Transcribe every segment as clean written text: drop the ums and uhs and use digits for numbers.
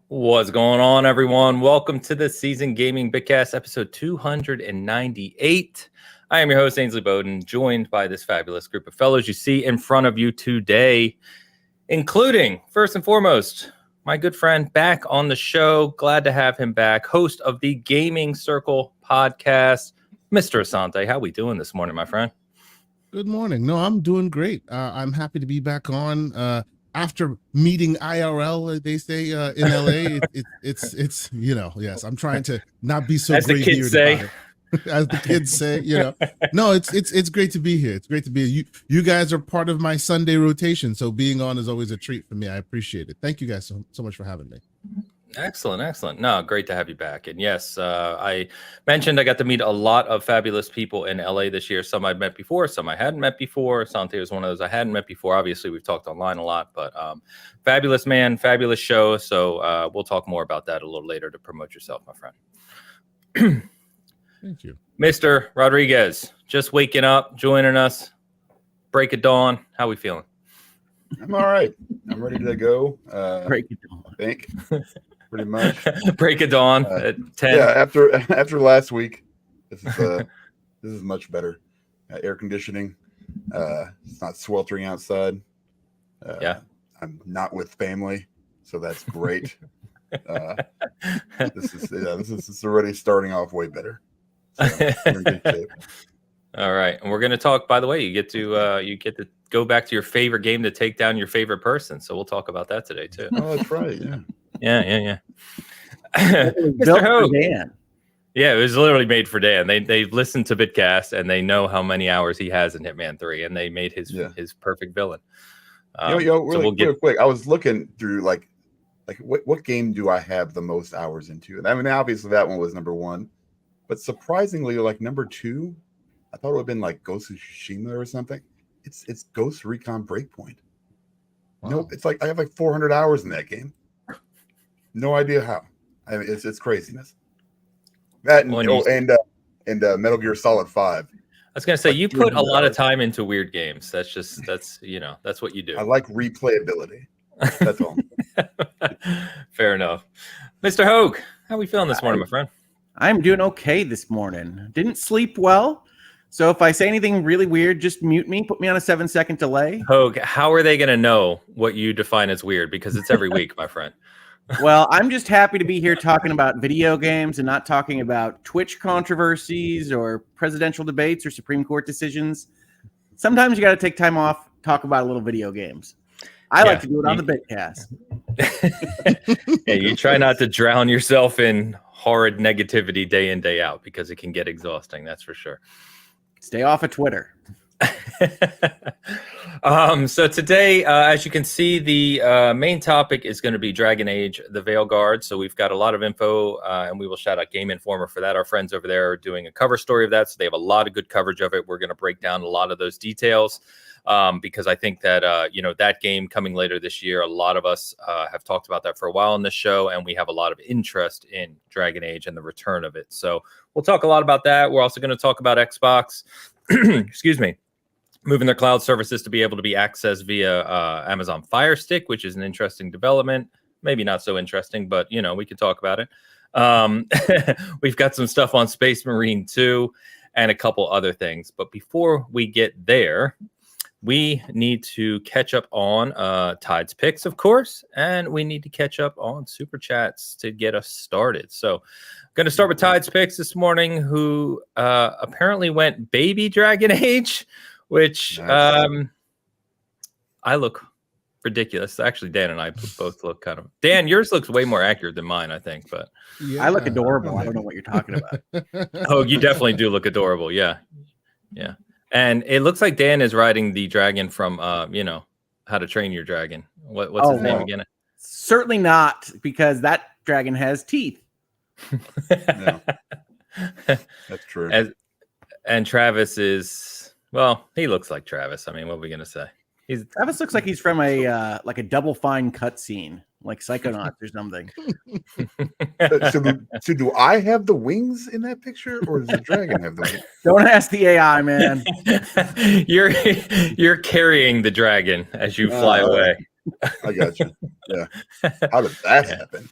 What's going on, everyone? Welcome to the Season Gaming Bitcast, episode 298. I am your host, Ainsley Bowden, joined by this fabulous group of fellows you see in front of you today, including, first and foremost, my good friend back on the show. Glad to have him back, host of the Gaming Circle podcast, Mr. Asante. How we doing this morning, my friend? Good morning. No, I'm doing great. I'm happy to be back on. After meeting IRL, they say in LA, it's yes. I'm trying to not be so as the kids say, as the kids say. No, it's great to be here. It's great to be here. You guys are part of my Sunday rotation, so being on is always a treat for me. I appreciate it. Thank you guys so much for having me. Excellent. No, great to have you back. And yes, I mentioned I got to meet a lot of fabulous people in LA this year. Some I'd met before, some I hadn't met before. Asante was one of those I hadn't met before. Obviously, we've talked online a lot, but fabulous man, fabulous show. So we'll talk more about that a little later to promote yourself, my friend. Thank you. Mr. Rodriguez, just waking up, joining us. Break of dawn. How we feeling? I'm all right. I'm ready to go. Break of dawn. I think. Pretty much. Break of dawn at 10. Yeah, after last week, this is much better. Air conditioning. It's not sweltering outside. Yeah. I'm not with family, so that's great. This is already starting off way better. So we're in good shape. All right, and we're going to talk. By the way, you get to go back to your favorite game to take down your favorite person. So we'll talk about that today too. Oh, that's right. Yeah. Yeah. Mr. Hogue. Yeah, it was literally made for Dan. They listened to Bitcast and they know how many hours he has in Hitman 3, and they made his perfect villain. Real quick, I was looking through like what game do I have the most hours into? And I mean, obviously that one was number one, but surprisingly, like number two, I thought it would have been like Ghost of Tsushima or something. It's Ghost Recon Breakpoint. Wow. Nope, it's like I have like 400 hours in that game. No idea how. I mean, it's craziness. That and Metal Gear Solid 5. I was gonna say you put a lot of time into weird games. That's what you do. I like replayability. That's all. Fair enough. Mr. Hogue, how are we feeling this morning, my friend? I'm doing okay this morning. Didn't sleep well. So if I say anything really weird, just mute me. Put me on a 7-second delay. Hogue, how are they going to know what you define as weird? Because it's every week, my friend. Well, I'm just happy to be here talking about video games and not talking about Twitch controversies or presidential debates or Supreme Court decisions. Sometimes you got to take time off, talk about a little video games. I like to do it on the Bitcast. Yeah, you try not to drown yourself in horrid negativity day in, day out, because it can get exhausting. That's for sure. Stay off of Twitter. So today, as you can see, the main topic is going to be Dragon Age, the Veilguard. So we've got a lot of info, and we will shout out Game Informer for that. Our friends over there are doing a cover story of that, so they have a lot of good coverage of it. We're going to break down a lot of those details, because I think that that game coming later this year, a lot of us have talked about that for a while on this show, and we have a lot of interest in Dragon Age and the return of it. So we'll talk a lot about that. We're also going to talk about Xbox. Excuse me. Moving their cloud services to be able to be accessed via Amazon Fire Stick, which is an interesting development. Maybe not so interesting, but, we could talk about it. We've got some stuff on Space Marine 2 and a couple other things. But before we get there, we need to catch up on Tide's picks, of course, and we need to catch up on Super Chats to get us started. So I'm going to start with Tide's picks this morning, who apparently went Baby Dragon Age, which I look ridiculous. Actually, Dan and I both look kind of... Dan, yours looks way more accurate than mine, I think. But I look adorable. I don't know what you're talking about. Oh, you definitely do look adorable. Yeah. And it looks like Dan is riding the dragon from, How to Train Your Dragon. What's his name again? Certainly not, because that dragon has teeth. Yeah. That's true. And Travis is... Well, he looks like Travis. I mean, what are we going to say? Travis looks like he's from a Double Fine cutscene, like Psychonauts or something. So do I have the wings in that picture, or does the dragon have the wings? Don't ask the AI, man. You're carrying the dragon as you fly away. I got you. Yeah. How did that happen?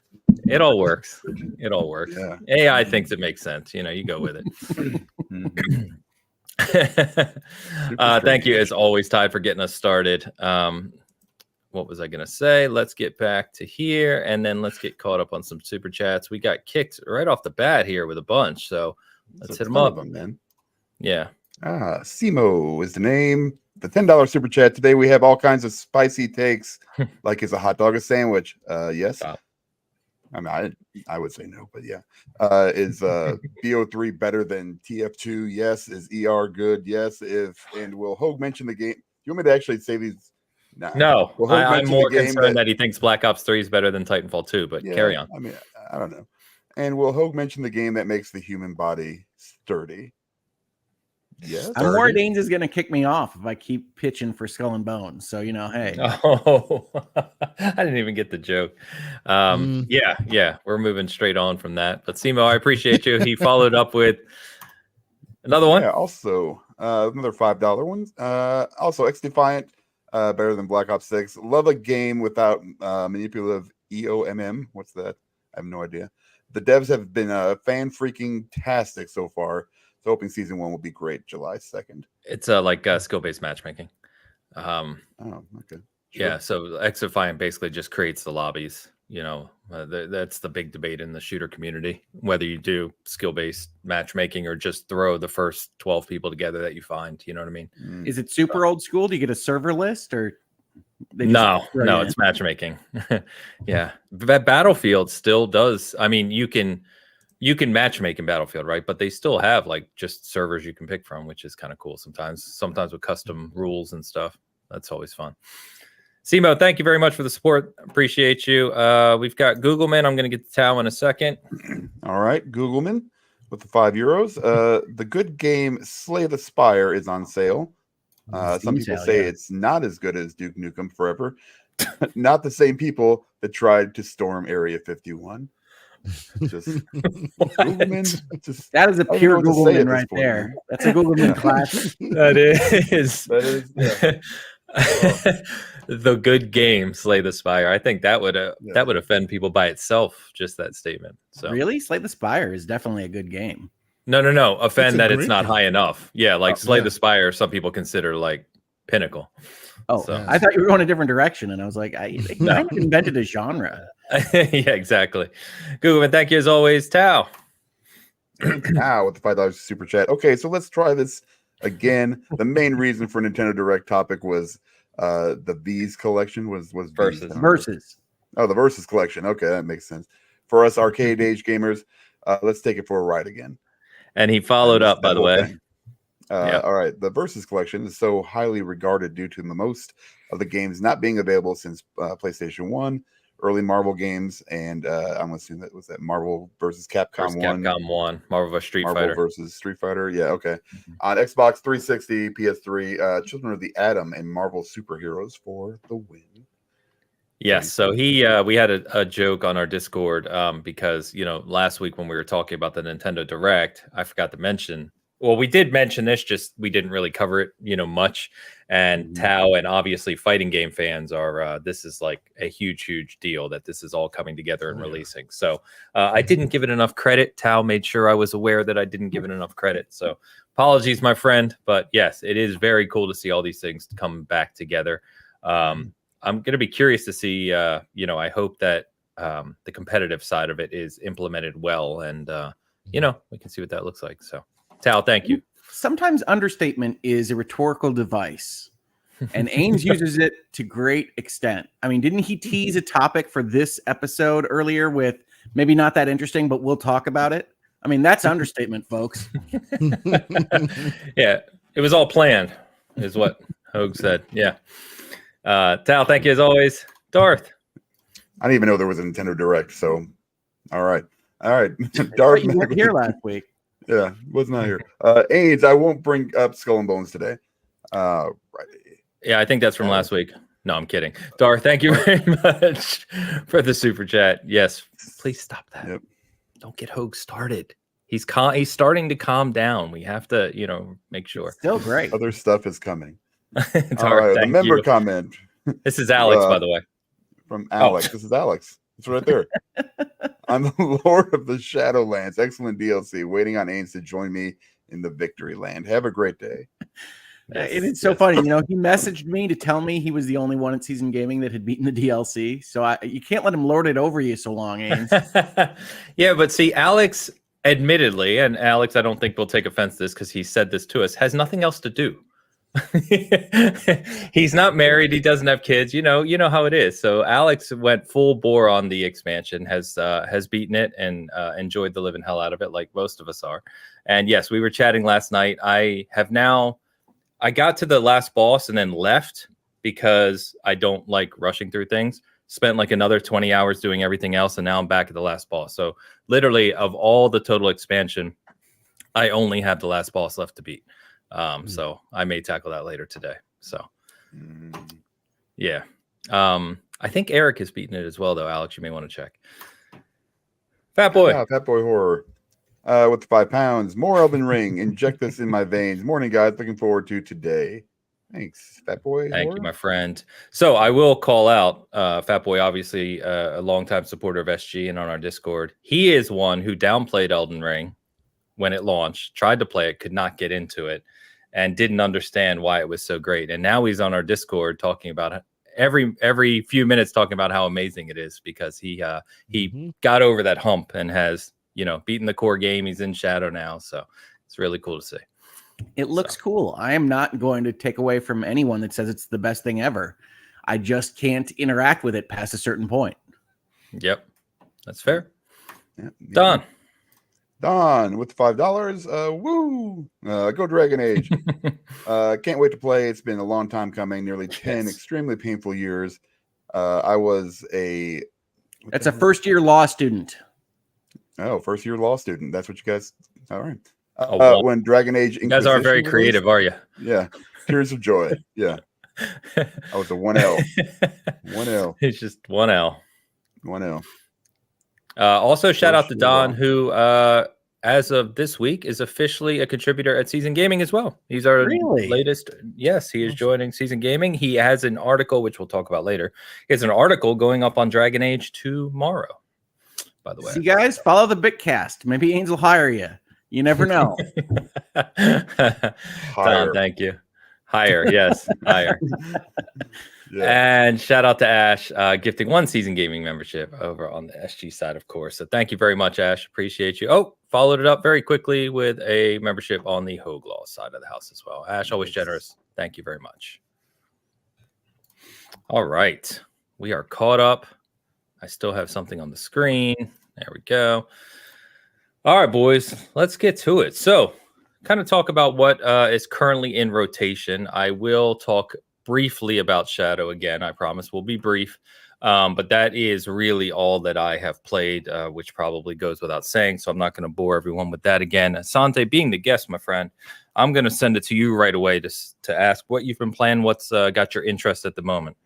It all works. It all works. Yeah. AI thinks it makes sense. You go with it. Thank you, as always, Ty, for getting us started. What was I going to say? Let's get back to here, and then let's get caught up on some super chats. We got kicked right off the bat here with a bunch, so let's hit them up. Man. Yeah. Simo is the name. The $10 super chat today. We have all kinds of spicy takes, like is a hot dog a sandwich? Yes. Stop. I mean, I would say no, but yeah. Is BO3 better than TF2? Yes. Is ER good? Yes. And will Hogue mention the game? Do you want me to actually say these? Nah. No, I'm more concerned that he thinks Black Ops 3 is better than Titanfall 2, but yeah, carry on. I mean, I don't know. And will Hogue mention the game that makes the human body sturdy? Yes. I'm worried Ains is going to kick me off if I keep pitching for Skull and Bones. So, hey. Oh, I didn't even get the joke. Yeah, we're moving straight on from that. But Simo, I appreciate you. He followed up with another one. Yeah, also another $5 one. Also, X Defiant, better than Black Ops 6. Love a game without manipulative EOMM. What's that? I have no idea. The devs have been fan-freaking-tastic so far. So hoping season 1 will be great July 2nd. It's like skill-based matchmaking. Oh, okay. Sure. Yeah, so X-Defiant basically just creates the lobbies. That's the big debate in the shooter community, whether you do skill-based matchmaking or just throw the first 12 people together that you find. You know what I mean? Is it super old school? Do you get a server list or? No, it's matchmaking. Yeah, Battlefield still does. I mean, you can matchmake in Battlefield, right? But they still have like just servers you can pick from, which is kind of cool sometimes with custom rules and stuff. That's always fun. Simo, thank you very much for the support. Appreciate you. We've got Googleman. I'm going to get to Tao in a second. All right, Googleman with the €5. The good game Slay the Spire is on sale. Some people say it's not as good as Duke Nukem Forever. Not the same people that tried to storm Area 51. Just Googleman. That is a pure Googleman right there. Man. That's a Googleman class. That is. Yeah. The good game Slay the Spire. I think that would offend people by itself. Just that statement. So really, Slay the Spire is definitely a good game. No. Offend that it's not high enough. Yeah, like Slay the Spire. Some people consider like pinnacle. Oh, so. I thought you were going a different direction, and I was like, I invented a genre. Yeah, exactly. Googleman, thank you as always. Tao. Tao with the $5 super chat. Okay, so let's try this again. The main reason for Nintendo Direct topic was the V's collection was Versus. Oh, the Versus collection. Okay, that makes sense. For us arcade age gamers, let's take it for a ride again. And he followed up, by the way. All right, the Versus collection is so highly regarded due to the most of the games not being available since PlayStation 1, early Marvel games, and I'm assuming that was Marvel versus Capcom 1. Capcom 1, Marvel vs. Street Fighter. Versus Street Fighter, yeah, okay. On Xbox 360, PS3, Children of the Atom and Marvel Superheroes for the win. Yes, so we had a joke on our Discord because, last week when we were talking about the Nintendo Direct, I forgot to mention. Well, we did mention this, just we didn't really cover it, much. And Tao and obviously fighting game fans are, this is like a huge deal that this is all coming together and releasing. So I didn't give it enough credit. Tao made sure I was aware that I didn't give it enough credit. So apologies, my friend. But yes, it is very cool to see all these things come back together. I'm going to be curious to see, I hope that the competitive side of it is implemented well. And, we can see what that looks like. So. Tal, thank you. Sometimes understatement is a rhetorical device, and Ains uses it to great extent. I mean, didn't he tease a topic for this episode earlier with maybe not that interesting, but we'll talk about it? I mean, that's understatement, folks. Yeah, it was all planned, is what Hogue said. Yeah. Tal, thank you as always. Darth. I didn't even know there was a Nintendo Direct, so all right. Darth, you weren't here last week. Yeah, was not here. Ains, I won't bring up Skull and Bones today. Right. Yeah, I think that's from last week. No, I'm kidding. Darth, thank you very much for the super chat. Yes, please stop that. Yep. Don't get Hogue started. He's starting to calm down. We have to, make sure. Still great. Other stuff is coming. Darth, all right, the member comment. This is Alex, by the way. From Alex. This is Alex. It's right there. I'm the Lord of the Shadowlands. Excellent DLC. Waiting on Ains to join me in the Victory Land. Have a great day. Yes, it's so funny. You know, he messaged me to tell me he was the only one at Season Gaming that had beaten the DLC. So you can't let him lord it over you so long, Ains. Yeah, but see, Alex, admittedly, and Alex, I don't think will take offense to this because he said this to us, has nothing else to do. He's not married. He doesn't have kids. You know how it is. So Alex went full bore on the expansion, has beaten it and enjoyed the living hell out of it, like most of us are. And yes, we were chatting last night. I got to the last boss and then left because I don't like rushing through things. Spent like another 20 hours doing everything else, and now I'm back at the last boss. So literally, of all the total expansion, I only have the last boss left to beat. So I may tackle that later today. So yeah. I think Eric has beaten it as well, though. Alex, you may want to check. Fat Boy. Yeah, Fat Boy Horror. With the £5. More Elden Ring. Inject this in my veins. Morning, guys. Looking forward to today. Thanks, Fat Boy. Thank you, my friend. So I will call out Fat Boy, obviously a longtime supporter of SG and on our Discord. He is one who downplayed Elden Ring when it launched, tried to play it, could not get into it, and didn't understand why it was so great. And now he's on our Discord talking about it. Every few minutes talking about how amazing it is because he got over that hump and has beaten the core game. He's in Shadow now, so it's really cool to see. It looks cool. I am not going to take away from anyone that says it's the best thing ever. I just can't interact with it past a certain point. Yep, that's fair. Yeah. Don with the $5. Woo! Go Dragon Age. Can't wait to play. It's been a long time coming. Nearly 10 extremely painful years. I was That's a first-year law student. Oh, first-year law student. That's what you guys. All right. When Dragon Age. You guys aren't very creative, are you? Yeah. Tears of joy. Yeah. I was a 1L. 1L. It's just 1L. 1L. Also, shout out to Don, who, as of this week, is officially a contributor at Season Gaming as well. He's our latest. Yes, he is joining Season Gaming. He has an article, which we'll talk about later. He has an article going up on Dragon Age tomorrow, by the way. See, guys, follow the Bitcast. Maybe Ains will hire you. You never know. Don, thank you. Hire, yes, hire. Yeah. And shout out to Ash, gifting 1 Season Gaming membership over on the SG side, of course. So thank you very much, Ash. Appreciate you. Oh, followed it up very quickly with a membership on the Hogue Law side of the house as well. Ash, always generous. Thank you very much. All right. We are caught up. I still have something on the screen. There we go. All right, boys, let's get to it. So kind of talk about what is currently in rotation. I will talk briefly about Shadow again. I promise we'll be brief. But that is really all that I have played, which probably goes without saying. So I'm not going to bore everyone with that again. Asante, being the guest, my friend, I'm going to send it to you right away to ask what you've been playing. What's got your interest at the moment?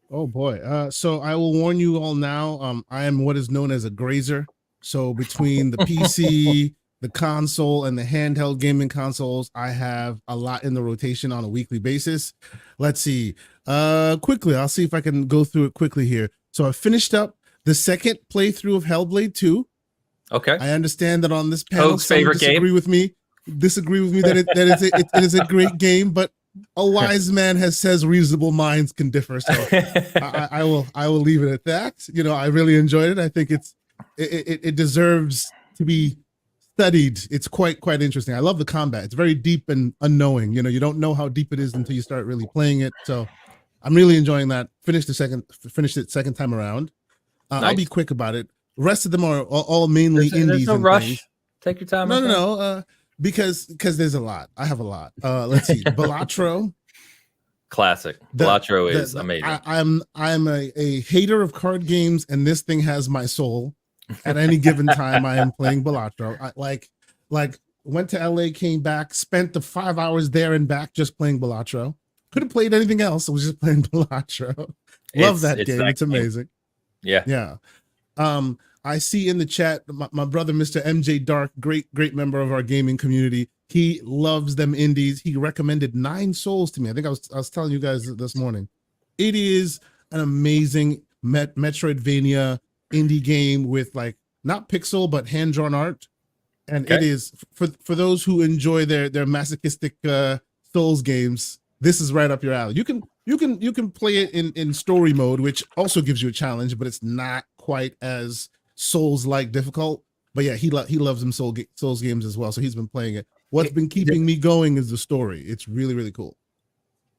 Oh, boy. So I will warn you all now. I am what is known as a grazer. So between the PC, the console, and the handheld gaming consoles, I have a lot in the rotation on a weekly basis. Let's see. Quickly, I'll see if I can go through it quickly here. So I finished up the second playthrough of Hellblade 2. Okay. I understand that on this panel, Hogue's favorite disagree game. with me that it is a great game, but a wise man says reasonable minds can differ. So I will leave it at that. I really enjoyed it. I think it deserves to be studied. It's quite interesting. I love the combat. It's very deep and unknowing. You don't know how deep it is until you start really playing it. So I'm really enjoying that. Finished it second time around. Nice. I'll be quick about it. Rest of them are all mainly indies. There's no rush. Things. Take your time. No. Because there's a lot. I have a lot. Let's see. Balatro. Classic. Balatro is amazing. I'm a hater of card games, and this thing has my soul. At any given time, I am playing Balatro. I went to LA, came back, spent the 5 hours there and back just playing Balatro. Could have played anything else. I was just playing Balatro. Love that game. It's amazing. Yeah. I see in the chat my brother, Mr. MJ Dark, great member of our gaming community. He loves them indies. He recommended 9 Souls to me. I think I was telling you guys this morning. It is an amazing Metroidvania indie game with like not pixel but hand drawn art, and it is for those who enjoy their masochistic Souls games. This is right up your alley. You can play it in story mode, which also gives you a challenge, but it's not quite as Souls-like difficult. But yeah, he loves them Souls games as well, so he's been playing it. What's been keeping me going is the story. It's really, really cool.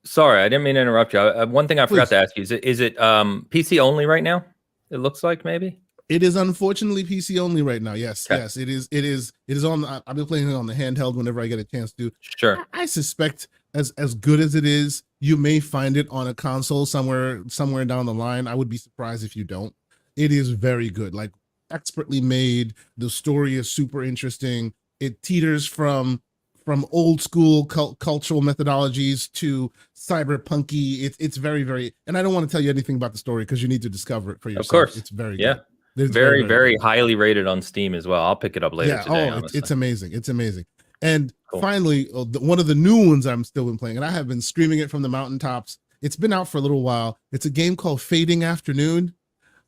Sorry, I didn't mean to interrupt you. One thing I forgot to ask you, is it PC only right now? It looks like maybe. It is unfortunately PC only right now. Yes, yes, it is. It is on. I've been playing it on the handheld whenever I get a chance to. Sure. I suspect as good as it is, you may find it on a console somewhere down the line. I would be surprised if you don't. It is very good, like expertly made. The story is super interesting. It teeters from old school cultural methodologies to cyberpunky. It's very, very, and I don't want to tell you anything about the story because you need to discover it for yourself. Of course, it's very good. It's very highly rated on Steam as well. I'll pick it up later today. It's amazing. It's amazing. And finally, one of the new ones I'm still been playing, and I have been screaming it from the mountaintops. It's been out for a little while. It's a game called Fading Afternoon.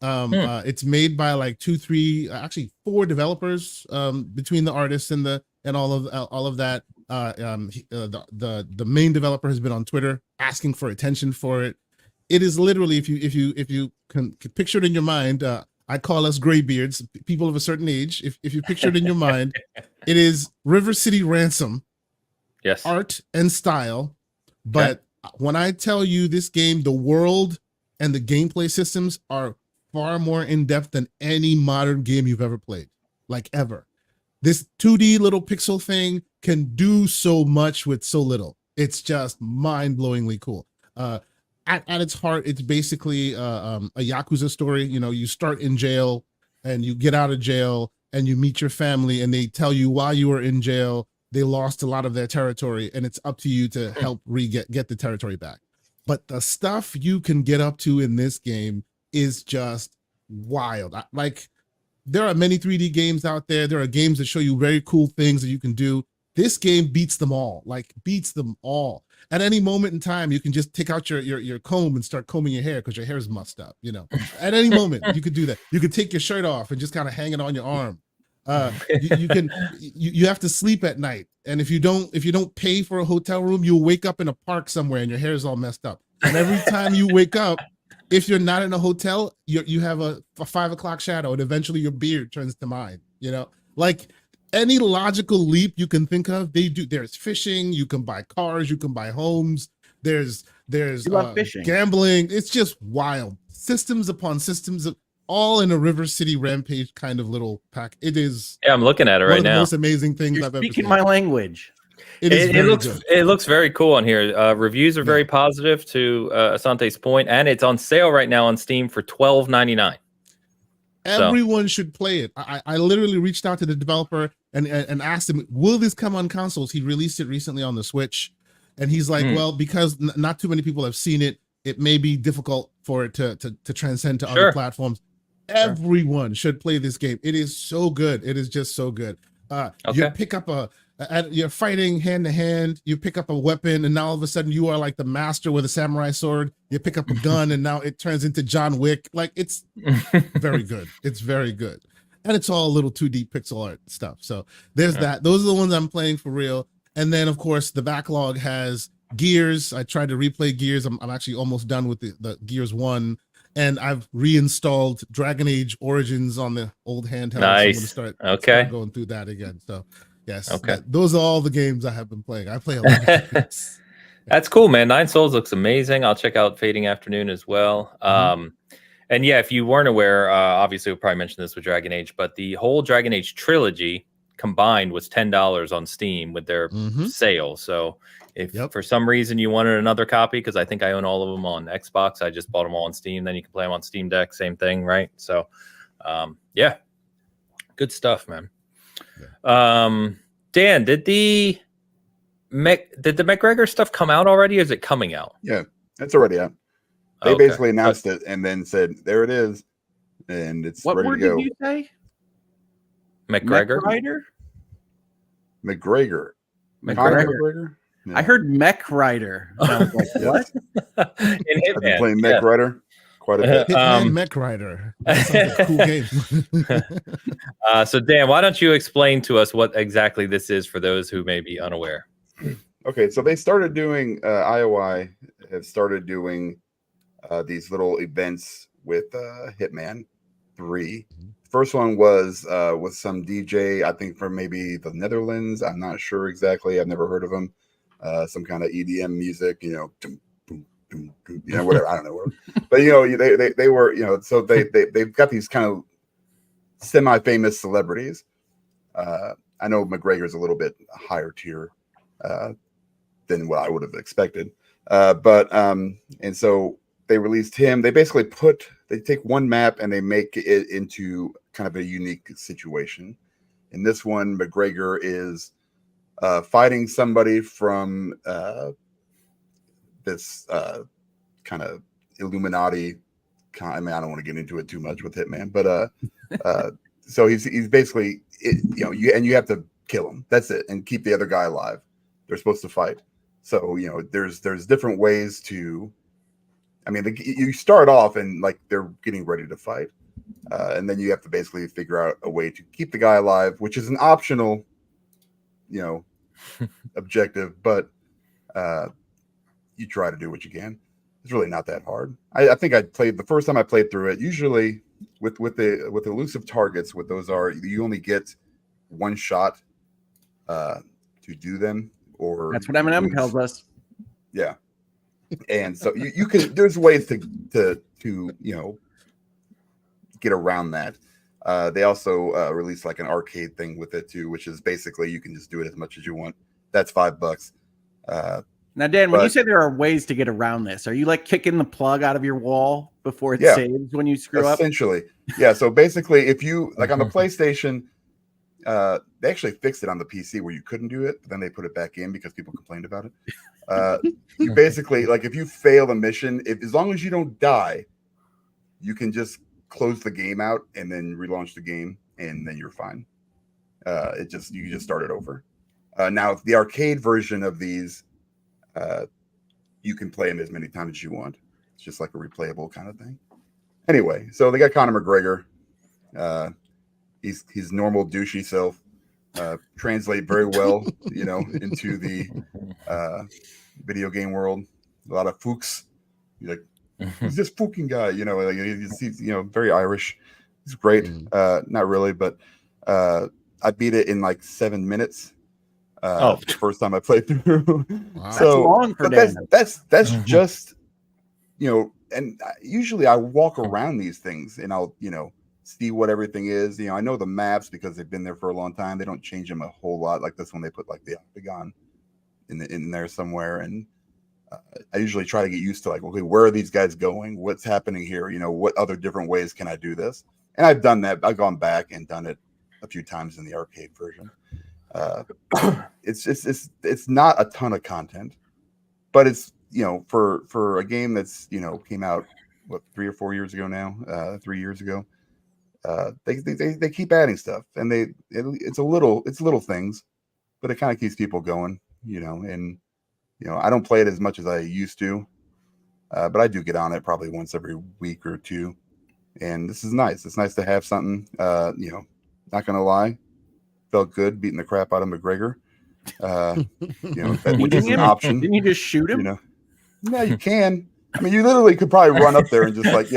It's made by like 4 developers between the artists and all of that. The main developer has been on Twitter asking for attention for it. It is literally, if you can picture it in your mind, I call us graybeards, people of a certain age. If you picture it in your mind, it is River City Ransom, art and style. But when I tell you this game, the world and the gameplay systems are far more in depth than any modern game you've ever played, like ever. This 2D little pixel thing can do so much with so little. It's just mind-blowingly cool. At its heart, it's basically a Yakuza story. You know, you start in jail and you get out of jail and you meet your family, and they tell you while you were in jail, they lost a lot of their territory, and it's up to you to help get the territory back. But the stuff you can get up to in this game is just wild. Like, there are many 3D games out there. There are games that show you very cool things that you can do. This game beats them all, At any moment in time, you can just take out your comb and start combing your hair because your hair is mussed up, you know. At any moment, you could do that. You could take your shirt off and just kind of hang it on your arm. You have to sleep at night. And if you don't pay for a hotel room, you'll wake up in a park somewhere and your hair is all messed up. And every time you wake up, if you're not in a hotel, you have a 5 o'clock shadow, and eventually your beard turns to mine, you know. Like, any logical leap you can think of, they do. There's fishing, you can buy cars, you can buy homes, there's gambling. It's just wild. Systems upon systems, all in a River City Rampage kind of little pack. It is. Yeah, I'm looking at it right now. One of the most amazing things I've ever seen. Speaking my language. It looks very cool on here. Reviews are very positive, to Asante's point, and it's on sale right now on Steam for $12.99. Everyone should play it. I literally reached out to the developer and asked him, will this come on consoles? He released it recently on the Switch, and he's like, well, because not too many people have seen it, it may be difficult for it to transcend to other platforms. Everyone should play this game. It is so good. It is just so good. You pick up you're fighting hand to hand, you pick up a weapon, and now all of a sudden you are like the master with a samurai sword. You pick up a gun, and now it turns into John Wick. Like, it's very good. It's very good. And it's all a little 2D pixel art stuff. So there's that. Those are the ones I'm playing for real. And then, of course, the backlog has Gears. I tried to replay Gears. I'm actually almost done with the Gears 1. And I've reinstalled Dragon Age Origins on the old handheld. Nice. So I'm gonna start going through that again. So yes, those are all the games I have been playing. I play a lot of games. That's cool, man. Nine Souls looks amazing. I'll check out Fading Afternoon as well. And yeah, if you weren't aware, obviously we'll probably mention this with Dragon Age, but the whole Dragon Age trilogy combined was $10 on Steam with their sale. So if for some reason you wanted another copy, because I think I own all of them on Xbox, I just bought them all on Steam. Then you can play them on Steam Deck, same thing, right? So yeah, good stuff, man. Dan, did the McGregor stuff come out already, or is it coming out? Yeah, it's already out. They basically announced it and then said, there it is, and it's ready to go. What word did you say? McGregor? McGregor? Yeah. I heard Mech Rider. I was like, what? In Hitman. Playing Mech Rider? quite a bit. Hitman Mech Rider. That sounds like a cool game. So Dan, why don't you explain to us what exactly this is for those who may be unaware? Okay, so they started doing IOI have started doing these little events with Hitman 3. First one was with some DJ, I think from maybe the Netherlands. I'm not sure exactly. I've never heard of him. Some kind of EDM music, whatever. I don't know. But they were, so they've got these kind of semi-famous celebrities. I know McGregor's a little bit higher tier than what I would have expected. And so they released him. They basically they take one map and they make it into kind of a unique situation. In this one, McGregor is fighting somebody from this kind of Illuminati. I mean, I don't want to get into it too much with Hitman, but so he's basically, you have to kill him. That's it, and keep the other guy alive. They're supposed to fight. So there's different ways to. I mean, you start off and like they're getting ready to fight, and then you have to basically figure out a way to keep the guy alive, which is an optional, objective. But you try to do what you can. It's really not that hard. I think I played the first time I played through it. Usually with elusive targets, what those are, you only get one shot to do them. Or that's what Eminem tells us. Yeah. And so you can. There's ways to get around that. They also released like an arcade thing with it too, which is basically you can just do it as much as you want. That's $5. Now, Dan, when you say there are ways to get around this, are you like kicking the plug out of your wall before it saves when you screw up? Essentially, yeah. So basically, if you like on the PlayStation, they actually fixed it on the PC where you couldn't do it, but then they put it back in because people complained about it. You basically, like, if you fail the mission, as long as you don't die, you can just close the game out and then relaunch the game, and then you're fine. You can just start it over. Now, the arcade version of these, you can play them as many times as you want. It's just like a replayable kind of thing. Anyway, so they got Conor McGregor. He's normal douchey self. Translate very well, into the video game world. A lot of fooks. Like, he's this fooking guy, he's very Irish. He's great. Not really, but I beat it in like 7 minutes. The first time I played through. Wow. So that's long for Dan. that's just, and usually I walk around these things and I'll, see what everything is. I know the maps because they've been there for a long time. They don't change them a whole lot. Like this one, they put like the octagon in there somewhere. And I usually try to get used to like, okay, where are these guys going? What's happening here? What other different ways can I do this? And I've done that. I've gone back and done it a few times in the arcade version. It's not a ton of content, but it's, for a game that's, came out 3 or 4 years ago now, 3 years ago. They keep adding stuff, and it's little things, but it kind of keeps people going, and I don't play it as much as I used to, but I do get on it probably once every week or two, and this is nice. It's nice to have something. Not gonna lie, felt good beating the crap out of McGregor. Which is an option. Didn't you just shoot him? Yeah, you can. I mean, you literally could probably run up there and just like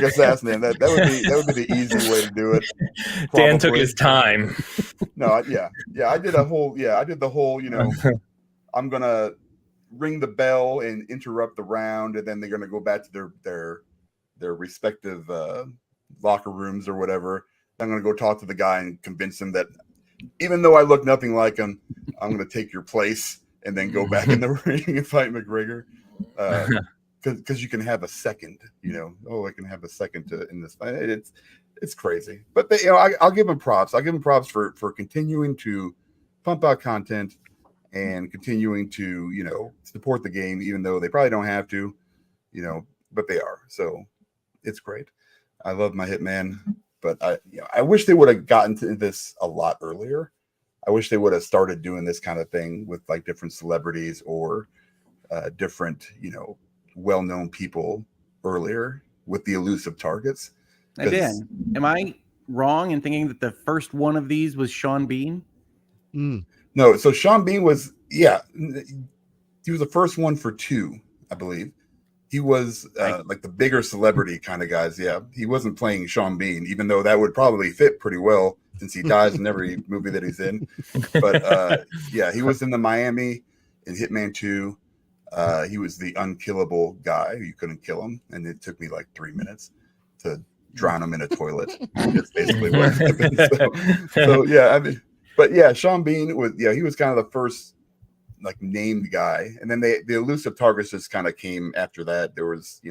assassinate him. That would be the easy way to do it. Probably. Dan took his time. No, I did the whole. I'm gonna ring the bell and interrupt the round, and then they're gonna go back to their respective locker rooms or whatever. I'm gonna go talk to the guy and convince him that even though I look nothing like him, I'm gonna take your place, and then go back in the ring and fight McGregor. Because you can have a second, I can have a second in this fight. It's crazy, but I'll give them props. I'll give them props for continuing to pump out content and continuing to support the game, even though they probably don't have to, but they are. So it's great. I love my Hitman, but I wish they would have gotten to this a lot earlier. I wish they would have started doing this kind of thing with like different celebrities or different, well-known people earlier with the elusive targets. Now, Dan, am I wrong in thinking that the first one of these was Sean Bean? No, so Sean Bean was, he was the first one for 2, I believe. He was like the bigger celebrity kind of guys. Yeah, he wasn't playing Sean Bean, even though that would probably fit pretty well since he dies in every movie that he's in. But he was in the Miami in Hitman 2. He was the unkillable guy. You couldn't kill him, and it took me like 3 minutes to drown him in a toilet. That's basically what happened. So yeah, I mean, but yeah, Sean Bean was he was kind of the first like named guy, and then the elusive targets just kind of came after that. There was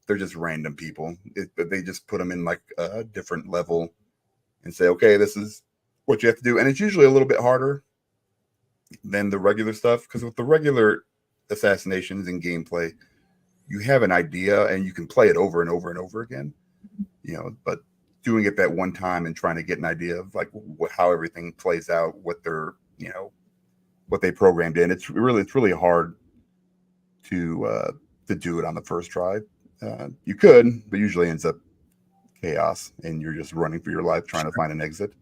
they're just random people, but they just put them in like a different level and say, okay, this is what you have to do, and it's usually a little bit harder than the regular stuff, because with the regular assassinations and gameplay, you have an idea and you can play it over and over and over again, but doing it that one time and trying to get an idea of like how everything plays out, what they're what they programmed in, it's really hard to do it on the first try. You could, but usually ends up chaos and you're just running for your life trying to find an exit.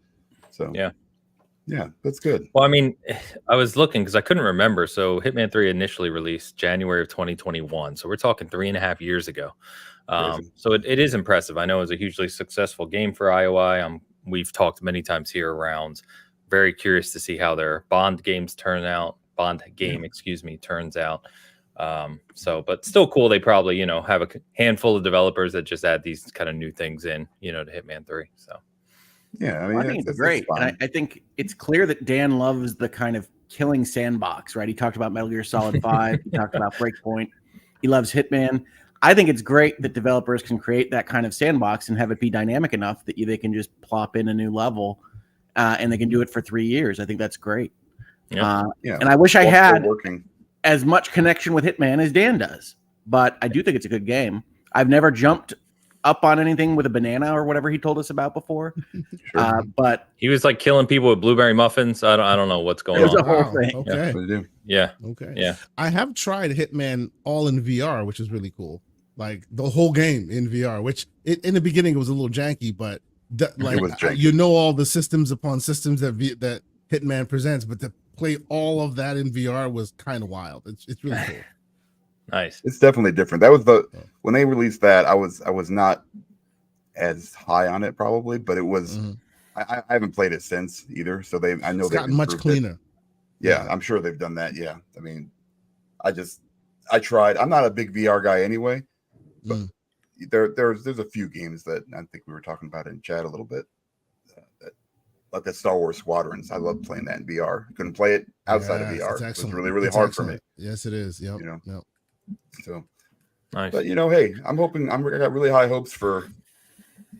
So yeah, that's good. Well, I mean, I was looking because I couldn't remember. So Hitman 3 initially released January of 2021. So we're talking 3.5 years ago. So it is impressive. I know it was a hugely successful game for IOI. We've talked many times here around. Very curious to see how their Bond game, turns out. But still cool. They probably, have a handful of developers that just add these kind of new things in, to Hitman 3. So. Yeah, I think it's great. And I think it's clear that Dan loves the kind of killing sandbox, right? He talked about Metal Gear Solid 5. He talked about Breakpoint. He loves Hitman. I think it's great that developers can create that kind of sandbox and have it be dynamic enough that they can just plop in a new level and they can do it for 3 years. I think that's great. And I wish I had as much connection with Hitman as Dan does, but I do think it's a good game. I've never jumped up on anything with a banana or whatever he told us about before. But he was like killing people with blueberry muffins. I don't know what's going on. It was a whole thing. Okay. Yeah. Okay. Yeah. I have tried Hitman all in VR, which is really cool. Like the whole game in VR, which in the beginning it was a little janky, but all the systems upon systems that Hitman presents, but to play all of that in VR was kind of wild. It's really cool. Nice. It's definitely different. That was when they released that, I was not as high on it probably, but it was I haven't played it since either. So I know it's gotten much cleaner. Yeah, I'm sure they've done that. Yeah. I mean, I tried. I'm not a big VR guy anyway, but there's a few games that I think we were talking about in chat a little bit. Like the Star Wars Squadrons. I love playing that in VR. I couldn't play it outside of VR. It was really hard for me. Yes, it is. Yep. Yep. So nice. But hey, I got really high hopes for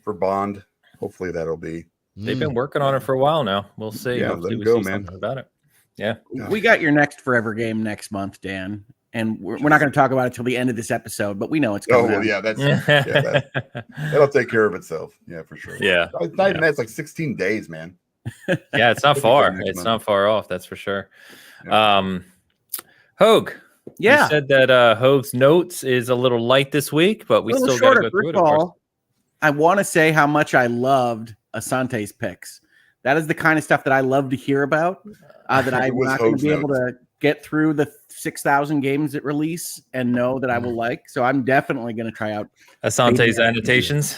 Bond. Hopefully that'll be. They've been working on it for a while now. We'll see. Yeah, hopefully let go, man. About it. Yeah. We got your next Forever game next month, Dan. And we're not going to talk about it till the end of this episode, but we know it's coming. Oh, well, yeah, that'll take care of itself. Yeah, for sure. Yeah. That's like 16 days, man. Yeah, it's not far. It's not far off. That's for sure. Yeah. Hogue. Yeah. You said that Hogue's notes is a little light this week, but we still got to go through it. First of all, I want to say how much I loved Asante's picks. That is the kind of stuff that I love to hear about. That I'm not going to be able to get through the 6,000 games that release and know that I will like. So I'm definitely going to try out Asante's annotations.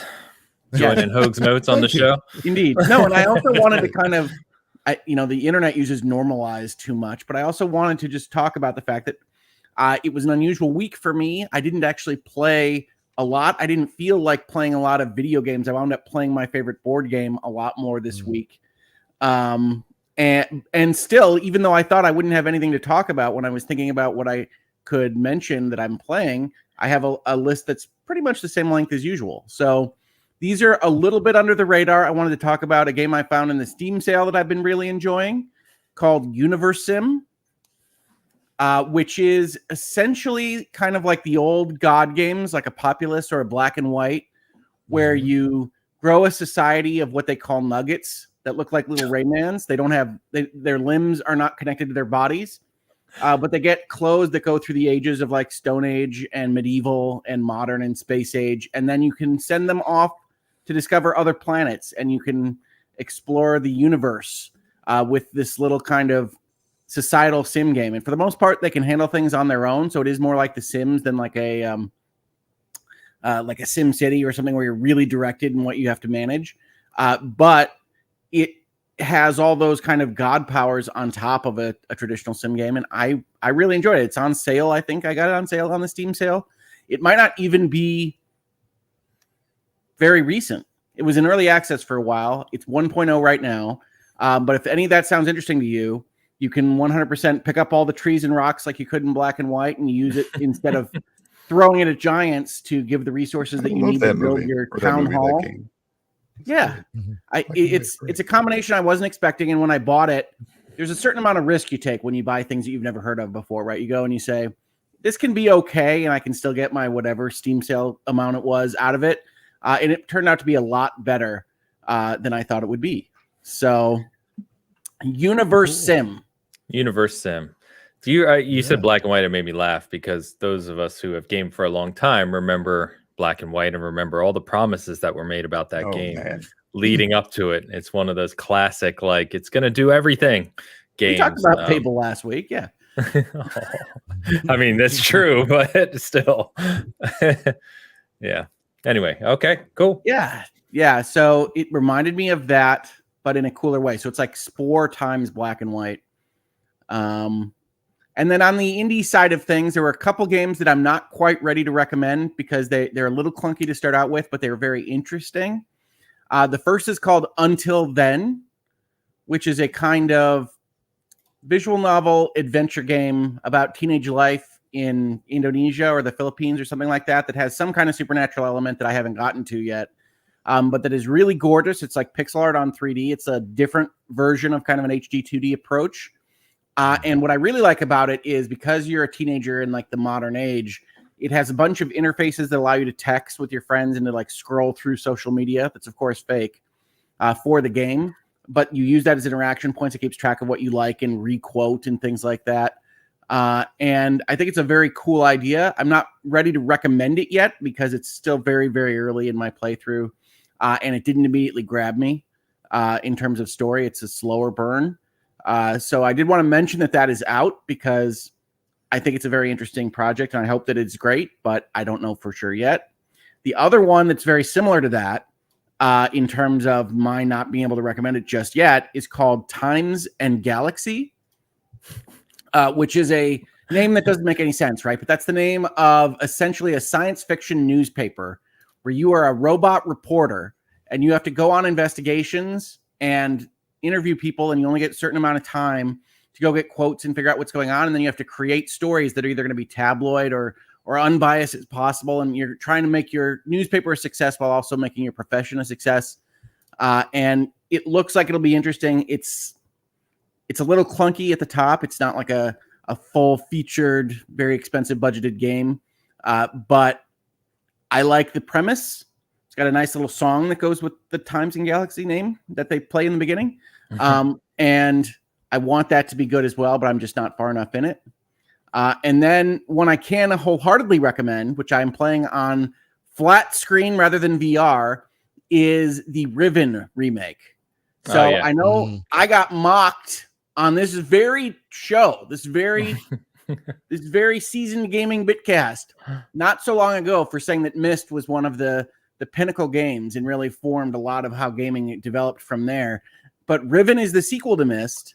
Joining Hogue's notes on the show. Indeed. No, and I also wanted to kind of, the internet uses normalize too much, but I also wanted to just talk about the fact that it was an unusual week for me. I didn't actually play a lot. I didn't feel like playing a lot of video games. I wound up playing my favorite board game a lot more this week. And still, even though I thought I wouldn't have anything to talk about when I was thinking about what I could mention that I'm playing, I have a list that's pretty much the same length as usual. So these are a little bit under the radar. I wanted to talk about a game I found in the Steam sale that I've been really enjoying called Universe Sim, which is essentially kind of like the old God games, like a Populous or a Black and White, where you grow a society of what they call nuggets that look like little Raymans. They don't have their limbs are not connected to their bodies, But they get clothes that go through the ages of like Stone Age and medieval and modern and space age. And then you can send them off to discover other planets, and you can explore the universe with this little kind of societal sim game. And for the most part, they can handle things on their own. So it is more like The Sims than like a Sim City or something where you're really directed in what you have to manage. But it has all those kind of god powers on top of a traditional sim game. And I really enjoyed it. It's on sale. I think I got it on sale on the Steam sale. It might not even be very recent. It was in early access for a while. It's 1.0 right now. But if any of that sounds interesting to you, you can 100% pick up all the trees and rocks like you could in Black and White and use it instead of throwing it at giants to give the resources that you need to build your town hall. Yeah, it's a combination I wasn't expecting. And when I bought it, there's a certain amount of risk you take when you buy things that you've never heard of before, right? You go and you say, this can be okay, and I can still get my whatever Steam sale amount it was out of it. And it turned out to be a lot better than I thought it would be. So, Universe Sim. Do you said Black and White? It made me laugh because those of us who have gamed for a long time remember Black and White and remember all the promises that were made about that game leading up to it. It's one of those classic, like, it's going to do everything games. We talked about Fable last week, yeah. I mean, that's true, but still. Yeah. Anyway, okay, cool. Yeah. So it reminded me of that, but in a cooler way. So it's like Spore times Black and White. And then on the indie side of things, there were a couple games that I'm not quite ready to recommend because they're a little clunky to start out with, but they're very interesting. The first is called Until Then, which is a kind of visual novel adventure game about teenage life in Indonesia or the Philippines or something like that has some kind of supernatural element that I haven't gotten to yet, but that is really gorgeous. It's like pixel art on 3D. It's a different version of kind of an HD 2D approach. And what I really like about it is because you're a teenager in like the modern age, it has a bunch of interfaces that allow you to text with your friends and to like scroll through social media. That's of course fake for the game, but you use that as interaction points. It keeps track of what you like and requote and things like that. And I think it's a very cool idea. I'm not ready to recommend it yet because it's still very, very early in my playthrough. And it didn't immediately grab me in terms of story. It's a slower burn. So I did want to mention that is out because I think it's a very interesting project and I hope that it's great, but I don't know for sure yet. The other one that's very similar to that in terms of my not being able to recommend it just yet is called Times and Galaxy, which is a name that doesn't make any sense, right? But that's the name of essentially a science fiction newspaper where you are a robot reporter and you have to go on investigations and interview people, and you only get a certain amount of time to go get quotes and figure out what's going on. And then you have to create stories that are either going to be tabloid or unbiased as possible. And you're trying to make your newspaper a success while also making your profession a success. And it looks like it'll be interesting. It's a little clunky at the top. It's not like a full featured, very expensive budgeted game. But I like the premise. It's got a nice little song that goes with the Times and Galaxy name that they play in the beginning. And I want that to be good as well, but I'm just not far enough in it. And then one I can wholeheartedly recommend, which I'm playing on flat screen rather than VR, is the Riven remake. So I know I got mocked on this very show, this very seasoned gaming Bitcast not so long ago for saying that Myst was one of the pinnacle games and really formed a lot of how gaming developed from there. But Riven is the sequel to Myst,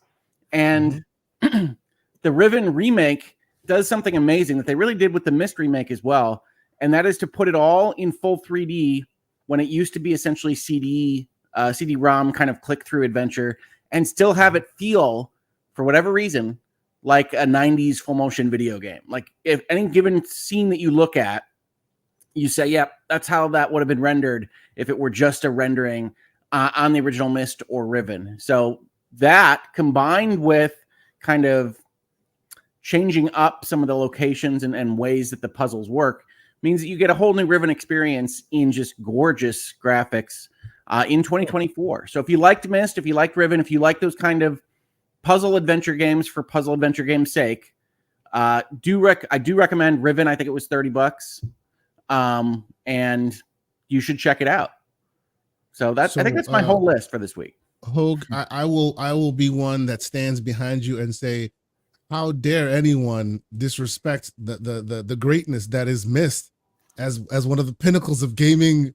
and the Riven remake does something amazing that they really did with the Myst remake as well, and that is to put it all in full 3D when it used to be essentially CD-ROM kind of click-through adventure, and still have it feel, for whatever reason, like a 90s full-motion video game. Like, if any given scene that you look at, you say, yep, that's how that would have been rendered if it were just a rendering on the original Myst or Riven. So that, combined with kind of changing up some of the locations and ways that the puzzles work, means that you get a whole new Riven experience in just gorgeous graphics in 2024. So if you liked Myst, if you liked Riven, if you like those kind of puzzle adventure games for puzzle adventure game's sake, I do recommend Riven. I think it was $30, and you should check it out. So I think that's my whole list for this week. Hogue, I will be one that stands behind you and say, how dare anyone disrespect the greatness that is Myst as one of the pinnacles of gaming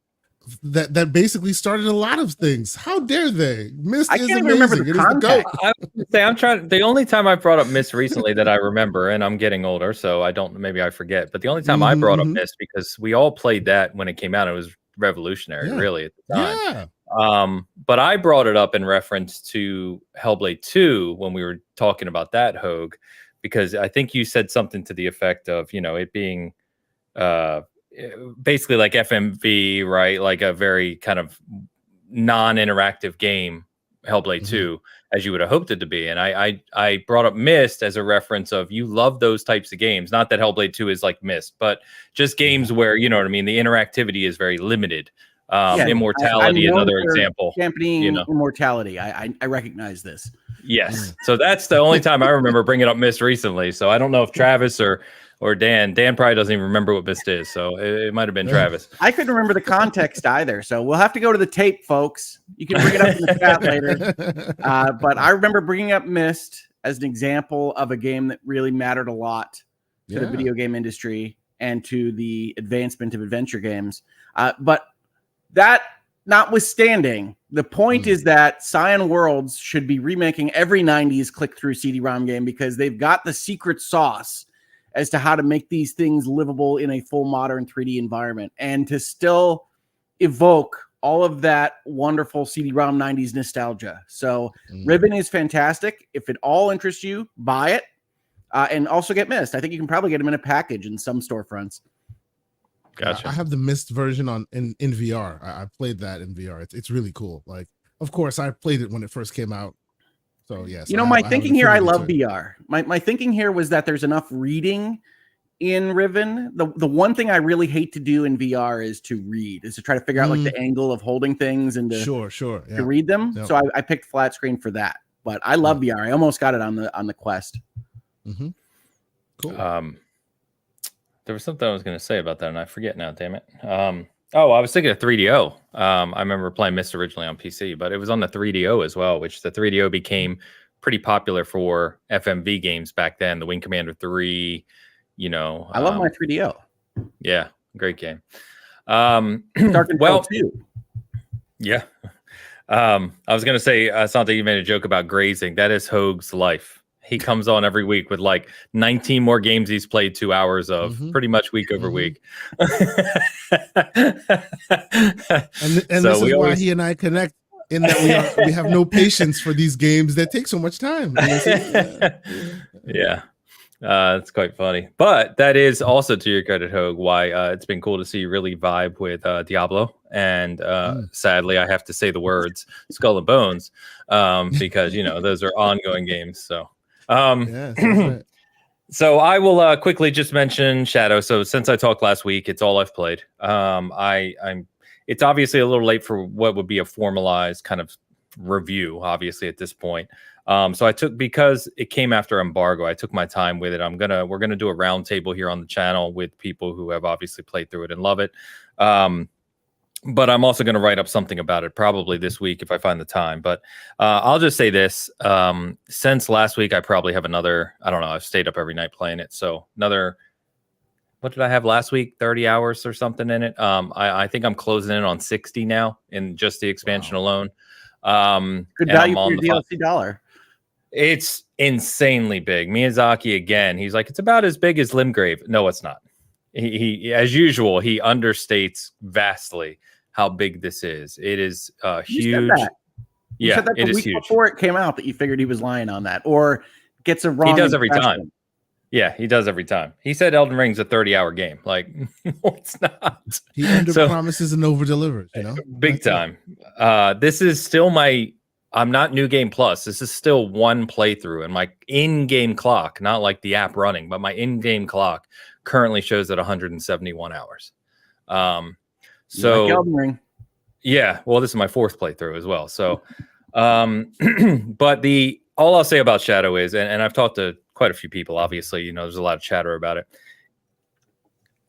that basically started a lot of things. How dare they? Myst is amazing. Remember the context. I would say I'm trying. The only time I brought up Myst recently that I remember, and I'm getting older, so I don't. Maybe I forget. But the only time I brought up Myst because we all played that when it came out. It was revolutionary, really, at the time. Yeah. But I brought it up in reference to Hellblade 2 when we were talking about that, Hogue, because I think you said something to the effect of, it being basically like FMV, right? Like a very kind of non-interactive game, Hellblade 2, as you would have hoped it to be. And I brought up Myst as a reference of you love those types of games. Not that Hellblade 2 is like Myst, but just games where, you know what I mean? The interactivity is very limited. Immortality, another example. Championing immortality. I recognize this. Yes. So that's the only time I remember bringing up Myst recently. So I don't know if Travis or Dan probably doesn't even remember what Myst is. So it might have been Travis. I couldn't remember the context either. So we'll have to go to the tape, folks. You can bring it up in the chat later. But I remember bringing up Myst as an example of a game that really mattered a lot to the video game industry and to the advancement of adventure games. But that notwithstanding, the point is that Cyan Worlds should be remaking every 90s click-through CD-ROM game because they've got the secret sauce as to how to make these things livable in a full modern 3D environment and to still evoke all of that wonderful CD-ROM 90s nostalgia. So Ribbon is fantastic. If it all interests you, buy it and also get Myst. I think you can probably get them in a package in some storefronts. Gotcha. I have the Myst version in VR. I played that in VR. It's really cool. Like, of course, I played it when it first came out. So yes, my thinking here. I love VR. My thinking here was that there's enough reading in Riven. The one thing I really hate to do in VR is to try to figure out like the angle of holding things and to read them. Yep. So I picked flat screen for that. But I love VR. I almost got it on the Quest. Cool. There was something I was going to say about that, and I forget now. Damn it. I was thinking of 3DO. I remember playing Myst originally on PC, but it was on the 3DO as well, which the 3DO became pretty popular for FMV games back then. The Wing Commander 3, I love my 3DO. Yeah, great game. Well, too. Yeah. I was going to say, Asante, you made a joke about grazing. That is Hogue's life. He comes on every week with like 19 more games he's played 2 hours of, pretty much week over week. and this is why he and I connect in that we have no patience for these games that take so much time. Yeah. It's quite funny. But that is also to your credit, Hogue, why it's been cool to see you really vibe with Diablo. And sadly, I have to say the words Skull and Bones because, those are ongoing games. So. So I will quickly just mention Shadow. So since I talked last week, it's all I've played. It's obviously a little late for what would be a formalized kind of review, obviously at this point. So because it came after embargo, I took my time with it. We're gonna do a roundtable here on the channel with people who have obviously played through it and love it. But I'm also going to write up something about it probably this week if I find the time. But I'll just say this. Since last week, I probably have another, I don't know, I've stayed up every night playing it. So what did I have last week? 30 hours or something in it. I think I'm closing in on 60 now in just the expansion alone. Good value for your DLC dollar. It's insanely big. Miyazaki, again, he's like, it's about as big as Limgrave. No, it's not. He as usual, he understates vastly how big this is. It is huge. You said that the week before it came out that you figured he was lying on that, or gets a wrong. He does every time. Yeah, he does every time. He said Elden Ring's a 30-hour game. Like, no, it's not. He under promises and over delivers. Big time. This is still I'm not New Game Plus. This is still one playthrough, and my in-game clock, not like the app running, but my in-game clock currently shows at 171 hours. So like Elden Ring. Yeah, well, this is my 4th playthrough as well. So, but all I'll say about Shadow is, and I've talked to quite a few people, obviously, you know, there's a lot of chatter about it.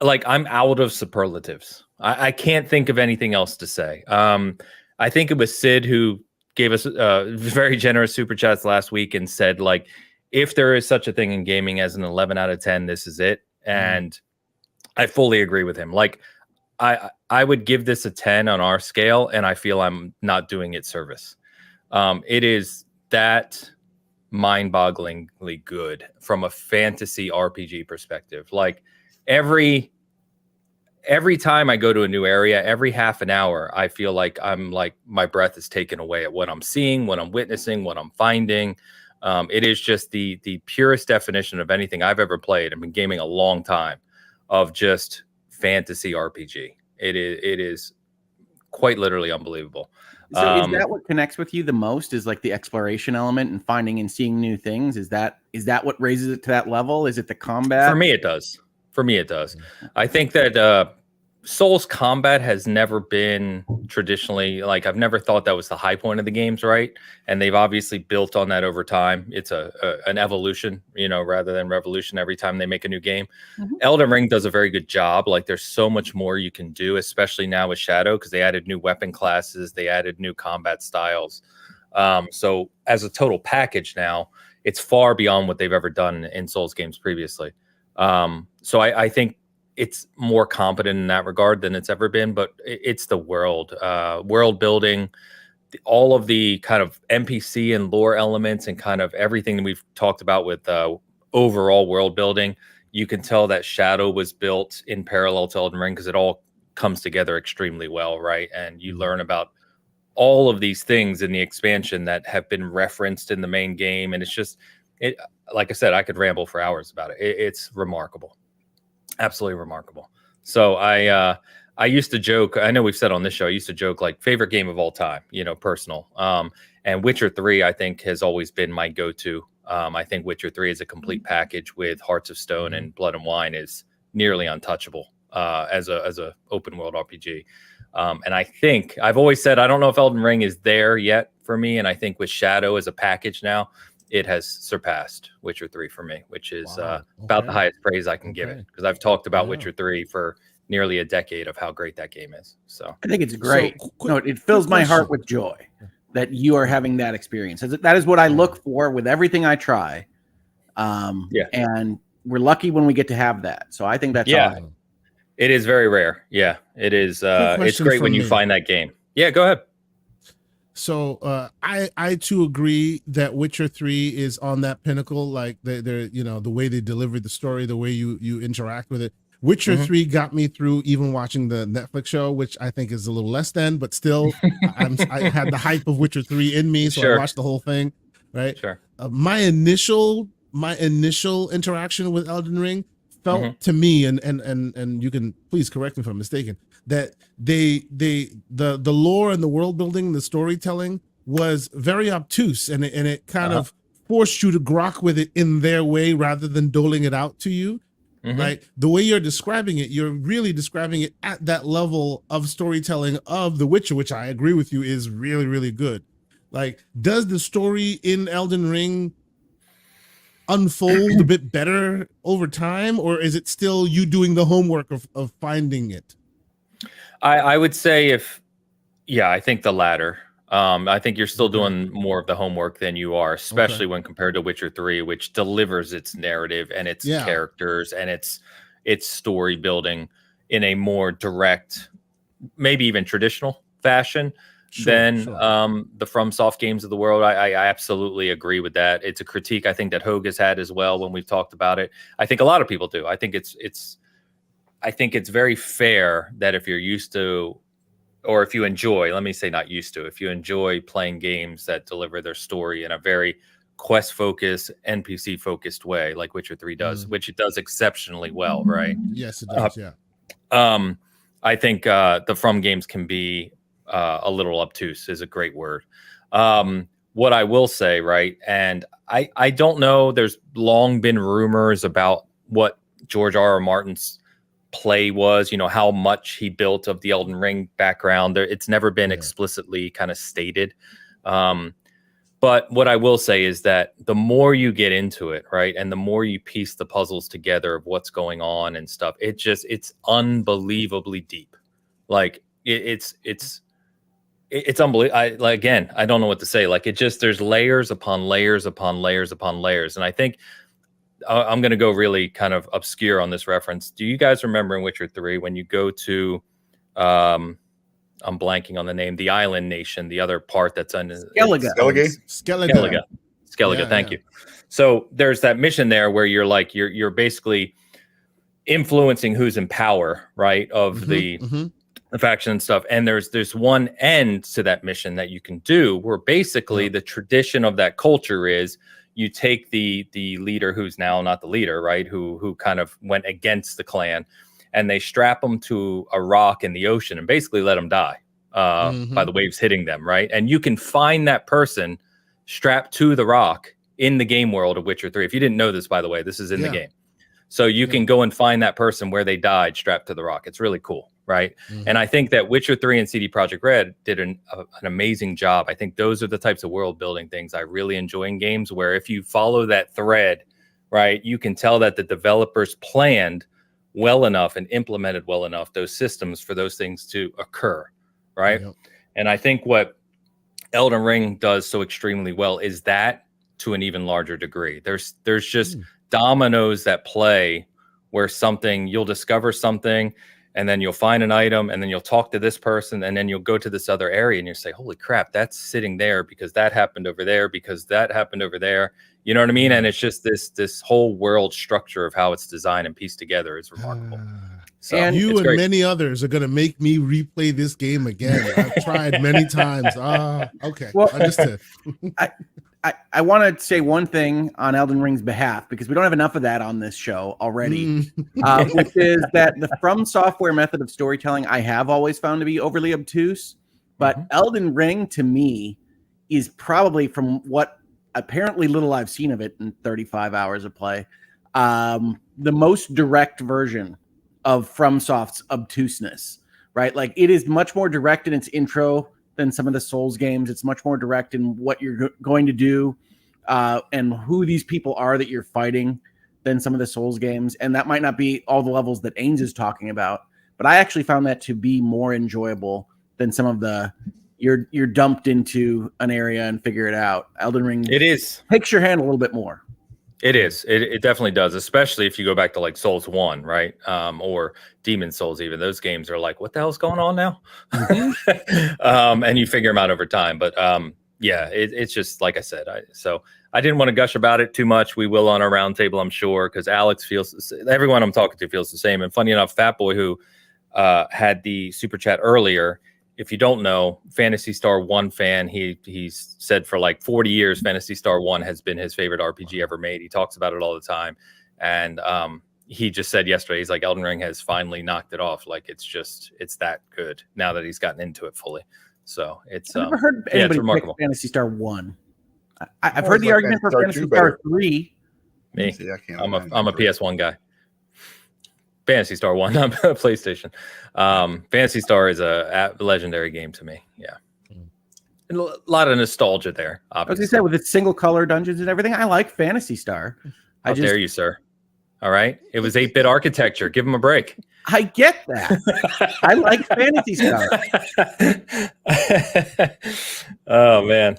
Like, I'm out of superlatives. I can't think of anything else to say. I think it was Sid who gave us very generous super chats last week and said, like, if there is such a thing in gaming as an 11 out of 10, this is it. And I fully agree with him. Like, I would give this a 10 on our scale, and I feel I'm not doing it service. It is that mind-bogglingly good from a fantasy RPG perspective. Like, every time I go to a new area, every half an hour, I feel like my breath is taken away at what I'm seeing, what I'm witnessing, what I'm finding. It is just the purest definition of anything I've ever played. I've been gaming a long time, of just fantasy RPG. It is quite literally unbelievable. So is that what connects with you the most, is like the exploration element and finding and seeing new things? Is that what raises it to that level? Is it the combat? For me, it does. I think that Souls combat has never been traditionally, like, I've never thought that was the high point of the games, right? And they've obviously built on that over time. It's an evolution, you know, rather than revolution every time they make a new game. Elden Ring does a very good job. Like, there's so much more you can do, especially now with Shadow, because they added new weapon classes, they added new combat styles. So as a total package now, it's far beyond what they've ever done in Souls games previously. So I think it's more competent in that regard than it's ever been, but it's the world building, all of the kind of NPC and lore elements and kind of everything that we've talked about with overall world building. You can tell that Shadow was built in parallel to Elden Ring because it all comes together extremely well, right? And you learn about all of these things in the expansion that have been referenced in the main game. And it's just, like I said, I could ramble for hours about it. It's remarkable. Absolutely remarkable. So I used to joke, I know we've said on this show, I used to joke, like, favorite game of all time, you know, personal. And Witcher 3, I think, has always been my go-to. I think Witcher 3 is a complete package with Hearts of Stone, and Blood and Wine is nearly untouchable as a open world RPG. And I think I've always said, I don't know if Elden Ring is there yet for me. And I think with Shadow as a package now, it has surpassed Witcher 3 for me, which is about the highest praise I can give it, because I've talked about Witcher 3 for nearly a decade of how great that game is. So I think it's great. So, it fills my heart with joy that you are having that experience. That is what I look for with everything I try. And we're lucky when we get to have that. So I think that's awesome. It is very rare. Yeah, it is. It's great when you find that game. Yeah, go ahead. So I too agree that Witcher 3 is on that pinnacle. Like, they're you know, the way they delivered the story, the way you interact with it. Witcher 3 got me through even watching the Netflix show, which I think is a little less than, but still, I had the hype of Witcher 3 in me, so I watched the whole thing. Right. Sure. My initial interaction with Elden Ring felt to me, and you can please correct me if I'm mistaken, that the lore and the world building, the storytelling was very obtuse, and it kind of forced you to grok with it in their way rather than doling it out to you. Right? The way you're describing it, you're really describing it at that level of storytelling of The Witcher, which I agree with you is really, really good. Like, does the story in Elden Ring unfold a bit better over time, or is it still you doing the homework of finding it? I would say I think the latter. I think you're still doing more of the homework than you are, especially when compared to Witcher 3, which delivers its narrative and its characters and its story building in a more direct, maybe even traditional fashion than the FromSoft games of the world. I absolutely agree with that. It's a critique I think that Hogue has had as well when we've talked about it. I think a lot of people do. I think it's very fair that if you're used to, or if you enjoy, let me say not used to, if you enjoy playing games that deliver their story in a very quest-focused, NPC-focused way, like Witcher 3 does, which it does exceptionally well, right? Yes, it does, I think the From games can be a little obtuse, is a great word. What I will say, right, and I don't know, there's long been rumors about what George R.R. Martin's play was, you know, how much he built of the Elden Ring background. It's never been explicitly kind of stated. But But what I will say is that the more you get into it, right, and the more you piece the puzzles together of what's going on and stuff, it's unbelievably deep. Like it's unbelievable. Again, I don't know what to say. Like there's layers upon layers upon layers upon layers. And I think I'm going to go really kind of obscure on this reference. Do you guys remember in Witcher 3 when you go to, I'm blanking on the name, the island nation, the other part that's on Skellige. Yeah, thank you. So there's that mission there where you're basically influencing who's in power, right, of the faction and stuff. And there's one end to that mission that you can do where basically the tradition of that culture is you take the leader who's now not the leader, right, who kind of went against the clan, and they strap them to a rock in the ocean and basically let them die by the waves hitting them, right? And you can find that person strapped to the rock in the game world of Witcher 3. If you didn't know this, by the way, this is in the game. So you can go and find that person where they died strapped to the rock. It's really cool, right? And I think that Witcher 3 and CD Projekt Red did an amazing job. I think those are the types of world building things I really enjoy in games, where if you follow that thread, right, you can tell that the developers planned well enough and implemented well enough those systems for those things to occur, right? And I think what Elden Ring does so extremely well is that to an even larger degree. There's just dominoes that play where you'll discover something, and then you'll find an item, and then you'll talk to this person, and then you'll go to this other area and you say, holy crap, that's sitting there because that happened over there, because that happened over there. You know what I mean? And it's just this whole world structure of how it's designed and pieced together is remarkable. So and you and great. Many others are going to make me replay this game again. I've tried many times. Okay. Well, understood. I want to say one thing on Elden Ring's behalf, because we don't have enough of that on this show already, which is that the From Software method of storytelling I have always found to be overly obtuse. But Elden Ring, to me, is probably, from what apparently little I've seen of it in 35 hours of play, the most direct version of FromSoft's obtuseness, right? Like, it is much more direct in its intro than some of the Souls games. It's much more direct in what you're going to do and who these people are that you're fighting than some of the Souls games. And that might not be all the levels that Ains is talking about, but I actually found that to be more enjoyable than some of the you're dumped into an area and figure it out. Elden Ring, it is, takes your hand a little bit more. It is. It definitely does, especially if you go back to like Souls 1, right? Or Demon Souls, even. Those games are like, what the hell's going on now? And you figure them out over time. But yeah, it's just like I said. So I didn't want to gush about it too much. We will on our roundtable, I'm sure, because Alex everyone I'm talking to feels the same. And funny enough, Fatboy, who had the super chat earlier, if you don't know, Phantasy Star 1 fan, he's said for like 40 years, Phantasy Star 1 has been his favorite RPG ever made. He talks about it all the time. And he just said yesterday, he's like, Elden Ring has finally knocked it off. Like, it's that good now that he's gotten into it fully. So I've never heard anybody pick Phantasy Star 1. I've heard the argument for Phantasy Star 3. Me, I'm a PS1 guy. Phantasy Star 1, not PlayStation. Phantasy Star is a legendary game to me. Yeah. And a lot of nostalgia there, obviously. As I said, with its single color dungeons and everything, I like Phantasy Star. How dare you, sir? All right. It was 8-bit architecture. Give him a break. I get that. I like Phantasy Star. Oh, man.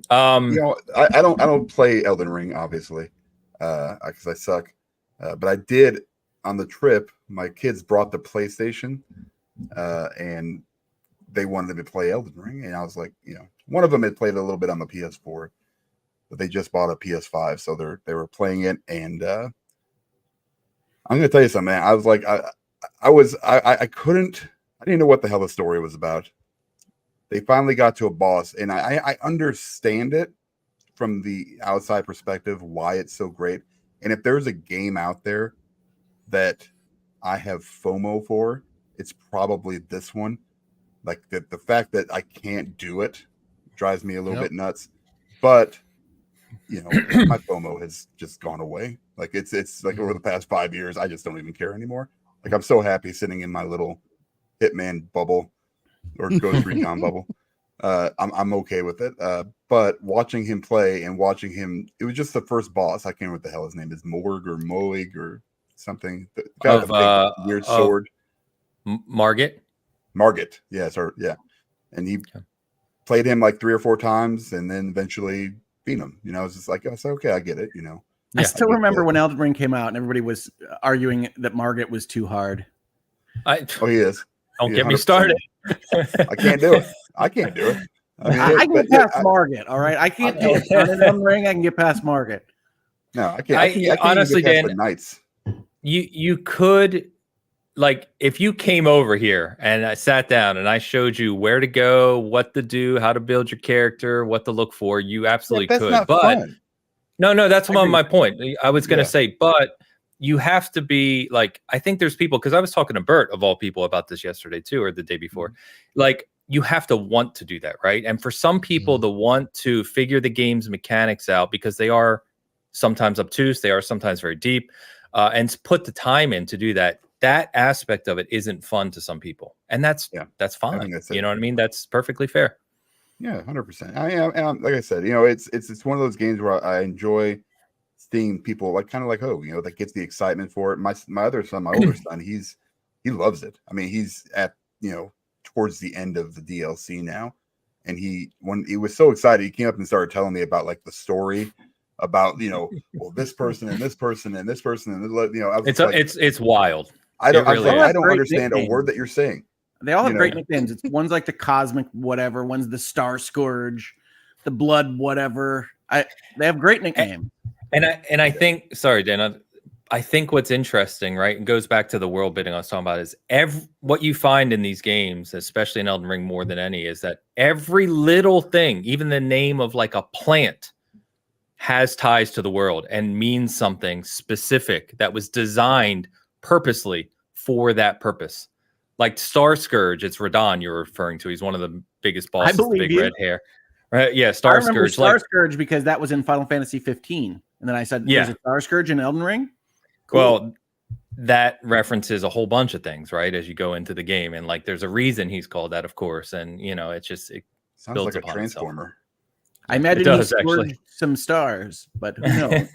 I don't play Elden Ring, obviously, because I suck. But I did. On the trip, my kids brought the PlayStation, and they wanted to play Elden Ring. And I was like, one of them had played a little bit on the PS4, but they just bought a PS5, so they were playing it. And I'm going to tell you something, man. I was like, I didn't know what the hell the story was about. They finally got to a boss, and I understand it from the outside perspective why it's so great. And if there's a game out there that I have FOMO for, it's probably this one. Like the fact that I can't do it drives me a little bit nuts. But my FOMO has just gone away. Like it's like over the past 5 years, I just don't even care anymore. Like, I'm so happy sitting in my little Hitman bubble or Ghost Recon bubble. I'm okay with it. But watching him play and watching him, it was just the first boss. I can't remember what the hell his name is, Morg or Moig or something. The guy with the big weird sword. Margit. Yeah, and he played him like 3 or 4 times, and then eventually beat him. You know, it's just like, I said, okay, I get it. You know, I still remember when Elden Ring came out, and everybody was arguing that Margit was too hard. He is. Don't get me started. I can't do it. I can't do it. I mean, I can get past Margit. All right, I can't do it. On an Elden Ring, I can get past Margit. No, I can't. I can't honestly, even get past Dan, the knights. You could, like, if you came over here and I sat down and I showed you where to go, what to do, how to build your character, what to look for, you absolutely could. Not but fun. No, that's my point. I was going to say, but you have to be like, I think there's people, because I was talking to Bert of all people about this yesterday too, or the day before. Like, you have to want to do that, right? And for some people, the want to figure the game's mechanics out, because they are sometimes obtuse, they are sometimes very deep, and put the time in to do that. That aspect of it isn't fun to some people, and that's fine. You know what I mean? That's perfectly fair. Yeah, 100%. I am, like I said, you know, it's one of those games where I enjoy seeing people like kind of like you know, that gets the excitement for it. My other son, my older son, he loves it. I mean, he's at, you know, towards the end of the DLC now, and when he was so excited, he came up and started telling me about like the story about, you know, well, this person and this person and this person, and you know, it's wild. I don't understand a word that you're saying. They all have great nicknames. One's like the Cosmic whatever, one's the Star Scourge, the Blood whatever. They have great nicknames. And I think, sorry, Dan, I think what's interesting, right, and goes back to the world building I was talking about, is what you find in these games, especially in Elden Ring more than any, is that every little thing, even the name of like a plant, has ties to the world and means something specific that was designed purposely for that purpose. Like Star Scourge, it's Radon you're referring to. He's one of the biggest bosses, the big red hair. Right? Yeah, Star Scourge. Star Scourge because that was in Final Fantasy 15. And then I said, there's a Star Scourge in Elden Ring? Cool. Well, that references a whole bunch of things, right? As you go into the game. And like, there's a reason he's called that, of course. And, you know, it sounds like a transformer. Itself. I imagine he scored some stars, but who knows?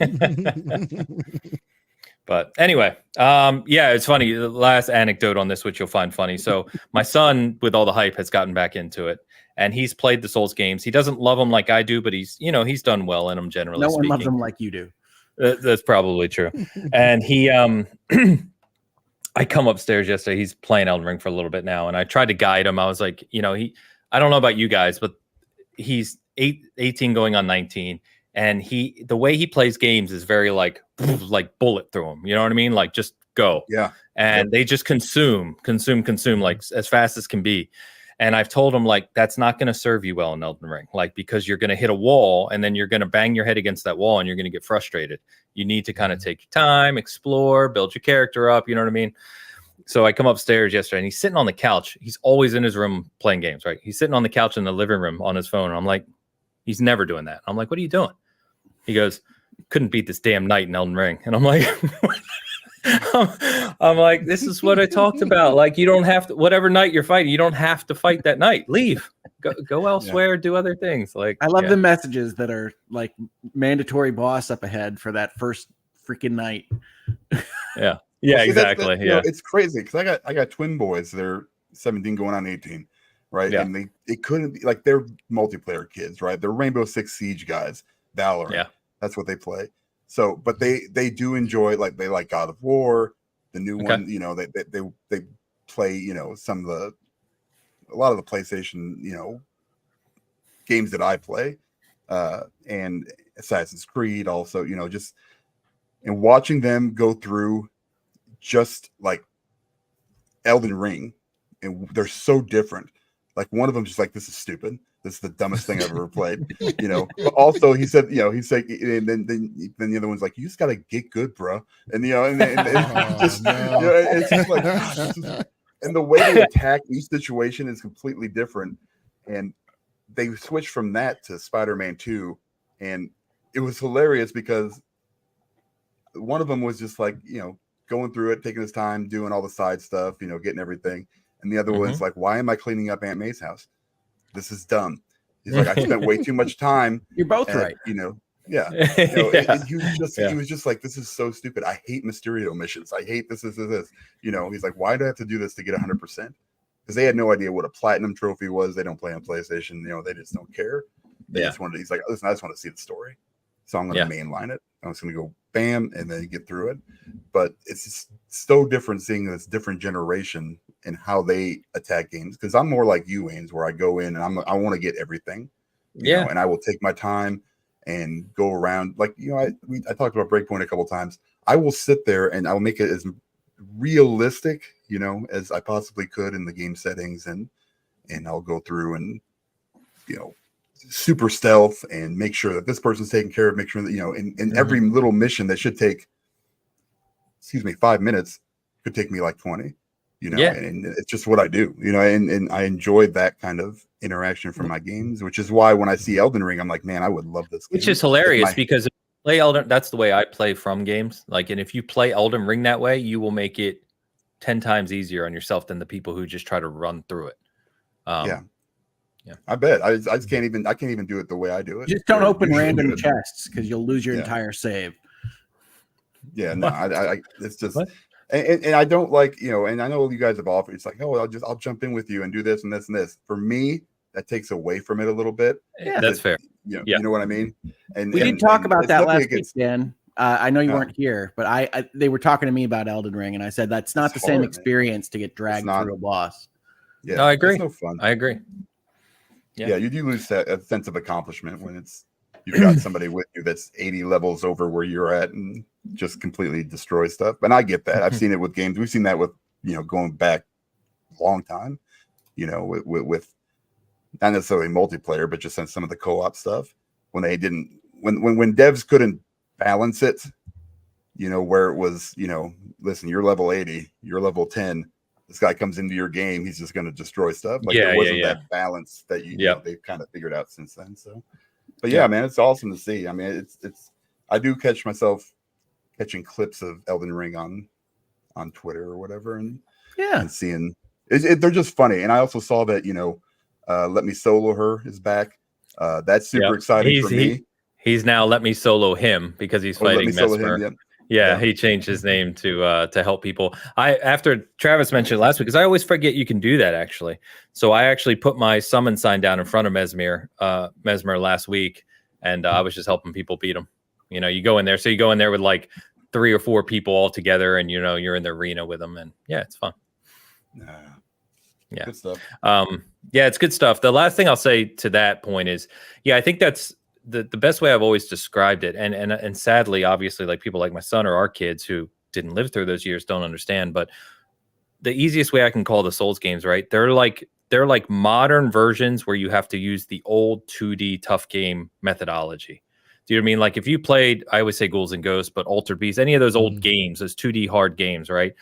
But anyway, it's funny. The last anecdote on this, which you'll find funny. So my son, with all the hype, has gotten back into it, and he's played the Souls games. He doesn't love them like I do, but he's done well in them generally. No one loves them like you do. That's probably true. And he, I come upstairs yesterday. He's playing Elden Ring for a little bit now, and I tried to guide him. I was like, I don't know about you guys, but he's 18 going on 19. And the way he plays games is very like bullet through them. You know what I mean? Like, just go. Yeah. And they just consume like as fast as can be. And I've told him, like, that's not going to serve you well in Elden Ring, like, because you're going to hit a wall and then you're going to bang your head against that wall and you're going to get frustrated. You need to kind of take your time, explore, build your character up. You know what I mean? So I come upstairs yesterday and he's sitting on the couch. He's always in his room playing games, right? He's sitting on the couch in the living room on his phone. And I'm like, he's never doing that. I'm like, what are you doing? He goes, couldn't beat this damn knight in Elden Ring. And I'm like, I'm like, this is what I talked about. Like, you don't have to, whatever knight you're fighting, you don't have to fight that knight. Leave, go elsewhere, do other things. Like, I love the messages that are like mandatory boss up ahead for that first freaking night. Yeah, exactly. It's crazy because I got twin boys. They're 17 going on 18, right? Yeah. And it couldn't be like, they're multiplayer kids, right? They're Rainbow Six Siege guys. Valorant. Yeah, that's what they play. So, but they do enjoy, like, they like God of War, the new one. You know, they play, you know, a lot of the PlayStation, you know, games that I play, and Assassin's Creed also. You know, just and watching them go through just like Elden Ring, and they're so different. Like, one of them just like, this is stupid. This is the dumbest thing I've ever played, you know. But also, he said, and then the other one's like, you just gotta get good, bro. And it's just like, and the way they attack each situation is completely different. And they switched from that to Spider-Man 2, and it was hilarious because one of them was just like, you know, going through it, taking his time, doing all the side stuff, you know, getting everything, and the other one's like, why am I cleaning up Aunt May's house? this is dumb. He's like, I spent way too much time. You're both right. You know, yeah. You know, he was just like, this is so stupid. I hate Mysterio missions. I hate this. You know, he's like, why do I have to do this to get 100%? Because they had no idea what a platinum trophy was. They don't play on PlayStation. You know, they just don't care. They just wanted. He's like, listen, I just want to see the story, so I'm going to mainline it. I'm just going to go bam and then get through it. But it's just so different seeing this different generation and how they attack games. Because I'm more like you, Ames, where I go in and I want to get everything. You know, and I will take my time and go around. Like, you know, I talked about Breakpoint a couple times. I will sit there and I'll make it as realistic, you know, as I possibly could in the game settings, and I'll go through and, you know, super stealth and make sure that this person's taken care of, make sure that, you know, in every little mission that should take 5 minutes could take me like 20, you know, and it's just what I do, you know, and I enjoyed that kind of interaction from my games, which is why when I see Elden Ring, I'm like, man, I would love this game. Which is hilarious because if you play Elden, that's the way I play from games. Like, and if you play Elden Ring that way, you will make it 10 times easier on yourself than the people who just try to run through it. Yeah, I bet. I can't even do it the way I do it. Just don't open random chests because you'll lose your entire save. Yeah, no, I it's just, and I don't like, you know, and I know you guys have offered. It's like, oh, I'll jump in with you and do this and this and this. For me, that takes away from it a little bit. Yeah, that's fair. You know what I mean? And we did talk about that last week, Dan. I know you weren't here, but they were talking to me about Elden Ring, and I said that's not the same experience to get dragged through a boss. Yeah, no, I agree. It's no fun. I agree. Yeah, you do lose that sense of accomplishment when you've got somebody with you that's 80 levels over where you're at and just completely destroy stuff. And I get that. I've seen it with games. We've seen that with, you know, going back a long time, you know, with not necessarily multiplayer, but just some of the co-op stuff when they didn't, when devs couldn't balance it, you know, where it was, you know, listen, you're level 80, you're level 10. This guy comes into your game, he's just going to destroy stuff. Like there wasn't that balance that you know, they've kind of figured out since then. So, but yeah, man, it's awesome to see. I mean, it's I do catch myself catching clips of Elden Ring on Twitter or whatever, and seeing they're just funny. And I also saw that, you know, Let Me Solo Her is back. That's super exciting for me. He's now Let Me Solo Him because he's fighting Mesmer. Yeah, he changed his name to help people. After Travis mentioned last week, because I always forget you can do that actually. So I actually put my summon sign down in front of Mesmer last week, and I was just helping people beat him. You know, you go in there. So you go in there with like 3 or 4 people all together, and you know you're in the arena with them, and yeah, it's fun. Yeah, good stuff. Yeah, it's good stuff. The last thing I'll say to that point is, I think that's the best way I've always described it, and sadly, obviously, like people like my son or our kids who didn't live through those years don't understand. But the easiest way I can call the Souls games, right? They're like modern versions where you have to use the old 2D tough game methodology. Do you know what I mean? Like if you played, I always say Ghouls and Ghosts, but Altered Beast, any of those old games, those 2D hard games, right?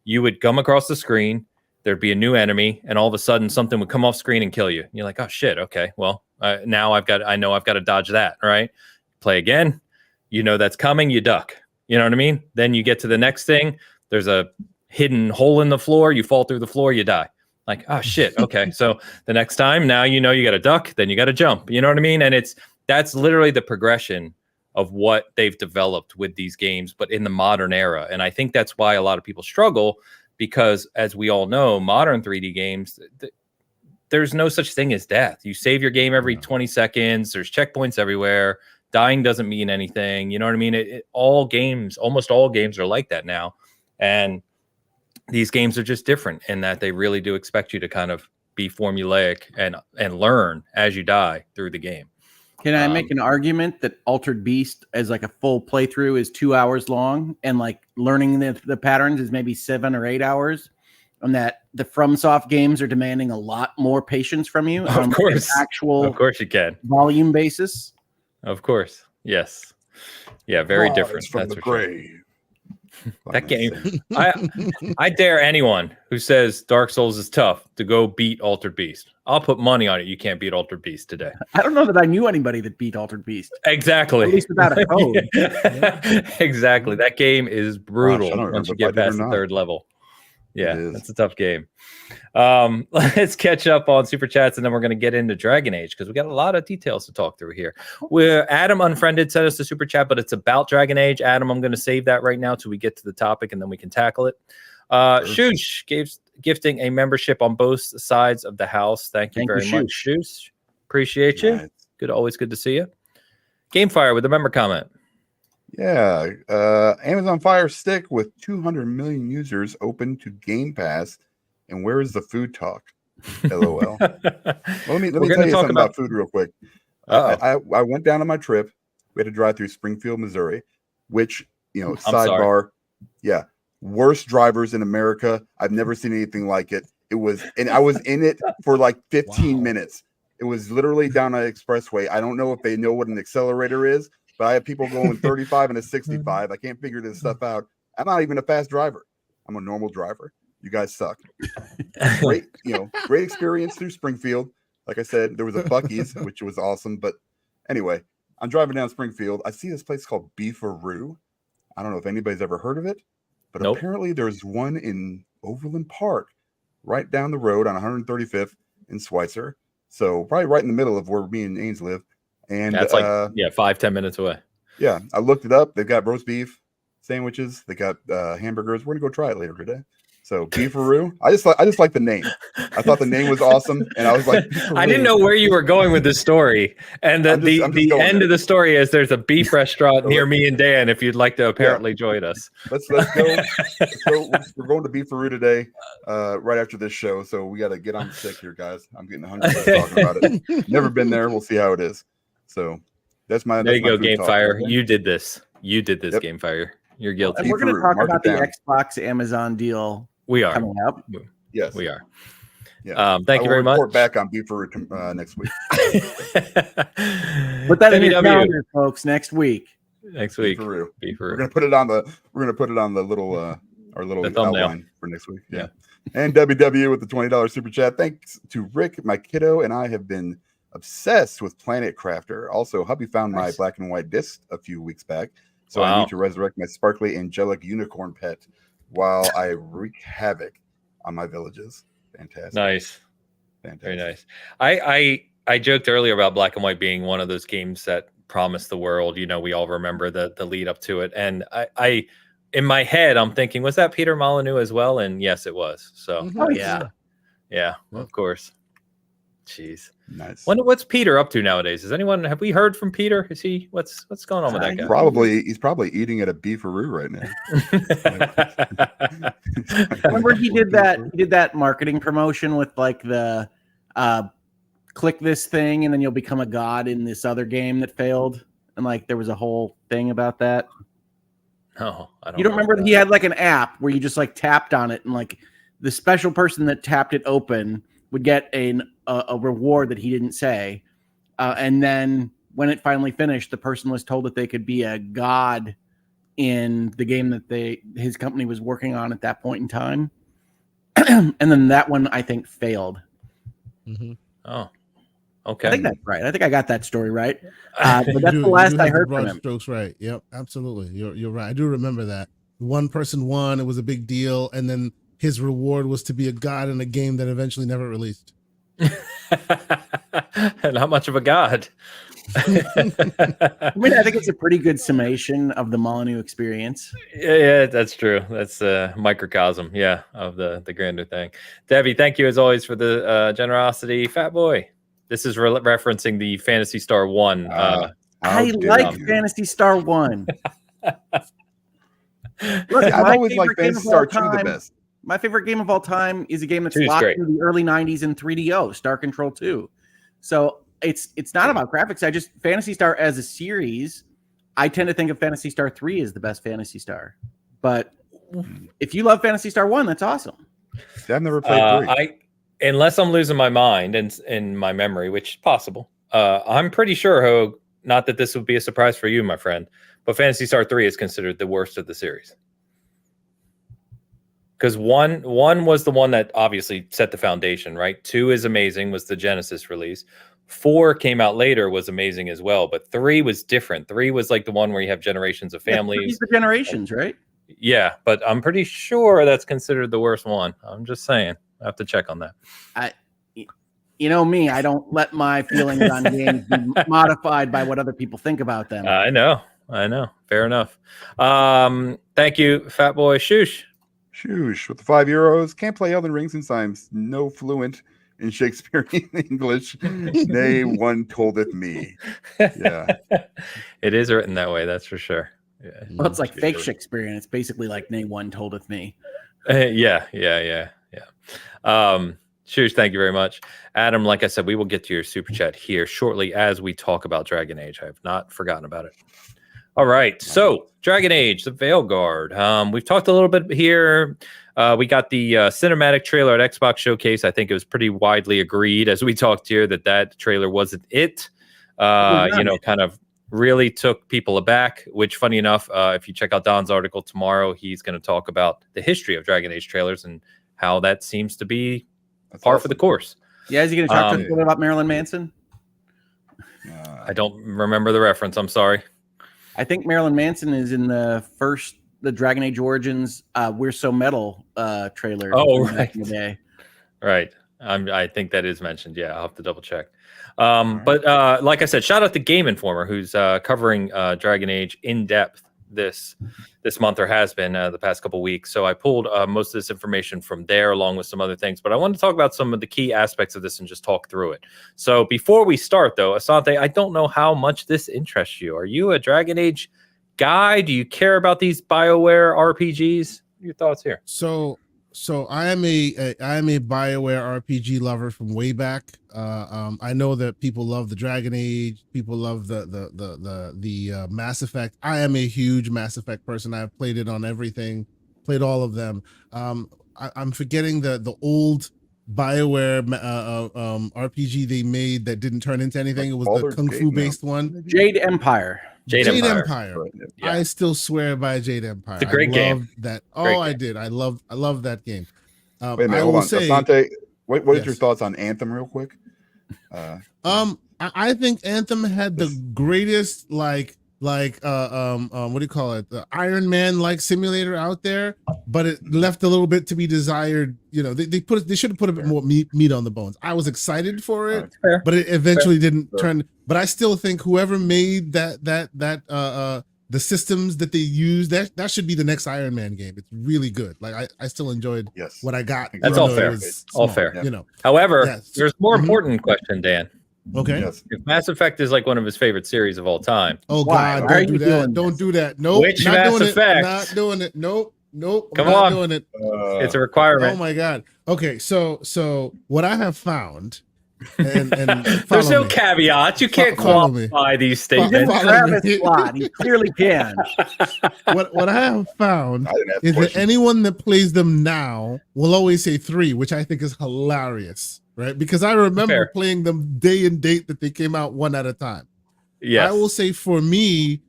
You would come across the screen, there'd be a new enemy, and all of a sudden something would come off screen and kill you. And you're like, oh shit, okay, well, now I know I've got to dodge that, right? Play again, you know that's coming, you duck. You know what I mean? Then you get to the next thing, there's a hidden hole in the floor, you fall through the floor, you die. Like, oh shit, okay. So the next time, now you know you got to duck, then you got to jump. You know what I mean? And that's literally the progression of what they've developed with these games, but in the modern era. And I think that's why a lot of people struggle, because as we all know, modern 3D games, there's no such thing as death. You save your game every 20 seconds. There's checkpoints everywhere. Dying doesn't mean anything. You know what I mean? Almost all games are like that now. And these games are just different in that they really do expect you to kind of be formulaic and learn as you die through the game. Can I make an argument that Altered Beast as like a full playthrough is 2 hours long, and like learning the patterns is maybe 7 or 8 hours, and that the FromSoft games are demanding a lot more patience from you of course. Of course you can. Volume basis? Of course. Yes. Yeah, very different. From that's the for grave. Sure. That game, I dare anyone who says Dark Souls is tough to go beat Altered Beast. I'll put money on it. You can't beat Altered Beast today. I don't know that I knew anybody that beat Altered Beast. Exactly. At least without a code. Exactly. That game is brutal once you get past the 3rd level. Yeah, that's a tough game. Let's catch up on Super Chats, and then we're going to get into Dragon Age because we got a lot of details to talk through here. Adam Unfriended sent us the Super Chat, but it's about Dragon Age. Adam, I'm going to save that right now till we get to the topic, and then we can tackle it. Shoosh gifting a membership on both sides of the house. Thank you very much, Shoosh. Appreciate you. Always good to see you. Gamefire with a member comment. Yeah, Amazon Fire Stick with 200 million users open to Game Pass, and where is the food talk? LOL. Well, let me tell you something about food real quick. I went down on my trip. We had to drive through Springfield, Missouri, which, sidebar, yeah, worst drivers in America. I've never seen anything like it. And I was in it for like 15 minutes. It was literally down an expressway. I don't know if they know what an accelerator is, but I have people going 35 and a 65. I can't figure this stuff out. I'm not even a fast driver. I'm a normal driver. You guys suck. Great experience through Springfield. Like I said, there was a Buc-ee's, which was awesome. But anyway, I'm driving down Springfield. I see this place called Beefaroo. I don't know if anybody's ever heard of it, but apparently there's one in Overland Park, right down the road on 135th in Schweitzer. So probably right in the middle of where me and Ains live. And that's 5-10 minutes away. Yeah, I looked it up. They've got roast beef sandwiches. They got hamburgers. We're gonna go try it later today. So Beefaroo. I just like the name. I thought the name was awesome, and I was like, Beefaroo. I didn't know where you were going with this story. And the end of the story is there's a beef restaurant near me and Dan. If you'd like to apparently join us, let's go. We're going to Beefaroo today, right after this show. So we got to get on the stick here, guys. I'm getting hungry talking about it. Never been there. We'll see how it is. So there you go, Gamefire. You did this. Gamefire. You're guilty. And we're going to talk about the Xbox Amazon deal. We are coming up. Yes, we are. Yeah. Thank you very much. Report back on Beefaroo next week. Put that in your calendar, folks. Next week. Beefaroo. We're gonna put it on the little our little outline for next week. Yeah. And WW with the $20 super chat. Thanks to Rick, my kiddo, and I have been obsessed with Planet Crafter. Also, hubby found my black and white disc a few weeks back, so I need to resurrect my sparkly angelic unicorn pet while I wreak havoc on my villages. Fantastic. Nice. Fantastic. Very nice. I joked earlier about Black and White being one of those games that promised the world. We all remember the lead up to it. And I in my head, I'm thinking, was that Peter Molyneux as well? And yes, it was. So yeah, of course. Jeez. Nice. What's Peter up to nowadays? Have we heard from Peter? Is he what's going on with that guy? He's probably eating at a Beefaroo right now. Remember he did that marketing promotion with like the click this thing and then you'll become a god in this other game that failed, and like there was a whole thing about that. No, I don't. You don't remember that. He had like an app where you just like tapped on it and like the special person that tapped it open would get a reward that he didn't say. And then when it finally finished, the person was told that they could be a god in the game that his company was working on at that point in time. And then that one, I think, failed. Mm-hmm. Oh, okay. I think that's right. I think I got that story right. But that's the last I heard from him. Strokes right. Yep, absolutely. You're right. I do remember that. One person won. It was a big deal. And then his reward was to be a god in a game that eventually never released. And how much of a god? I mean, I think it's a pretty good summation of the Molyneux experience. Yeah, that's true. That's a microcosm, of the grander thing. Debbie, thank you as always for the generosity. Fat Boy, this is referencing the Phantasy Star 1. I like Phantasy Star 1. Look, I always like Phantasy Star 2 the best. My favorite game of all time is a game that's locked in the early 90s in 3DO, Star Control 2. So it's not about graphics. Phantasy Star as a series, I tend to think of Phantasy Star 3 as the best Phantasy Star. But if you love Phantasy Star 1, that's awesome. I've never played 3. Unless I'm losing my mind in my memory, which is possible. I'm pretty sure, Hogue, not that this would be a surprise for you, my friend, but Phantasy Star 3 is considered the worst of the series. Because one was the one that obviously set the foundation, right? 2 is amazing, was the Genesis release. 4 came out later, was amazing as well. But 3 was different. 3 was like the one where you have generations of families. The generations, right? Yeah, but I'm pretty sure that's considered the worst one. I'm just saying. I have to check on that. You know me, I don't let my feelings on games be modified by what other people think about them. I know. Fair enough. Thank you, Fat Boy Shoosh. Shoosh with the €5. Can't play Elden Ring since I'm no fluent in Shakespearean English. Nay, one toldeth me. Yeah. It is written that way, that's for sure. Yeah. Well, it's like fake Shakespearean. It's basically like nay, one toldeth me. Yeah. Shoosh, thank you very much. Adam, like I said, we will get to your super chat here shortly as we talk about Dragon Age. I have not forgotten about it. All right. So Dragon Age, the Veilguard. We've talked a little bit here. We got the cinematic trailer at Xbox Showcase. I think it was pretty widely agreed as we talked here that trailer wasn't it. Kind of really took people aback, which funny enough, if you check out Don's article tomorrow, he's going to talk about the history of Dragon Age trailers and how that seems to be par for the course. Yeah, is he going to talk to us a little bit about Marilyn Manson? I don't remember the reference. I'm sorry. I think Marilyn Manson is in the Dragon Age Origins We're So Metal trailer. Oh, right. Back in the day. Right. I think that is mentioned. Yeah, I'll have to double check. But like I said, shout out to Game Informer, who's covering Dragon Age in depth this month, or has been the past couple weeks. So I pulled most of this information from there along with some other things, but I want to talk about some of the key aspects of this and just talk through it. So before we start though, Asante, I don't know how much this interests you. Are you a Dragon Age guy? Do you care about these BioWare RPGs? Your thoughts here? So I am a BioWare RPG lover from way back. I know that people love the Dragon Age, people love the Mass Effect. I am a huge Mass Effect person. I've played it on everything, played all of them. I'm forgetting the old BioWare RPG they made that didn't turn into anything. It was the Kung Fu based one. Jade Empire. Jade Empire. Yeah. I still swear by Jade Empire. It's a great game. That. Great I game. did. I love that game. Wait a minute, hold on. Asante, what are your thoughts on Anthem, real quick? I think Anthem had the greatest what do you call it? The Iron Man like simulator out there, but it left a little bit to be desired. You know, they should have put a bit more meat on the bones. I was excited for it, but it eventually didn't turn. But I still think whoever made that the systems that they use, that should be the next Iron Man game. It's really good. Like I still enjoyed what I got. That's all fair. All fair. You know. However, there's a more important question, Dan. Okay. Yes. If Mass Effect is like one of his favorite series of all time. Oh God, don't do that. Don't do that. Nope. Which Mass Effect? Not doing it. Nope. Come I'm not on. doing it. It's a requirement. Oh my God. Okay, so what I have found, and there's no me. caveat. You can't qualify these statements. Travis plot. He clearly can. What I have found is that anyone that plays them now will always say 3, which I think is hilarious, right? Because I remember playing them day and date that they came out one at a time. Yes. I will say for me,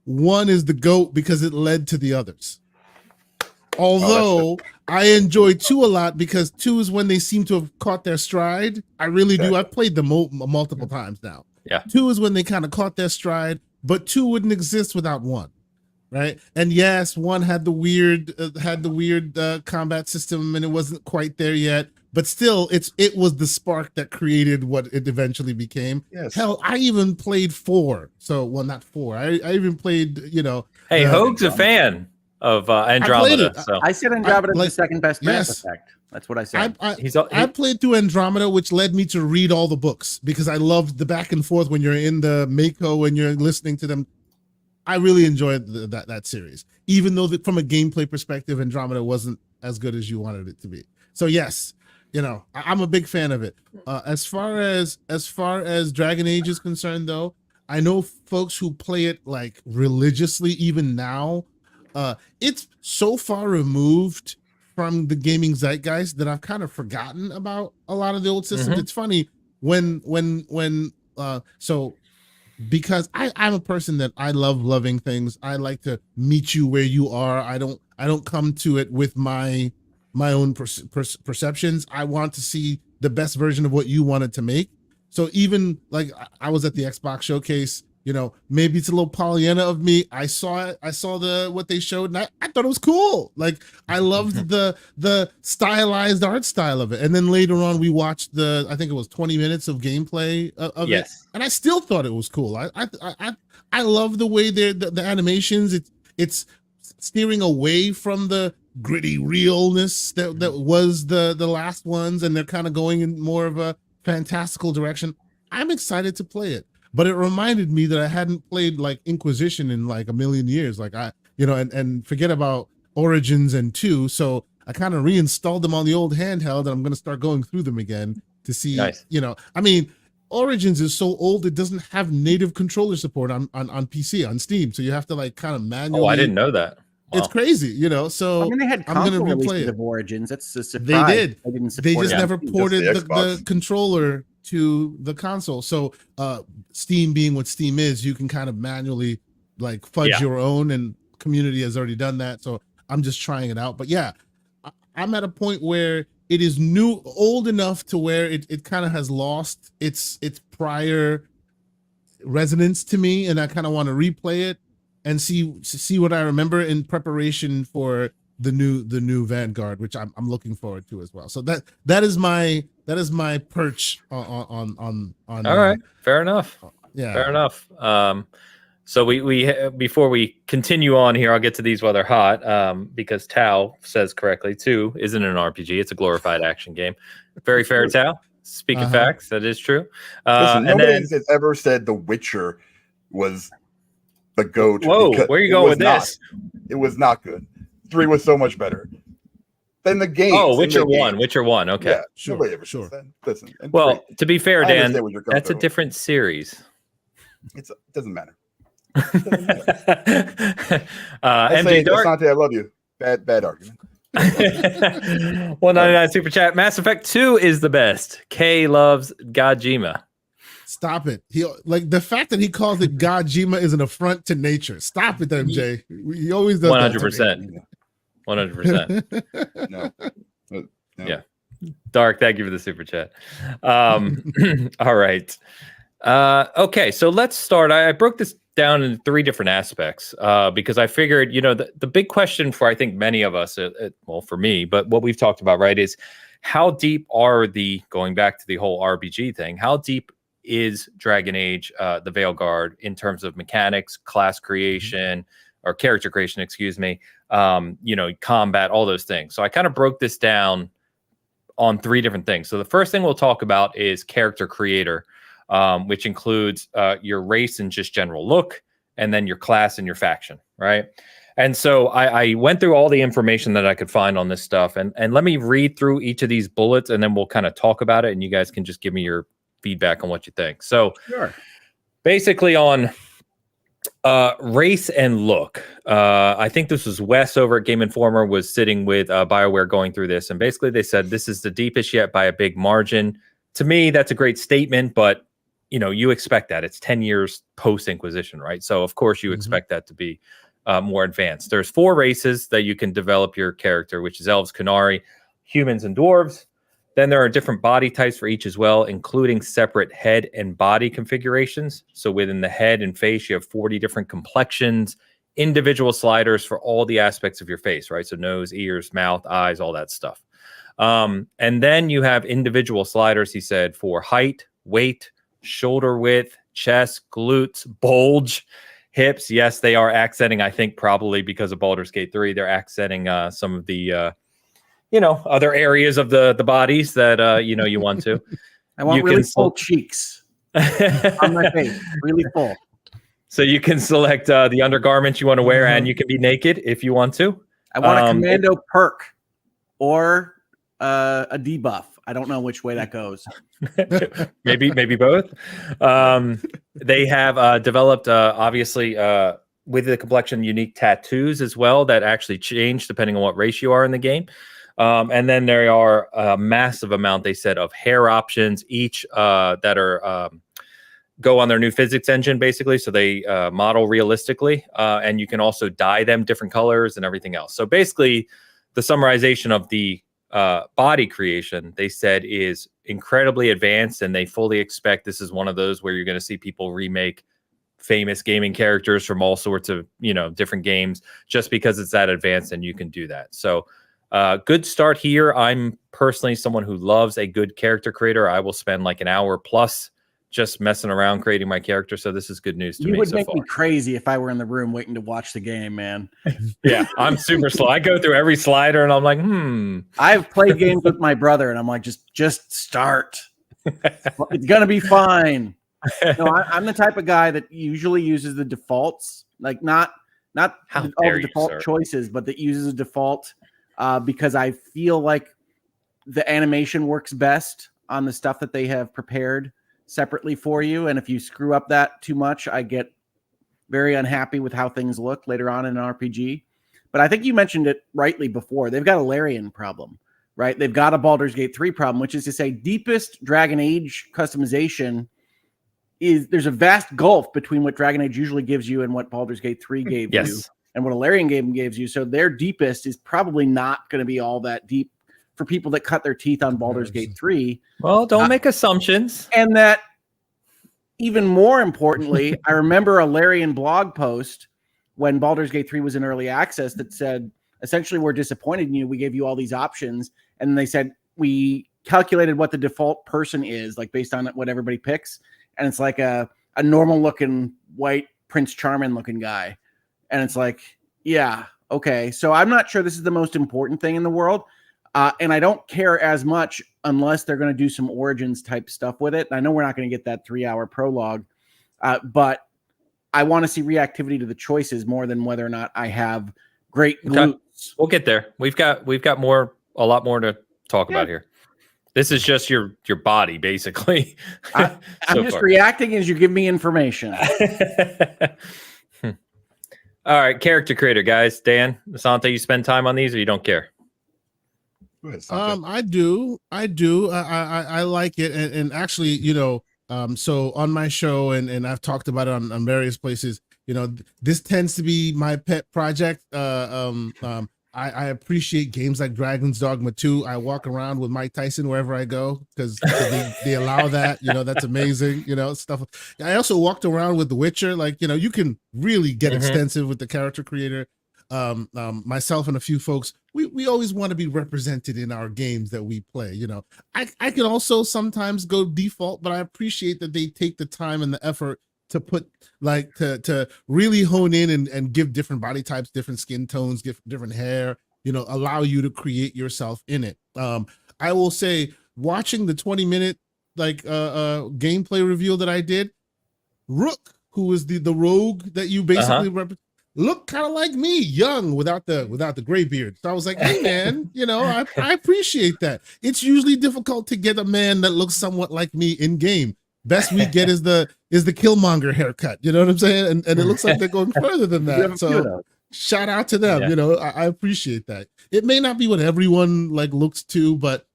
1 is the GOAT because it led to the others. Although I enjoy 2 a lot because 2 is when they seem to have caught their stride. I really do. I've played them multiple times now. Yeah. 2 is when they kind of caught their stride, but 2 wouldn't exist without 1, right? And yes, 1 had the weird combat system, and it wasn't quite there yet. But still, it was the spark that created what it eventually became. Yes. Hell, I even played 4. So, well, not 4. I even played, Hey, Hoag's a fan of Andromeda. I said Andromeda is the second best Mass Effect. That's what I said. I played through Andromeda, which led me to read all the books because I loved the back and forth when you're in the Mako and you're listening to them. I really enjoyed that series, even though from a gameplay perspective, Andromeda wasn't as good as you wanted it to be. So yes, I'm a big fan of it. As far as Dragon Age is concerned, though, I know folks who play it like religiously even now. It's so far removed from the gaming zeitgeist that I've kind of forgotten about a lot of the old systems. It's funny because I'm a person that I love loving things. I like to meet you where you are. I don't come to it with my own perceptions. I want to see the best version of what you wanted to make. So even like I was at the Xbox Showcase maybe it's a little Pollyanna of me. I saw it. I saw what they showed, and I thought it was cool. Like, I loved the stylized art style of it. And then later on, we watched I think it was 20 minutes of gameplay of it, and I still thought it was cool. I love the way the animations. It's steering away from the gritty realness that was the last ones, and they're kind of going in more of a fantastical direction. I'm excited to play it. But it reminded me that I hadn't played like Inquisition in like a million years. Like and forget about Origins and 2. So I kind of reinstalled them on the old handheld, and I'm going to start going through them again to see, I mean, Origins is so old, it doesn't have native controller support on PC, on Steam. So you have to like kind of manually. Oh, I didn't know that. Wow. It's crazy, so I mean, they had console releases of Origins. That's a surprise. They did. They just never Just ported the the controller to the console. So Steam being what Steam is, you can kind of manually like fudge your own, and community has already done that. So I'm just trying it out. But yeah, I'm at a point where it is old enough to where it kind of has lost its prior resonance to me, and I kind of want to replay it and see what I remember in preparation for the new Veilguard, which I'm looking forward to as well. So that is my perch on. All right, fair enough. Yeah, fair enough. So we before we continue on here, I'll get to these while they're hot. Because Tao says correctly, 2 isn't an RPG; it's a glorified action game. Very fair, Tao. Speaking facts, that is true. Listen, nobody has ever said The Witcher was the GOAT. Whoa, where are you going with this? It was not good. 3 was so much better than the game. Oh, Witcher 1. Witcher 1. Okay. Yeah, sure. Nobody ever says that. Listen. Well, to be fair, Dan, that's a through. different series. It doesn't matter. MJ Dark. Asante, I love you. Bad argument. 199 super chat. Mass Effect 2 is the best. Kay loves Gojima. Stop it. He like the fact that he calls it Gojima is an affront to nature. Stop it, MJ. He always does 100%. 100%. No. Yeah. Dark, thank you for the super chat. All right. Okay, so let's start. I broke this down in 3 different aspects because I figured, the big question for I think many of us, well, for me, but what we've talked about, right, is how deep are going back to the whole RPG thing, how deep is Dragon Age, the Veilguard, in terms of mechanics, class creation, or character creation, excuse me, combat, all those things. So I kind of broke this down on 3 different things. So the first thing we'll talk about is character creator, which includes your race and just general look, and then your class and your faction, right? And so I went through all the information that I could find on this stuff, and let me read through each of these bullets, and then we'll kind of talk about it, and you guys can just give me your feedback on what you think. So basically on race and look, I think this was Wes over at Game Informer was sitting with BioWare going through this, and basically they said this is the deepest yet by a big margin. To me, that's a great statement, but you expect that. It's 10 years post-Inquisition, right? So of course you expect that to be more advanced. There's 4 races that you can develop your character, which is elves, Qunari, humans, and dwarves. Then there are different body types for each as well, including separate head and body configurations. So within the head and face, you have 40 different complexions, individual sliders for all the aspects of your face, right? So nose, ears, mouth, eyes, all that stuff. And then you have individual sliders, he said, for height, weight, shoulder width, chest, glutes, bulge, hips. Yes, they are accenting, I think probably because of Baldur's Gate 3, they're accenting some of the other areas of the bodies that you want to. I want really full cheeks on my face, really full. So you can select the undergarments you want to wear, and you can be naked if you want to. I want a commando perk or a debuff. I don't know which way that goes. maybe both. They have developed obviously with the complexion unique tattoos as well that actually change depending on what race you are in the game. And then there are a massive amount, they said, of hair options, each that are go on their new physics engine, basically. So they model realistically, and you can also dye them different colors and everything else. So basically, the summarization of the body creation, they said, is incredibly advanced, and they fully expect this is one of those where you're going to see people remake famous gaming characters from all sorts of, different games, just because it's that advanced and you can do that. So good start here. I'm personally someone who loves a good character creator. I will spend like an hour plus just messing around creating my character. So this is good news to me. You would so make far. me crazy if I were in the room waiting to watch the game, man. Yeah, I'm super slow. I go through every slider and I'm like, I've played games with my brother and I'm like, just start. It's gonna be fine. No, I'm the type of guy that usually uses the defaults, like not all the default choices, but that uses a default because I feel like the animation works best on the stuff that they have prepared separately for you. And if you screw up that too much, I get very unhappy with how things look later on in an RPG. But I think you mentioned it rightly before. They've got a Larian problem, right? They've got a Baldur's Gate 3 problem, which is to say deepest Dragon Age customization is there's a vast gulf between what Dragon Age usually gives you and what Baldur's Gate 3 gave you and what a Larian game gives you. So their deepest is probably not going to be all that deep for people that cut their teeth on Baldur's Gate 3. Well, don't make assumptions. And that, even more importantly, I remember a Larian blog post when Baldur's Gate 3 was in early access that said, essentially, we're disappointed in you. We gave you all these options. And they said, we calculated what the default person is, like based on what everybody picks. And it's like a normal looking white Prince Charming looking guy. And it's like, yeah, okay. So I'm not sure this is the most important thing in the world. And I don't care as much unless they're going to do some Origins type stuff with it. I know we're not going to get that 3-hour prologue, but I want to see reactivity to the choices more than whether or not I have great glutes. Okay. We'll get there. We've got a lot more to talk about here. This is just your body, basically. I'm just reacting as you give me information. All right, character creator, guys. Dan, Asante, you spend time on these or you don't care? I do. I like it. And actually, so on my show, and I've talked about it on various places, this tends to be my pet project. I appreciate games like Dragon's Dogma 2. I walk around with Mike Tyson wherever I go because they allow that. That's amazing. Stuff. I also walked around with The Witcher. Like, you can really get extensive with the character creator. Myself and a few folks, we always want to be represented in our games that we play. I can also sometimes go default, but I appreciate that they take the time and the effort to put to really hone in and give different body types, different skin tones, different hair, allow you to create yourself in it. I will say, watching the 20-minute gameplay reveal that I did, Rook, who was the rogue that you basically looked kind of like me, young without the gray beard. So I was like, hey man, I appreciate that. It's usually difficult to get a man that looks somewhat like me in game. Best we get is the Killmonger haircut. You know what I'm saying? And it looks like they're going further than that. So shout out to them. Yeah. I appreciate that. It may not be what everyone looks to, but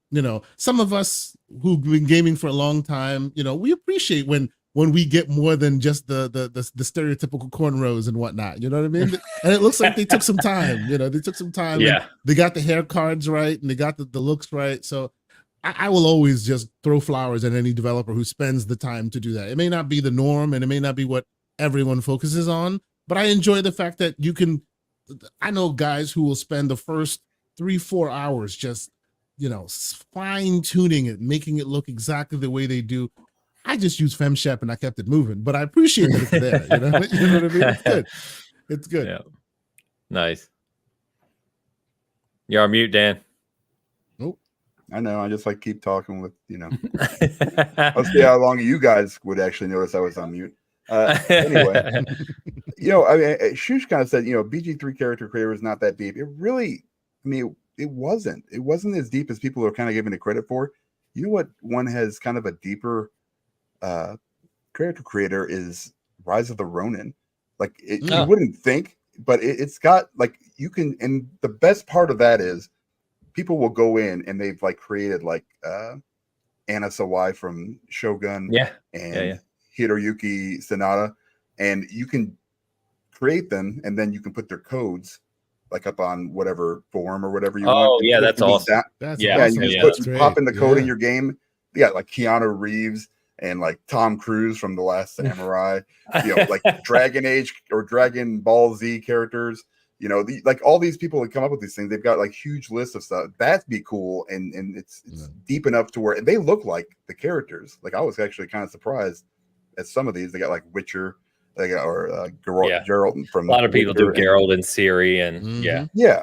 some of us who've been gaming for a long time, we appreciate when we get more than just the stereotypical cornrows and whatnot. You know what I mean? And it looks like they took some time. They took some time. Yeah. They got the hair cards right and they got the looks right. So I will always just throw flowers at any developer who spends the time to do that. It may not be the norm and it may not be what everyone focuses on, but I enjoy the fact that I know guys who will spend the first 3-4 hours just, fine tuning it, making it look exactly the way they do. I just use FemShep and I kept it moving, but I appreciate that it's there. You know what I mean? It's good. It's good. Yeah. Nice. You're on mute, Dan. I know. I just keep talking with, I'll see how long you guys would actually notice I was on mute. Anyway, Shush kind of said, BG3 character creator is not that deep. It really, it wasn't. It wasn't as deep as people are kind of giving it credit for. You know what? One has kind of a deeper character creator is Rise of the Ronin. You wouldn't think, but it's got you can, and the best part of that is, people will go in and they've created Anna Sawai from Shogun and Hiroyuki Sanada, and you can create them and then you can put their codes up on whatever forum or whatever you want. Oh yeah, that's awesome. That's awesome. You just pop in the code in your game. Yeah, like Keanu Reeves, and like Tom Cruise from The Last Samurai, like Dragon Age or Dragon Ball Z characters. Like all these people that come up with these things, they've got like huge lists of stuff. That'd be cool, and it's deep enough to where they look like the characters. Like I was actually kind of surprised at some of these. They got like Witcher, they got Geralt from a lot of people do Witcher Geralt and Ciri, and yeah.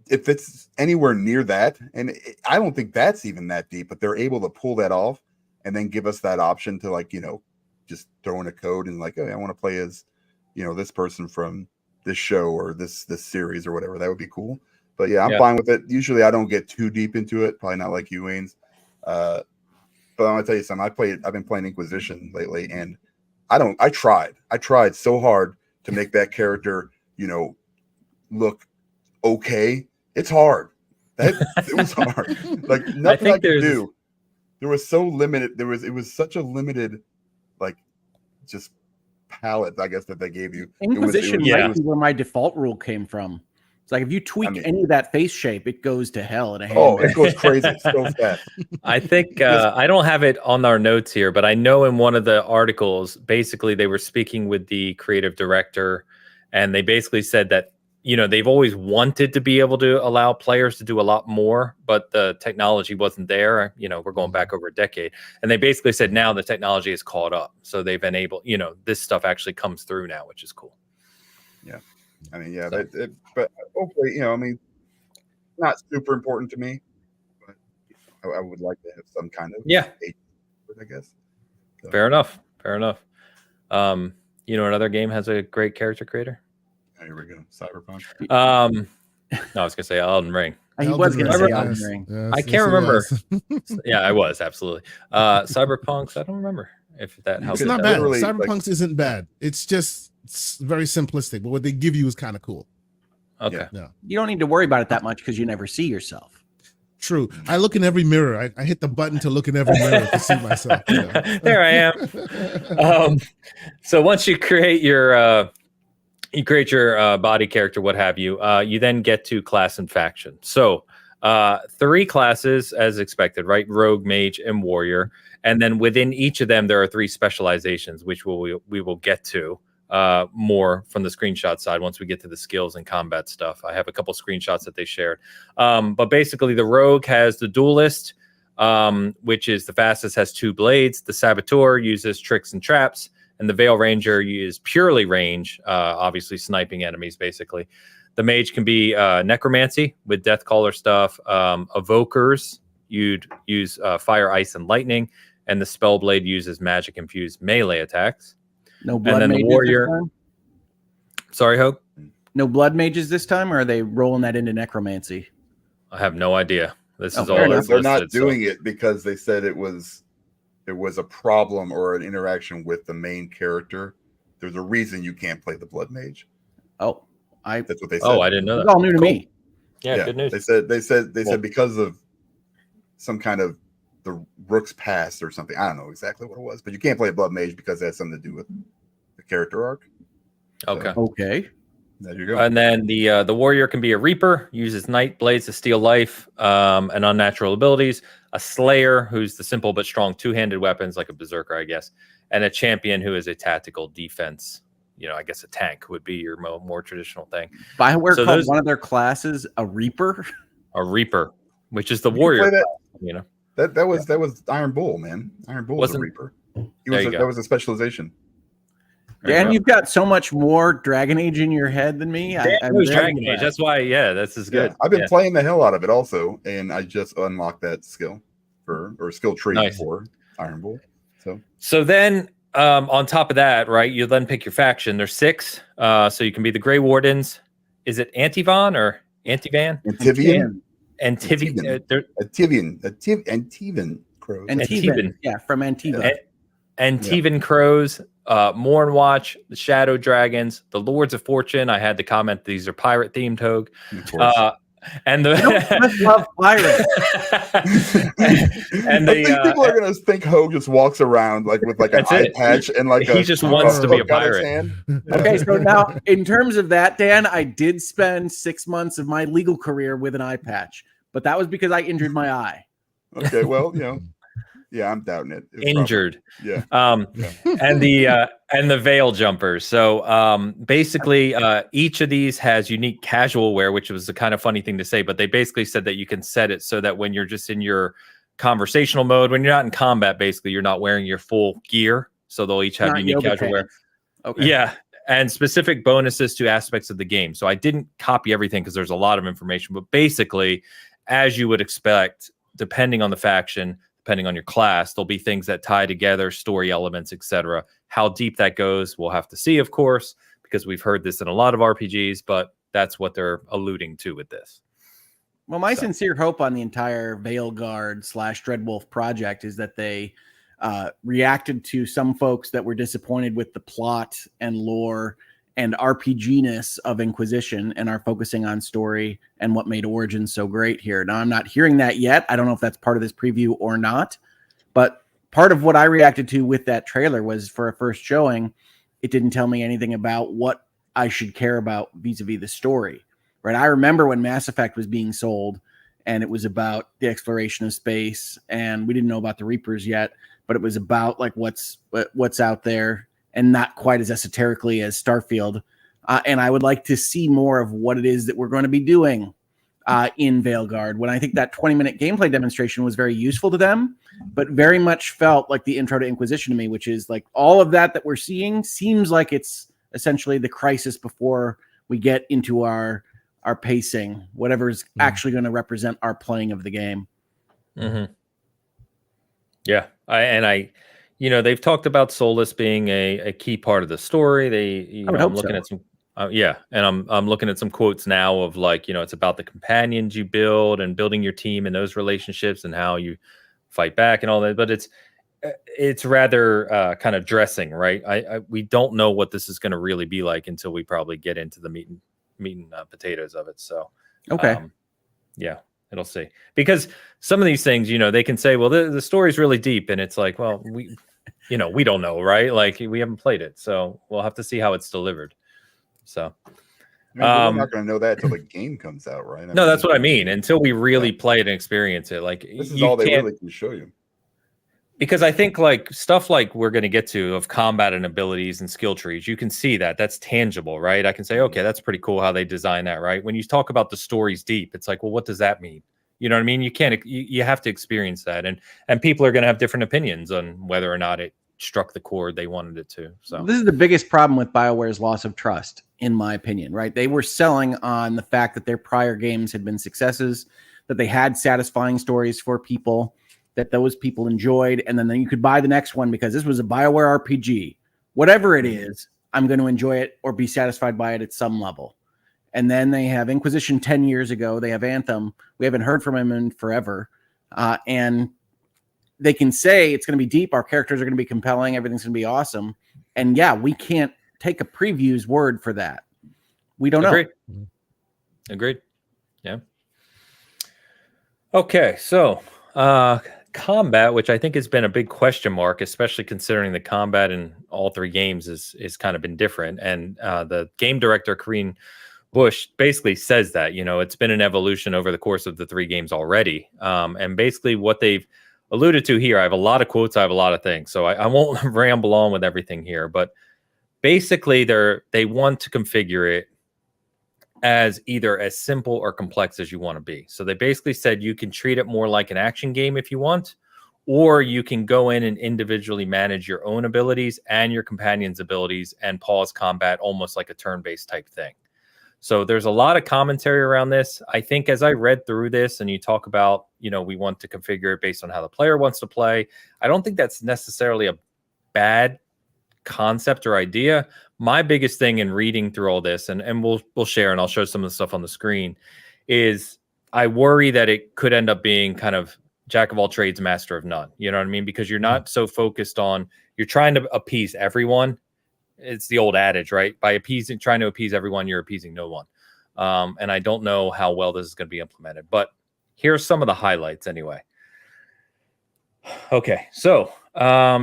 If it's anywhere near that, and I don't think that's even that deep, but they're able to pull that off and then give us that option to like just throw in a code and like, oh, I want to play as this person from this show or this series or whatever. That would be cool. But yeah, I'm fine with it. Usually I don't get too deep into it, probably not like you, Wayne's. But I'm gonna tell you something. I've been playing Inquisition lately, and I tried so hard to make that character look okay. It's hard. It was hard. Like nothing I could do. There was so limited. It was such a limited, like, just palette, I guess, that they gave you. Inquisition might be where my default rule came from. It's like if you tweak any of that face shape, it goes to hell in a hand. It goes crazy so fast. I think I don't have it on our notes here, but I know in one of the articles, basically they were speaking with the creative director, and they basically said that they've always wanted to be able to allow players to do a lot more, but the technology wasn't there. We're going back over a decade, and they basically said now the technology is caught up, so they've enabled this stuff actually comes through now, which is cool. Yeah, I mean, but hopefully, not super important to me, but I would like to have some kind of I guess. So. Fair enough. Another game has a great character creator. Here we go. Cyberpunk. No, I was gonna say Elden Ring. He was gonna say Elden Ring. Yes, I can't remember. Yeah, I was absolutely. Cyberpunks. I don't remember if that helps. It's not bad. Cyberpunks isn't bad. It's very simplistic, but what they give you is kind of cool. Okay. Yeah. You don't need to worry about it that much because you never see yourself. True. I look in every mirror. I hit the button to look in every mirror to see myself. There I am. So once you create your body character, what have you, you then get to class and faction. So 3 classes as expected, right? Rogue, mage, and warrior. And then within each of them, there are 3 specializations, which we will get to more from the screenshot side once we get to the skills and combat stuff. I have a couple screenshots that they shared. But basically, the rogue has the duelist, which is the fastest, has 2 blades. The saboteur uses tricks and traps. And the Veil Ranger is purely range, obviously sniping enemies, basically. The mage can be necromancy with death caller stuff. Evokers, you'd use fire, ice, and lightning. And the Spellblade uses magic-infused melee attacks. No blood and then mages the warrior. This time? Sorry, Hope? No blood mages this time, or are they rolling that into necromancy? I have no idea. This is all they're not doing it because they said it was a problem or an interaction with the main character. There's a reason you can't play the blood mage. Oh, that's what they said. Oh, I didn't know that. It's all new to me. Yeah, good news. They said because of some kind of the Rook's past or something. I don't know exactly what it was, but you can't play a blood mage because it has something to do with the character arc. Okay. So, okay. There you go. And then the warrior can be a reaper, uses night blades to steal life and unnatural abilities. A slayer, who's the simple but strong 2-handed weapons, like a berserker, I guess. And a champion, who is a tactical defense. I guess a tank would be your more traditional thing. BioWare called one of their classes a reaper. A reaper, which is the warrior. That was Iron Bull, man. Iron Bull was a reaper. That was a specialization. Dan, you've got so much more Dragon Age in your head than me. I was Dragon Age. That's why, this is good. I've been playing the hell out of it also, and I just unlocked that skill skill tree for Iron Bull. So then on top of that, right, you then pick your faction. There's 6. So you can be the Grey Wardens. Is it Antivan or Antivan? Antivian. Antivan crows. Antivan. Yeah, from Antiva. Antivan crows. Mornwatch, the Shadow Dragons, the Lords of Fortune. I had to comment these are pirate themed, Hogue. And the love pirates. And I think people are gonna think Hogue just walks around like with like an eye patch and like he just wants to be a pirate. Okay, so now in terms of that, Dan, I did spend 6 months of my legal career with an eye patch, but that was because I injured my eye. Okay, well, Yeah, I'm doubting it. Injured. Yeah. And the veil jumpers. So basically, each of these has unique casual wear, which was a kind of funny thing to say, but they basically said that you can set it so that when you're just in your conversational mode, when you're not in combat, basically you're not wearing your full gear. So they'll each have unique casual wear. Okay. Yeah. And specific bonuses to aspects of the game. So I didn't copy everything because there's a lot of information, but basically, as you would expect, depending on the faction, depending on your class, there'll be things that tie together, story elements, etc. How deep that goes, we'll have to see, of course, because we've heard this in a lot of RPGs, but that's what they're alluding to with this. Well, my sincere hope on the entire Veilguard / Dreadwolf project is that they reacted to some folks that were disappointed with the plot and lore and RPG-ness of Inquisition and are focusing on story and what made Origins so great here. Now, I'm not hearing that yet. I don't know if that's part of this preview or not, but part of what I reacted to with that trailer was, for a first showing, it didn't tell me anything about what I should care about vis-a-vis the story, right? I remember when Mass Effect was being sold and it was about the exploration of space, and we didn't know about the Reapers yet, but it was about like what's out there, and not quite as esoterically as Starfield. And I would like to see more of what it is that we're going to be doing in Veilguard, when I think that 20-minute gameplay demonstration was very useful to them, but very much felt like the intro to Inquisition to me, which is like all of that we're seeing seems like it's essentially the crisis before we get into our pacing, whatever's actually going to represent our playing of the game. Mm-hmm. Yeah. They've talked about Solus being a key part of the story. I'm looking at some, and I'm looking at some quotes now of like, it's about the companions you build and building your team and those relationships and how you fight back and all that. But it's rather kind of dressing, right? We don't know what this is going to really be like until we probably get into the meat and potatoes of it. So, okay. It'll see, because some of these things, they can say, well, the story's really deep, and it's like, well, we don't know, right? Like, we haven't played it, so we'll have to see how it's delivered. So, we're not going to know that until the game comes out, right? No, that's what I mean. Until we really play it and experience it, like, this is all they really can show you. Because I think like stuff like we're going to get to of combat and abilities and skill trees, you can see that's tangible, right? I can say, okay, that's pretty cool how they design that, right? When you talk about the story's deep, it's like, well, what does that mean? You know what I mean? You have to experience that, and people are going to have different opinions on whether or not it struck the chord they wanted it to. So this is the biggest problem with BioWare's loss of trust, in my opinion, right? They were selling on the fact that their prior games had been successes, that they had satisfying stories for people, that those people enjoyed, and then you could buy the next one because this was a BioWare RPG. Whatever it is, I'm going to enjoy it or be satisfied by it at some level. And then they have Inquisition 10 years ago. They have Anthem. We haven't heard from him in forever. And they can say it's going to be deep. Our characters are going to be compelling. Everything's going to be awesome. And yeah, we can't take a preview's word for that. We don't know. Agreed. Yeah. Okay. So, combat, which I think has been a big question mark, especially considering the combat in all three games is kind of been different. And the game director, Corinne Bush, basically says that, it's been an evolution over the course of the three games already. And basically what they've alluded to here, I have a lot of quotes, I have a lot of things, so I won't ramble on with everything here, but basically they want to configure it as either as simple or complex as you want to be. So they basically said you can treat it more like an action game if you want, or you can go in and individually manage your own abilities and your companion's abilities and pause combat almost like a turn-based type thing. So there's a lot of commentary around this. I think as I read through this and you talk about, we want to configure it based on how the player wants to play, I don't think that's necessarily a bad concept or idea. My biggest thing in reading through all this, and we'll share, and I'll show some of the stuff on the screen, is I worry that it could end up being kind of jack of all trades, master of none. You know what I mean? Because you're not so focused on, you're trying to appease everyone. It's the old adage, right? By trying to appease everyone, you're appeasing no one. And I don't know how well this is going to be implemented, but here's some of the highlights anyway. Okay, so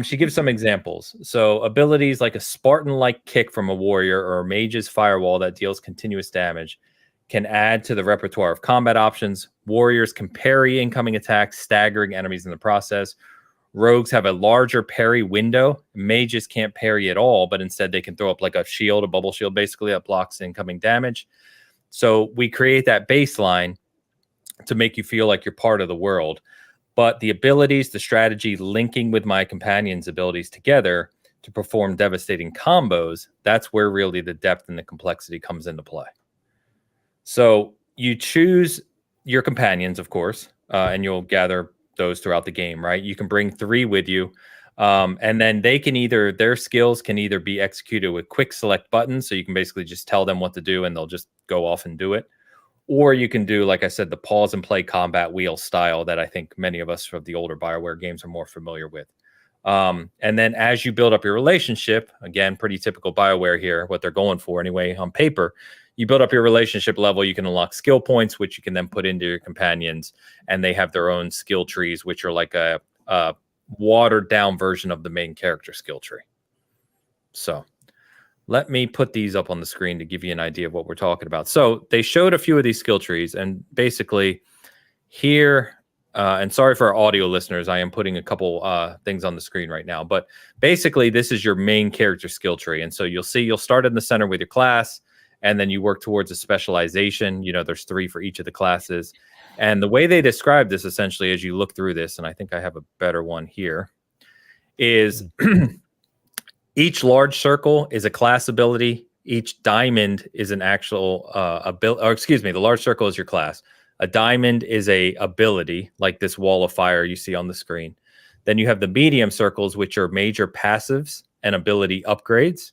she gives some examples. So abilities like a Spartan-like kick from a warrior or a mage's firewall that deals continuous damage can add to the repertoire of combat options. Warriors can parry incoming attacks, staggering enemies in the process. Rogues have a larger parry window. Mages can't parry at all, but instead they can throw up like a shield, a bubble shield, basically, that blocks incoming damage. So we create that baseline to make you feel like you're part of the world. But the abilities, the strategy, linking with my companions' abilities together to perform devastating combos, that's where really the depth and the complexity comes into play. So you choose your companions, of course, and you'll gather those throughout the game, right? You can bring 3 with you, and then their skills can either be executed with quick select buttons, so you can basically just tell them what to do and they'll just go off and do it. Or you can do, like I said, the pause and play combat wheel style that I think many of us from the older BioWare games are more familiar with. And then as you build up your relationship, again, pretty typical BioWare here, what they're going for anyway on paper, you build up your relationship level, you can unlock skill points, which you can then put into your companions, and they have their own skill trees, which are like a watered down version of the main character skill tree. So let me put these up on the screen to give you an idea of what we're talking about. So they showed a few of these skill trees, and basically here, and sorry for our audio listeners, I am putting a couple things on the screen right now, but basically this is your main character skill tree. And so you'll start in the center with your class, and then you work towards a specialization. You know, there's 3 for each of the classes. And the way they describe this essentially as you look through this, and I think I have a better one here, is each large circle is a class ability. Each diamond is an actual ability, or excuse me, the large circle is your class. A diamond is a ability, like this wall of fire you see on the screen. Then you have the medium circles, which are major passives and ability upgrades.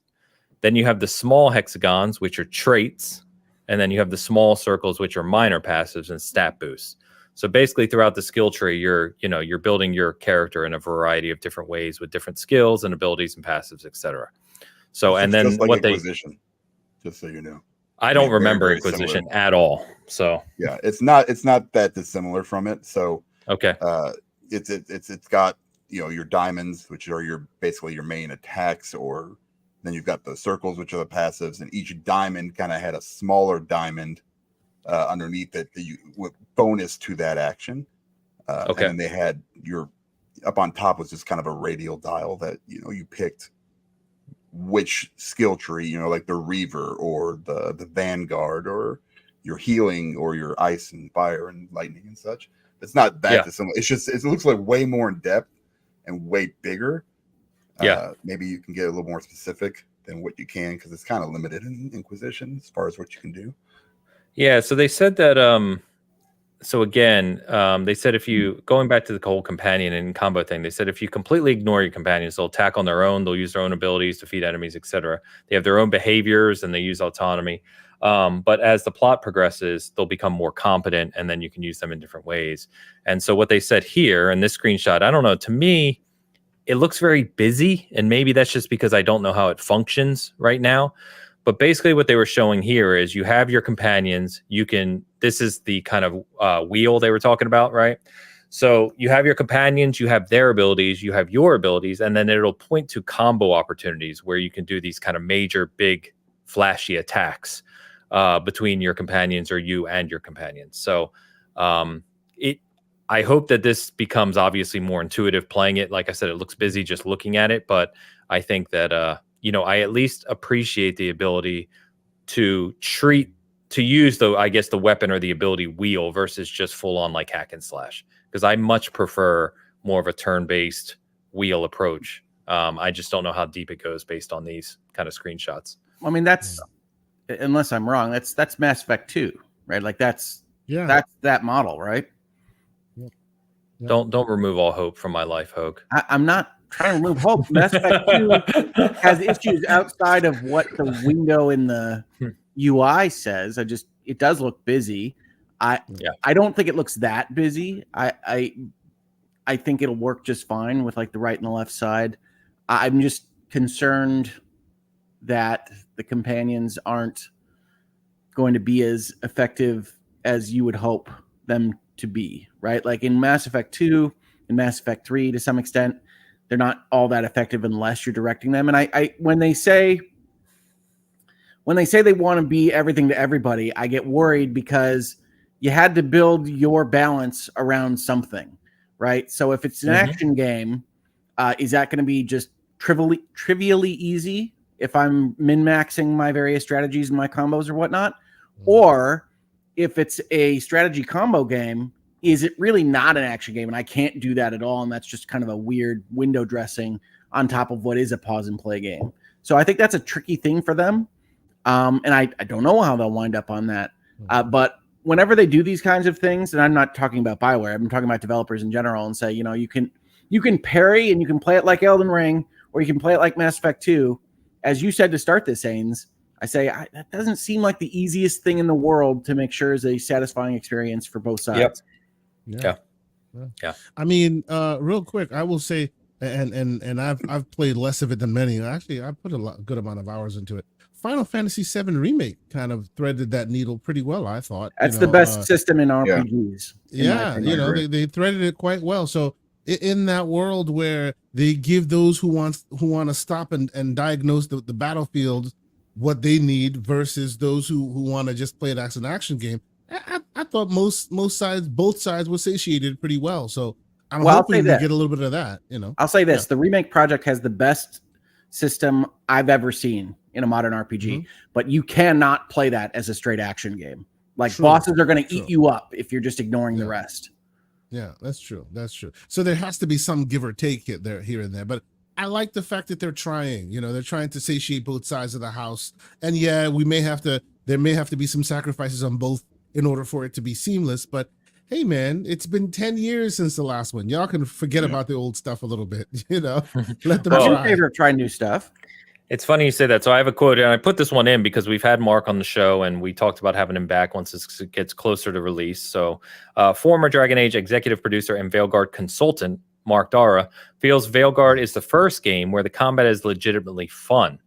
Then you have the small hexagons, which are traits. And then you have the small circles, which are minor passives and stat boosts. So basically throughout the skill tree, you're building your character in a variety of different ways with different skills and abilities and passives, etc. So, and then just like what Inquisition, just so you know. I don't remember very Inquisition at all. So yeah, it's not that dissimilar from it. So okay, it's got, you know, your diamonds, which are basically your main attacks, or then you've got the circles, which are the passives, and each diamond kind of had a smaller diamond underneath it with bonus to that action. Okay. And then they had up on top was just kind of a radial dial that, you know, you picked which skill tree, you know, like the Reaver or the Vanguard or your healing or your ice and fire and lightning and such. It's not that dissimilar. It's just, it looks like way more in depth and way bigger. Maybe you can get a little more specific than what you can, because it's kind of limited in Inquisition as far as what you can do. Yeah, so they said that they said if you, going back to the whole companion and combo thing, they said if you completely ignore your companions, they'll attack on their own, they'll use their own abilities, defeat enemies, etc. They have their own behaviors and they use autonomy. But as the plot progresses, they'll become more competent, and then you can use them in different ways. And so what they said here in this screenshot, I don't know, to me, it looks very busy, and maybe that's just because I don't know how it functions right now. But basically what they were showing here is you have your companions. This is the kind of wheel they were talking about, right? So you have your companions, you have their abilities, you have your abilities, and then it'll point to combo opportunities where you can do these kind of major, big, flashy attacks between your companions or you and your companions. So I hope that this becomes obviously more intuitive playing it. Like I said, it looks busy just looking at it, but I think that, I at least appreciate the ability to use the weapon or the ability wheel versus just full on like hack and slash. Because I much prefer more of a turn-based wheel approach. I just don't know how deep it goes based on these kind of screenshots. I mean, that's, unless I'm wrong, that's Mass Effect 2, right? Like that's that model, right? Yeah. Don't remove all hope from my life, Hogue. I'm not trying to remove hope. Mass Effect 2 has issues outside of what the window in the UI says. It does look busy. I don't think it looks that busy. I think it'll work just fine with like the right and the left side. I'm just concerned that the companions aren't going to be as effective as you would hope them to be, right? Like in Mass Effect 2 and Mass Effect 3, to some extent, they're not all that effective unless you're directing them. And I when they say they want to be everything to everybody, I get worried because you had to build your balance around something, right? So if it's an action game, Is that going to be just trivially easy if I'm min-maxing my various strategies and my combos or whatnot? Or if it's a strategy combo game, is it really not an action game and I can't do that at all? And that's just kind of a weird window dressing on top of what is a pause and play game. So I think that's a tricky thing for them. And I don't know how they'll wind up on that. But whenever they do these kinds of things, and I'm not talking about BioWare, I'm talking about developers in general, and say, you can parry and you can play it like Elden Ring, or you can play it like Mass Effect 2. As you said to start this, Ains, I say that doesn't seem like the easiest thing in the world to make sure is a satisfying experience for both sides. Yeah. I mean, real quick, I will say, and I've played less of it than many. Actually, I put a good amount of hours into it. Final Fantasy VII Remake kind of threaded that needle pretty well, I thought. That's the best system in RPGs. Yeah, they threaded it quite well. So in that world where they give those who want to stop and diagnose the battlefield what they need versus those who want to just play it as an action game, I thought both sides were satiated pretty well. So I'm hoping we get a little bit of that. I'll say this: the remake project has the best system I've ever seen in a modern RPG, but you cannot play that as a straight action game. Like bosses are going to eat you up if you're just ignoring the rest. Yeah, that's true. So there has to be some give or take here and there, but I like the fact that they're trying. They're trying to satiate both sides of the house. And yeah, there may have to be some sacrifices on both in order for it to be seamless. But hey, man, it's been 10 years since the last one. Y'all can forget about the old stuff a little bit. Let them try. In favor of trying new stuff. It's funny you say that. So I have a quote, and I put this one in because we've had Mark on the show, and we talked about having him back once this gets closer to release. So former Dragon Age executive producer and Veilguard consultant, Mark Dara, feels Veilguard is the first game where the combat is legitimately fun.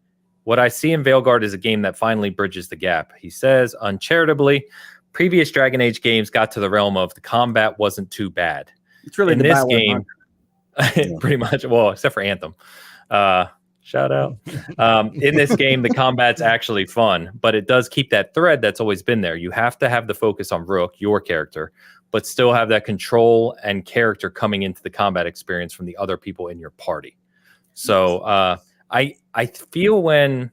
What I see in Veilguard is a game that finally bridges the gap. He says, uncharitably, previous Dragon Age games got to the realm of the combat wasn't too bad. It's really in this game, pretty much, well, except for Anthem. Shout out. In this game, the combat's actually fun, but it does keep that thread that's always been there. You have to have the focus on Rook, your character, but still have that control and character coming into the combat experience from the other people in your party. So I feel when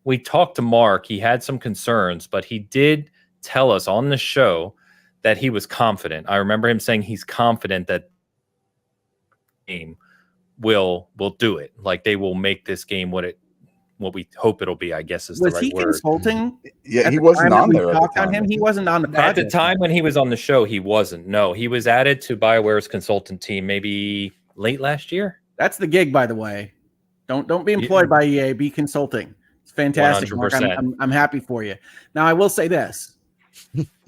we talked to Mark, he had some concerns, but he did tell us on the show that he was confident. I remember him saying he's confident that game will do it. Like they will make this game what we hope it'll be, I guess is the right word. Was he consulting? Yeah, he wasn't on there. He wasn't on the project. At the time when he was on the show, he wasn't. No, he was added to BioWare's consultant team maybe late last year. That's the gig, by the way. Don't be employed by EA. Be consulting. It's fantastic. Mark, I'm happy for you. Now I will say this: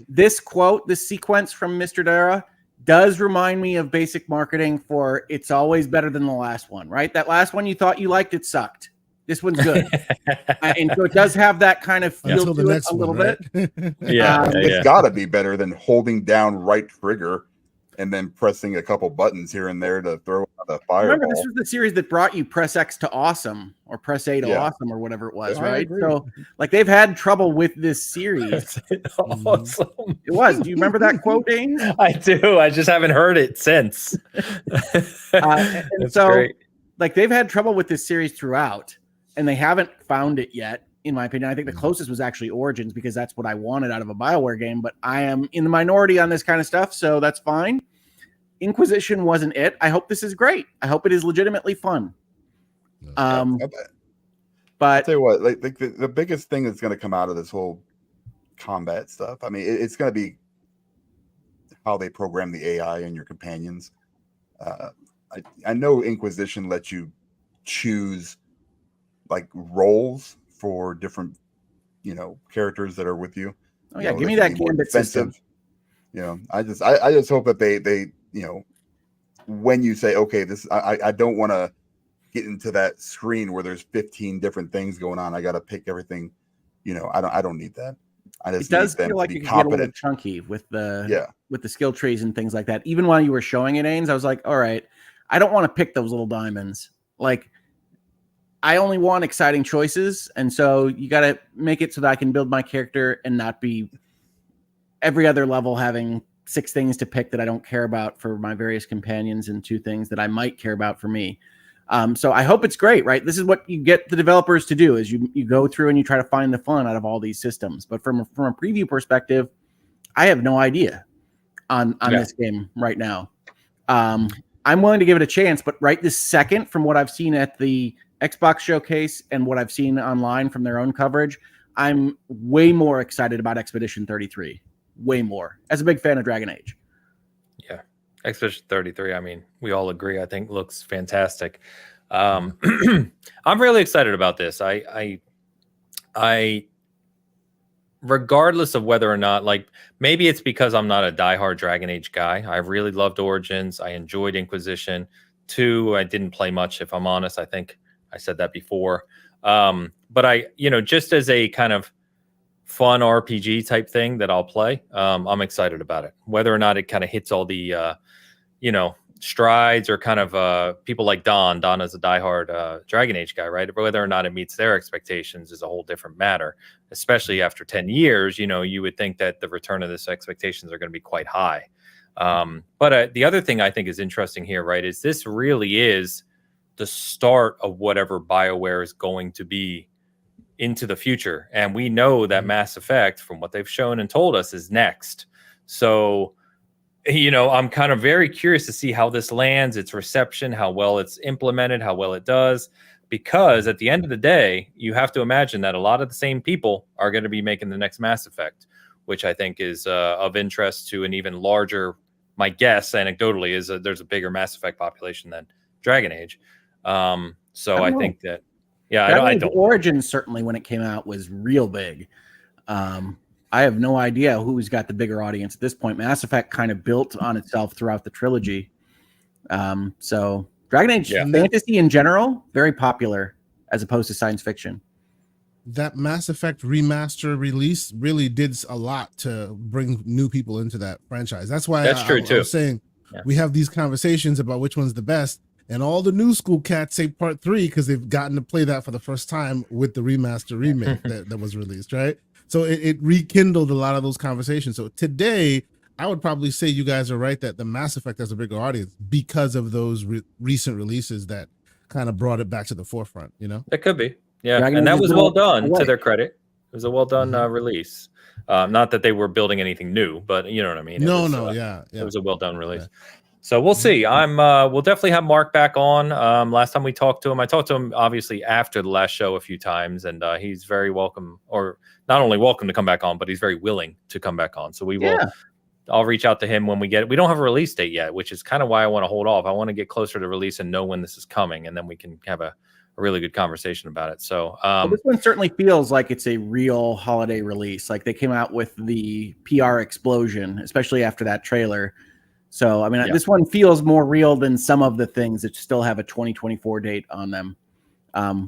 this quote, this sequence from Mr. Dara, does remind me of basic marketing for it's always better than the last one, right? That last one you thought you liked, it sucked. This one's good. And so it does have that kind of feel to it a little bit. It's got to be better than holding down right trigger and then pressing a couple buttons here and there to throw out a fireball. Remember, this was the series that brought you press X to awesome or press A to awesome or whatever it was, right? So, like, they've had trouble with this series. Awesome. It was. Do you remember that quote, Dane? I do. I just haven't heard it since. And so, great. Like, they've had trouble with this series throughout, and they haven't found it yet. In my opinion, I think the closest was actually Origins because that's what I wanted out of a BioWare game, but I am in the minority on this kind of stuff, so that's fine. Inquisition wasn't it. I hope this is great. I hope it is legitimately fun. But I'll tell you what, like the biggest thing that's going to come out of this whole combat stuff, I mean, it's going to be how they program the AI and your companions. I know Inquisition lets you choose like roles for different, characters that are with you. Oh yeah, give me that gambit system. I just hope that they when you say, okay, this, I don't want to get into that screen where there's 15 different things going on. I got to pick everything. I don't need that. I just it does need them feel like to be you can get a competent. little chunky with the skill trees and things like that. Even while you were showing it, Ains, I was like, all right, I don't want to pick those little diamonds. Like, I only want exciting choices, and so you got to make it so that I can build my character and not be every other level having 6 things to pick that I don't care about for my various companions and 2 things that I might care about for me. So I hope it's great, right? This is what you get the developers to do, is you go through and you try to find the fun out of all these systems. But from a preview perspective, I have no idea on this game right now. I'm willing to give it a chance, but right this second, from what I've seen at the Xbox showcase and what I've seen online from their own coverage, I'm way more excited about Expedition 33. Way more. As a big fan of Dragon Age. Yeah. Expedition 33, I mean, we all agree, I think looks fantastic. I'm really excited about this. I regardless of whether or not, like, maybe it's because I'm not a diehard Dragon Age guy. I really loved Origins. I enjoyed Inquisition. 2, I didn't play much, if I'm honest. I think I said that before. But I, just as a kind of fun RPG type thing that I'll play, I'm excited about it. Whether or not it kind of hits all the, strides, or kind of people like Don is a diehard Dragon Age guy, right? But whether or not it meets their expectations is a whole different matter, especially after 10 years. You would think that the return of this expectations are going to be quite high. But the other thing I think is interesting here, right, is this really is the start of whatever BioWare is going to be into the future. And we know that Mass Effect, from what they've shown and told us, is next. So, I'm kind of very curious to see how this lands, its reception, how well it's implemented, how well it does, because at the end of the day, you have to imagine that a lot of the same people are going to be making the next Mass Effect, which I think is of interest to an even larger, my guess anecdotally is that there's a bigger Mass Effect population than Dragon Age. So I think that, I don't. Origins certainly, when it came out, was real big. I have no idea who's got the bigger audience at this point. Mass Effect kind of built on itself throughout the trilogy. So Dragon Age fantasy in general, very popular as opposed to science fiction. That Mass Effect remaster release really did a lot to bring new people into that franchise. That's why I was saying we have these conversations about which one's the best. And all the new school cats say part 3 because they've gotten to play that for the first time with the remaster remake that was released, right? So it rekindled a lot of those conversations. So today, I would probably say you guys are right that the Mass Effect has a bigger audience because of those recent releases that kind of brought it back to the forefront, It could be. Yeah, and that was well done, to their credit. It was a well done release. Not that they were building anything new, but you know what I mean? It was a well done release. Yeah. So we'll see. We'll definitely have Mark back on. Last time we talked to him, I talked to him obviously after the last show a few times, and he's very welcome, or not only welcome to come back on, but he's very willing to come back on. So we will. I'll reach out to him when we get it. We don't have a release date yet, which is kind of why I want to hold off. I want to get closer to release and know when this is coming, and then we can have a really good conversation about it. So this one certainly feels like it's a real holiday release. Like they came out with the PR explosion, especially after that trailer. So, I mean, this one feels more real than some of the things that still have a 2024 date on them.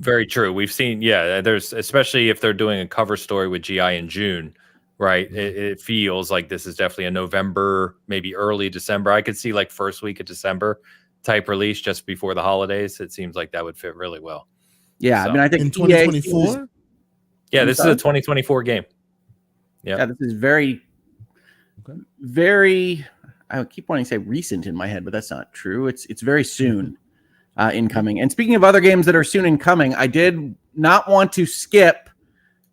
Very true. We've seen, there's, especially if they're doing a cover story with GI in June, right? It feels like this is definitely a November, maybe early December. I could see like first week of December type release just before the holidays. It seems like that would fit really well. Yeah. So, I mean, I think in 2024. This is a 2024 game. Yeah. This is very, very, I keep wanting to say recent in my head, but that's not true. It's very soon incoming. And speaking of other games that are soon incoming, I did not want to skip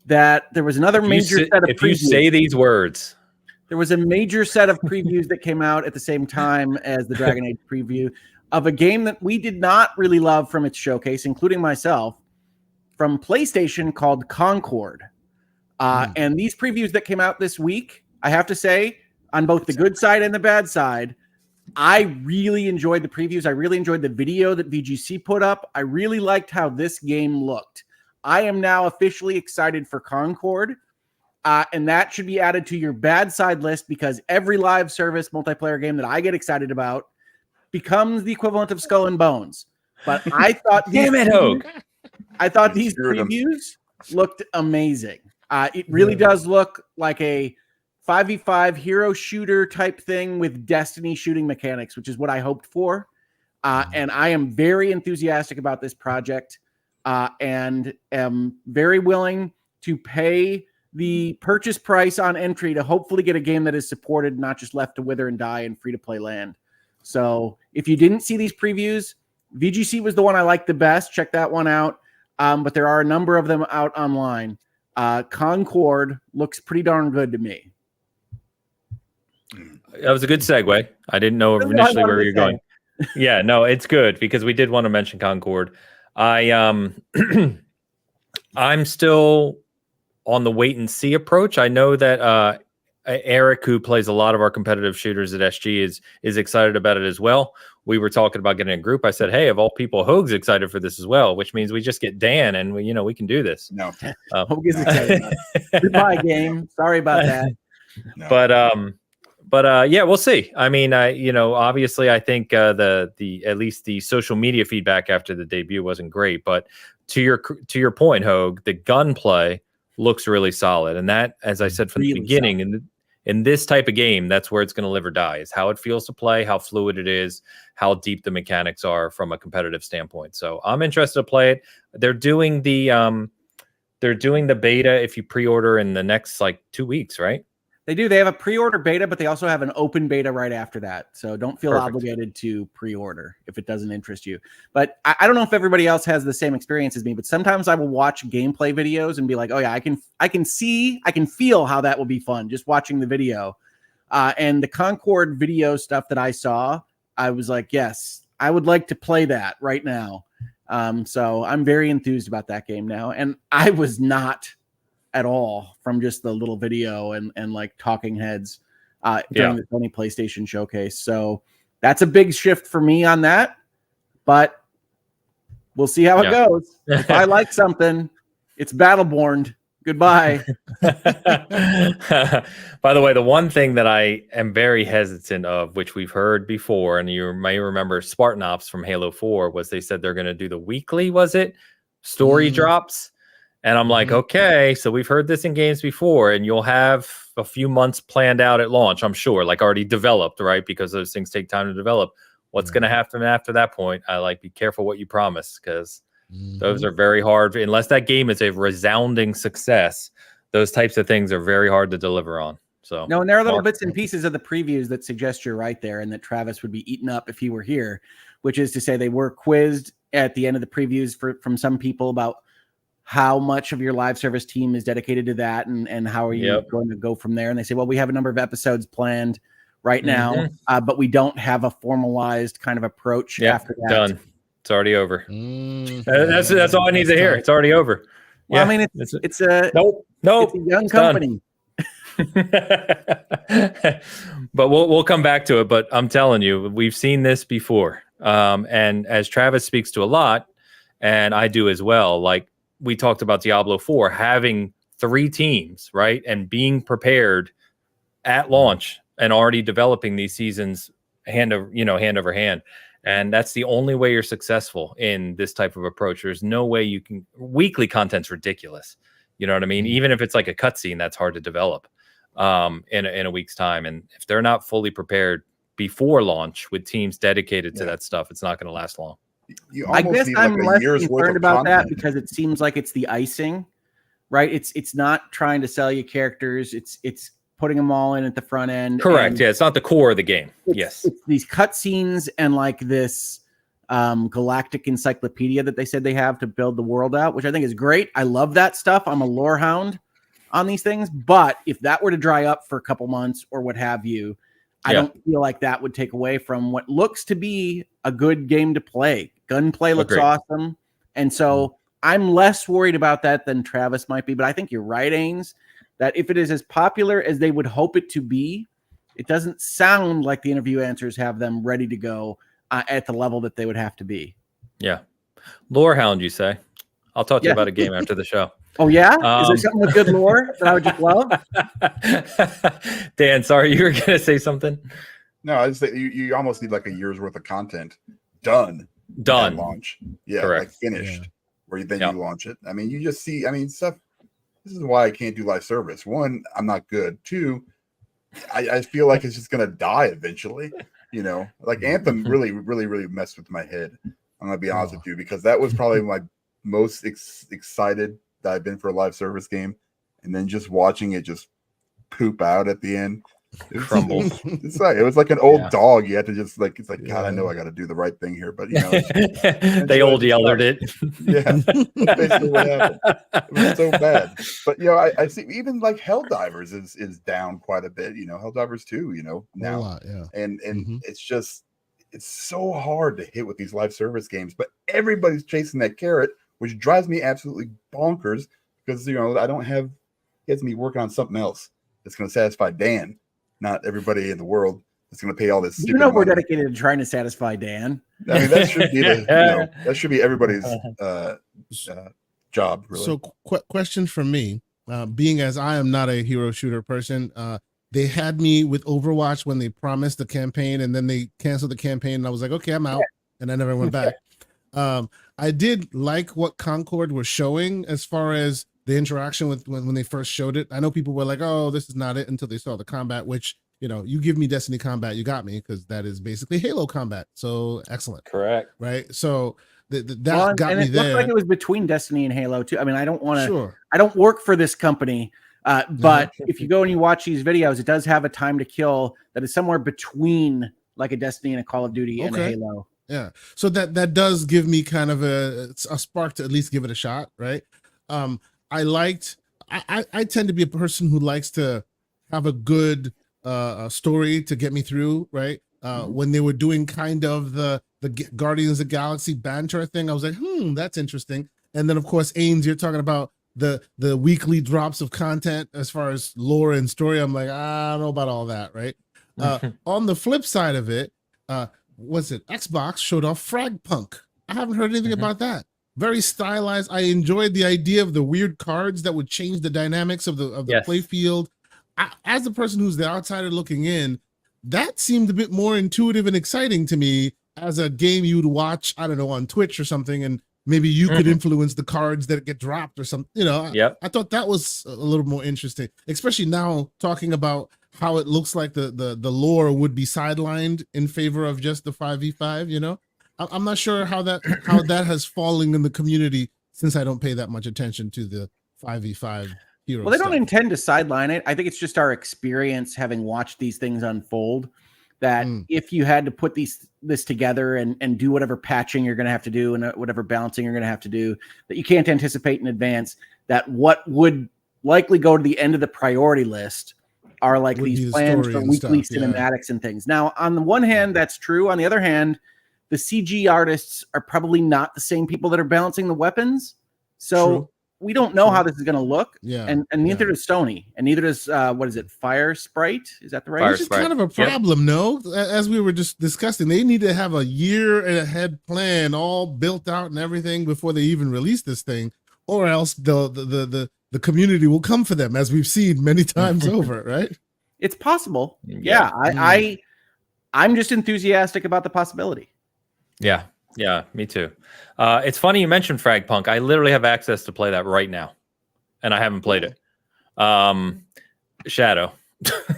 that there was another major set of previews. If you say these words. There was a major set of previews that came out at the same time as the Dragon Age preview of a game that we did not really love from its showcase, including myself, from PlayStation called Concord. And these previews that came out this week, I have to say, on both the good side and the bad side, I really enjoyed the previews. I really enjoyed the video that VGC put up. I really liked how this game looked. I am now officially excited for Concord, and that should be added to your bad side list because every live service multiplayer game that I get excited about becomes the equivalent of Skull and Bones. But I thought, damn it, Hogue! I thought these previews looked amazing. It really does look like a 5v5 hero shooter type thing with Destiny shooting mechanics, which is what I hoped for. And I am very enthusiastic about this project and am very willing to pay the purchase price on entry to hopefully get a game that is supported, not just left to wither and die in free-to-play land. So if you didn't see these previews, VGC was the one I liked the best. Check that one out. But there are a number of them out online. Concord looks pretty darn good to me. That was a good segue. I didn't know initially where you're going. Yeah, no, it's good because we did want to mention Concord. I'm still on the wait and see approach. I know that Eric, who plays a lot of our competitive shooters at SG, is excited about it as well. We were talking about getting a group. I said, hey, of all people, Hoag's excited for this as well, which means we just get Dan and we can do this. No, Hoag is excited. Goodbye, game. Sorry about that. No. But yeah, we'll see. I mean, obviously, I think the at least the social media feedback after the debut wasn't great. But to your point, Hoag, the gunplay looks really solid, and that, as I said from the beginning, in this type of game, that's where it's going to live or die. Is how it feels to play, how fluid it is, how deep the mechanics are from a competitive standpoint. So I'm interested to play it. They're doing the beta if you pre-order in the next 2 weeks, right? They do. They have a pre-order beta, but they also have an open beta right after that. So don't feel Perfect. obligated to pre-order if it doesn't interest you. But I don't know if everybody else has the same experience as me, but sometimes I will watch gameplay videos and be like, oh yeah, I can feel how that will be fun just watching the video. And the Concord video stuff that I saw, I was like, yes, I would like to play that right now. So I'm very enthused about that game now. And I was not at all from just the little video and talking heads during the Sony PlayStation showcase. So that's a big shift for me on that, but we'll see how it goes. If I like something, it's Battleborn. Goodbye. By the way, the one thing that I am very hesitant of, which we've heard before, and you may remember Spartan Ops from Halo 4, was they said they're going to do the weekly, story drops? And I'm like, okay, so we've heard this in games before, and you'll have a few months planned out at launch, I'm sure, already developed, right? Because those things take time to develop. What's going to happen after that point? Be careful what you promise, because those are very hard. Unless that game is a resounding success, those types of things are very hard to deliver on. So no, and there are little bits and pieces of the previews that suggest you're right there, and that Travis would be eaten up if he were here, which is to say they were quizzed at the end of the previews from some people about how much of your live service team is dedicated to that, and how are you going to go from there? And they say, well, we have a number of episodes planned right now, but we don't have a formalized kind of approach after that. Done. It's already over. That's all I need to hear. It's already over. Well, I mean, it's a young company. But we'll come back to it. But I'm telling you, we've seen this before. And as Travis speaks to a lot, and I do as well, we talked about Diablo 4 having 3 teams, right? And being prepared at launch and already developing these seasons hand over hand. And that's the only way you're successful in this type of approach. There's no way you can. Weekly content's ridiculous. You know what I mean? Even if it's like a cutscene, that's hard to develop in a week's time. And if they're not fully prepared before launch with teams dedicated to that stuff, it's not going to last long. I guess I'm less concerned about that because it seems like it's the icing, right? It's not trying to sell you characters. It's putting them all in at the front end. Correct. Yeah, it's not the core of the game. Yes, it's these cutscenes and this galactic encyclopedia that they said they have to build the world out, which I think is great. I love that stuff. I'm a lore hound on these things, but if that were to dry up for a couple months or what have you, I don't feel like that would take away from what looks to be a good game to play. Gunplay looks awesome. And so I'm less worried about that than Travis might be. But I think you're right, Ains, that if it is as popular as they would hope it to be, it doesn't sound like the interview answers have them ready to go at the level that they would have to be. Yeah. Lorehound, you say? I'll talk to you about a game after the show. Oh, yeah? Is there something with good lore that I would just love? Dan, sorry, you were going to say something? No, I just say you almost need a year's worth of content done at launch. Yeah, correct. Finished. Where then you launch it. I mean, you just see, stuff. This is why I can't do live service. 1, I'm not good. 2, I feel like it's just going to die eventually. Anthem really, really, really messed with my head. I'm going to be honest with you, because that was probably my most excited that I've been for a live service game. And then just watching it just poop out at the end. crumble. It's like, it was like an old dog. You had to just like, it's like, God, I know I got to do the right thing here, but you know, they old yellered it. Yeah, basically what happened. It was so bad. But you know, I see even like Helldivers is down quite a bit. You know, Helldivers 2, you know, now, lot, yeah. and it's just, it's so hard to hit with these live service games, but everybody's chasing that carrot, which drives me absolutely bonkers because, you know, I don't have, gets me working on something else that's going to satisfy Dan, not everybody in the world that's going to pay all this. You know, we're money. dedicated to trying to satisfy Dan. I mean, that should be the, you know, that should be everybody's job. Really. So, question from me, being as I am not a hero shooter person, they had me with Overwatch when they promised the campaign and then they canceled the campaign, and I was like, okay, I'm out, and I never went back. I did like what Concord was showing as far as the interaction with when they first showed it. I know people were like, oh, this is not it, until they saw the combat, which, you know, you give me Destiny combat, you got me, because that is basically Halo combat. So excellent. Correct. Right. So that got and me it there. looked like it was between Destiny and Halo too. I mean, I don't want to, Sure. I don't work for this company. But if you go and you watch these videos, it does have a time to kill that is somewhere between like a Destiny and a Call of Duty and a Halo. Yeah. So that does give me kind of a spark to at least give it a shot. Right. I tend to be a person who likes to have a good story to get me through. Right. When they were doing kind of the Guardians of the Galaxy banter thing, I was like, that's interesting. And then of course, Ains, you're talking about the weekly drops of content as far as lore and story. I'm like, I don't know about all that, right? On the flip side of it, was it Xbox showed off Frag Punk? I haven't heard anything about that. Very stylized. I enjoyed the idea of the weird cards that would change the dynamics of the play field. As a person who's the outsider looking in, that seemed a bit more intuitive and exciting to me as a game you'd watch, I don't know, on Twitch or something, and maybe you could influence the cards that get dropped or something. You know, I thought that was a little more interesting, especially now talking about how it looks like the lore would be sidelined in favor of just the 5v5. You know, I'm not sure how that has fallen in the community since I don't pay that much attention to the 5v5 hero. Well, they don't intend to sideline it. I think it's just our experience having watched these things unfold. That if you had to put this together and do whatever patching you're going to have to do and whatever balancing you're going to have to do, that you can't anticipate in advance, that what would likely go to the end of the priority list are like these plans for weekly cinematics and things. Now, on the one hand, that's true. On the other hand, the CG artists are probably not the same people that are balancing the weapons. So we don't know how this is going to look. And neither does Sony, and neither does what is it, Fire Sprite? Is that the right? Which is kind of a problem, no? As we were just discussing, they need to have a year ahead plan all built out and everything before they even release this thing, or else the community will come for them, as we've seen many times over, right? It's possible. Yeah. I'm just enthusiastic about the possibility. Yeah, me too. It's funny you mentioned Frag Punk. I literally have access to play that right now, and I haven't played it. Shadow.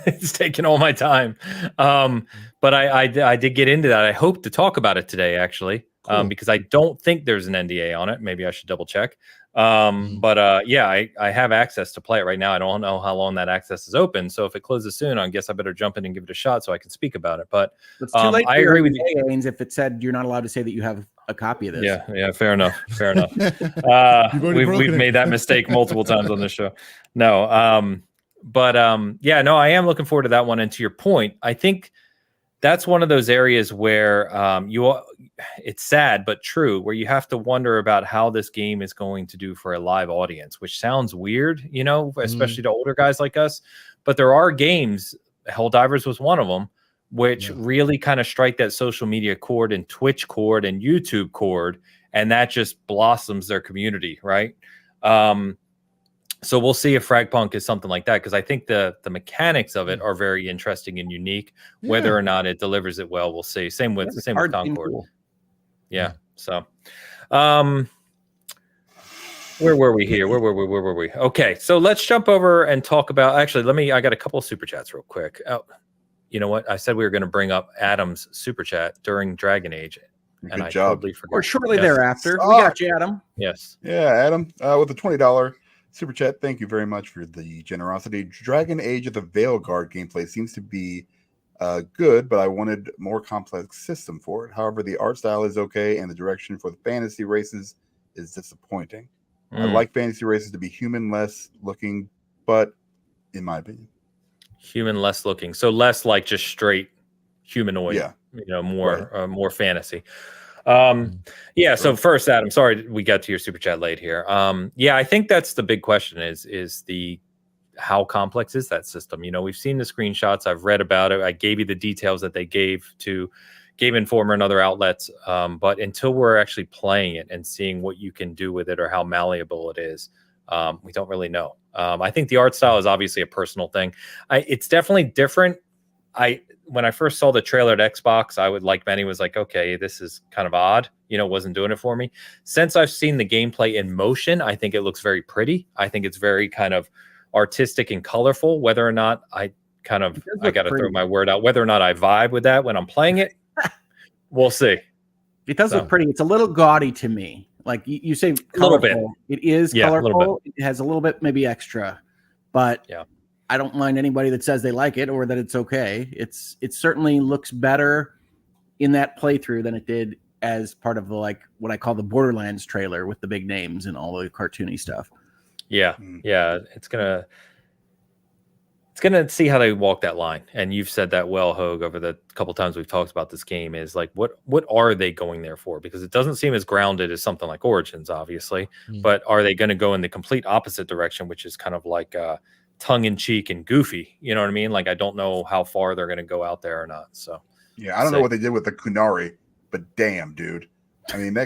It's taking all my time. But I did get into that. I hope to talk about it today, actually, because I don't think there's an NDA on it. Maybe I should double check. But I have access to play it right now. I don't know how long that access is open. So if it closes soon, I guess I better jump in and give it a shot so I can speak about it. But it's too late. I agree with you, Ains, if it said you're not allowed to say that you have a copy of this. Yeah, fair enough. We've made that mistake multiple times on this show. No, I am looking forward to that one. And to your point, I think that's one of those areas where it's sad but true, where you have to wonder about how this game is going to do for a live audience, which sounds weird, you know, especially to older guys like us. But there are games, Helldivers was one of them, which really kind of strike that social media chord and Twitch chord and YouTube chord, and that just blossoms their community, right? So we'll see if Frag Punk is something like that, because I think the mechanics of it are very interesting and unique. Whether or not it delivers it well, we'll see. Same with Concord. Cool. Yeah. So, where were we here? Where were we? Okay, so let's jump over and talk about. Actually, I got a couple of super chats real quick. Oh, you know what? I said we were going to bring up Adam's super chat during Dragon Age. And I totally forgot. Or shortly thereafter. We got you, Adam. Yes. Yeah, Adam, with the $20 Super chat. Thank you very much for the generosity. Dragon Age of the Veilguard gameplay seems to be good, but I wanted more complex system for it. However, the art style is okay, and the direction for the fantasy races is disappointing. I like fantasy races to be human-less looking, but in my opinion, human-less looking, so less like just straight humanoid. Yeah, more fantasy. So first, Adam, sorry we got to your super chat late here. I think that's the big question is the how complex is that system? We've seen the screenshots, I've read about it, I gave you the details that they gave to Game Informer and other outlets, but until we're actually playing it and seeing what you can do with it or how malleable it is, we don't really know. I think the art style is obviously a personal thing. It's definitely different. When I first saw the trailer at Xbox, I would, like many, was like, okay, this is kind of odd. Wasn't doing it for me. Since I've seen the gameplay in motion, I think it looks very pretty. I think it's very kind of artistic and colorful. Whether or not I got to throw my word out, whether or not I vibe with that when I'm playing it, we'll see. It does look pretty. It's a little gaudy to me. Like you say, colorful. A little bit. It is colorful. It has a little bit maybe extra, but I don't mind anybody that says they like it or that it's okay. It certainly looks better in that playthrough than it did as part of the, like, what I call the Borderlands trailer with the big names and all the cartoony stuff. Yeah. It's gonna see how they walk that line. And you've said that well, Hogue, over the couple times we've talked about this game, is like, what are they going there for? Because it doesn't seem as grounded as something like Origins, obviously, but are they going to go in the complete opposite direction, which is kind of like tongue-in-cheek and goofy? You know what I mean? Like, I don't know how far they're going to go out there or not. So I don't know what they did with the Kunari, but damn, dude. I mean,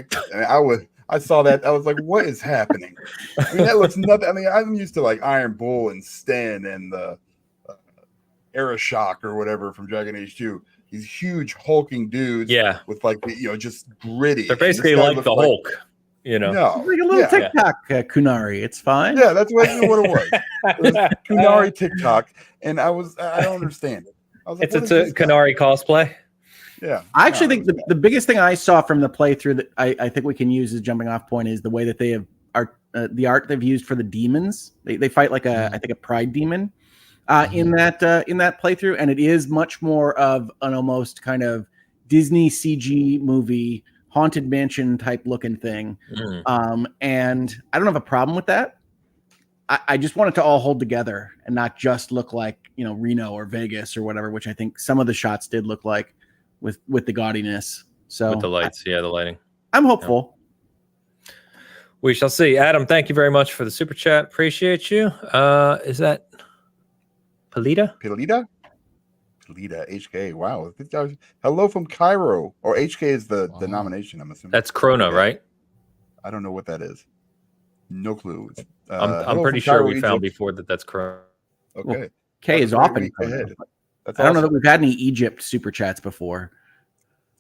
I saw that. I was like, what is happening? I mean, that looks nothing. I mean, I'm used to like Iron Bull and Sten and the Aeroshock or whatever from Dragon Age 2. These huge hulking dudes, with like just gritty. They're basically like the Hulk, No, like a little TikTok Kunari. It's fine. Yeah, that's what it was. It was Kunari TikTok, and I don't understand it. I was like, it's a Kunari cosplay. Yeah, I actually think the biggest thing I saw from the playthrough that I think we can use as a jumping off point is the way that they have the art they've used for the demons. They fight like I think a pride demon in that playthrough, and it is much more of an almost kind of Disney CG movie, Haunted Mansion type looking thing. And I don't have a problem with that. I just want it to all hold together and not just look like Reno or Vegas or whatever, which I think some of the shots did look like with the gaudiness. So with the lights, the lighting. I'm hopeful. We shall see. Adam, thank you very much for the super chat. Appreciate you. Is that Polita HK? Wow. Hello from Cairo. Or HK is the nomination, I'm assuming. That's Krona, right? I don't know what that is. No clue. I'm pretty sure we found before that's Krona. Okay. Well, K is often ahead. I don't know that we've had any Egypt super chats before.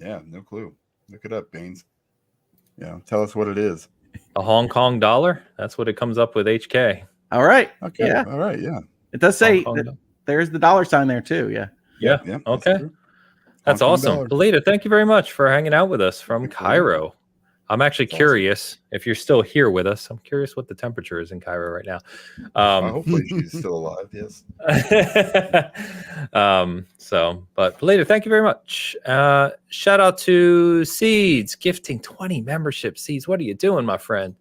Yeah, no clue. Look it up, Baines. Tell us what it is. A Hong Kong dollar? That's what it comes up with, HK. All right. Okay. Yeah. All right. Yeah. It does say there's the dollar sign there too. Yeah. Okay. That's awesome. Polita, thank you very much for hanging out with us from Cairo. I'm actually curious if you're still here with us. I'm curious what the temperature is in Cairo right now. Hopefully she's still alive. Yes. But Polita, thank you very much. Shout out to Seeds gifting 20 membership. Seeds, what are you doing, my friend?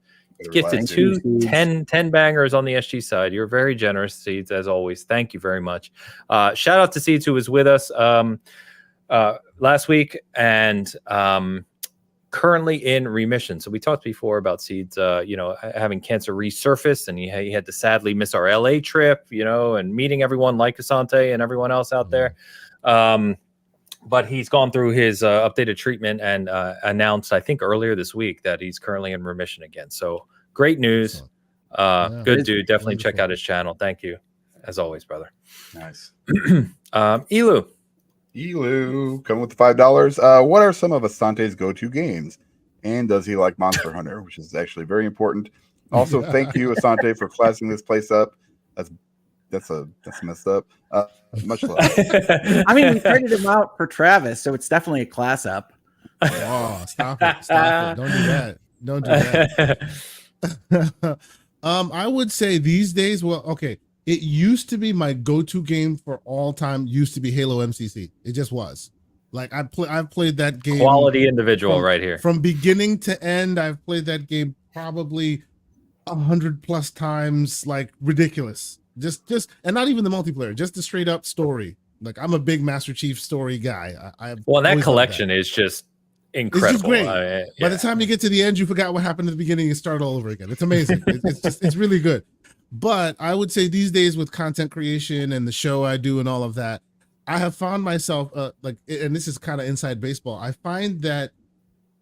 Gifted 10 bangers on the SG side. You're very generous, Seeds, as always. Thank you very much. Shout out to Seeds, who was with us last week and currently in remission. So we talked before about Seeds, having cancer resurface, and he had to sadly miss our LA trip, and meeting everyone like Asante and everyone else out there. But he's gone through his updated treatment and announced, I think earlier this week, that he's currently in remission again. So great news. Good dude. Definitely check out his channel. Thank you, as always, brother. Nice. Elu, coming with the $5. What are some of Asante's go-to games? And does he like Monster Hunter, which is actually very important? Also, thank you, Asante, for classing this place up. That's messed up. Much love. I mean, we traded him out for Travis, so it's definitely a class up. Oh, stop it. Don't do that. I would say these days, well, okay, it used to be my go-to game for all time. Used to be Halo MCC. It just was. Like I've played that game. Quality individual right here. From beginning to end, I've played that game probably 100+ times, like ridiculous. Just and not even the multiplayer, just the straight up story. Like I'm a big Master Chief story guy. That collection is just incredible. It's just great. By the time you get to the end, you forgot what happened at the beginning and start all over again. It's amazing. It's really good. But I would say these days with content creation and the show I do and all of that, I have found myself and this is kind of inside baseball. I find that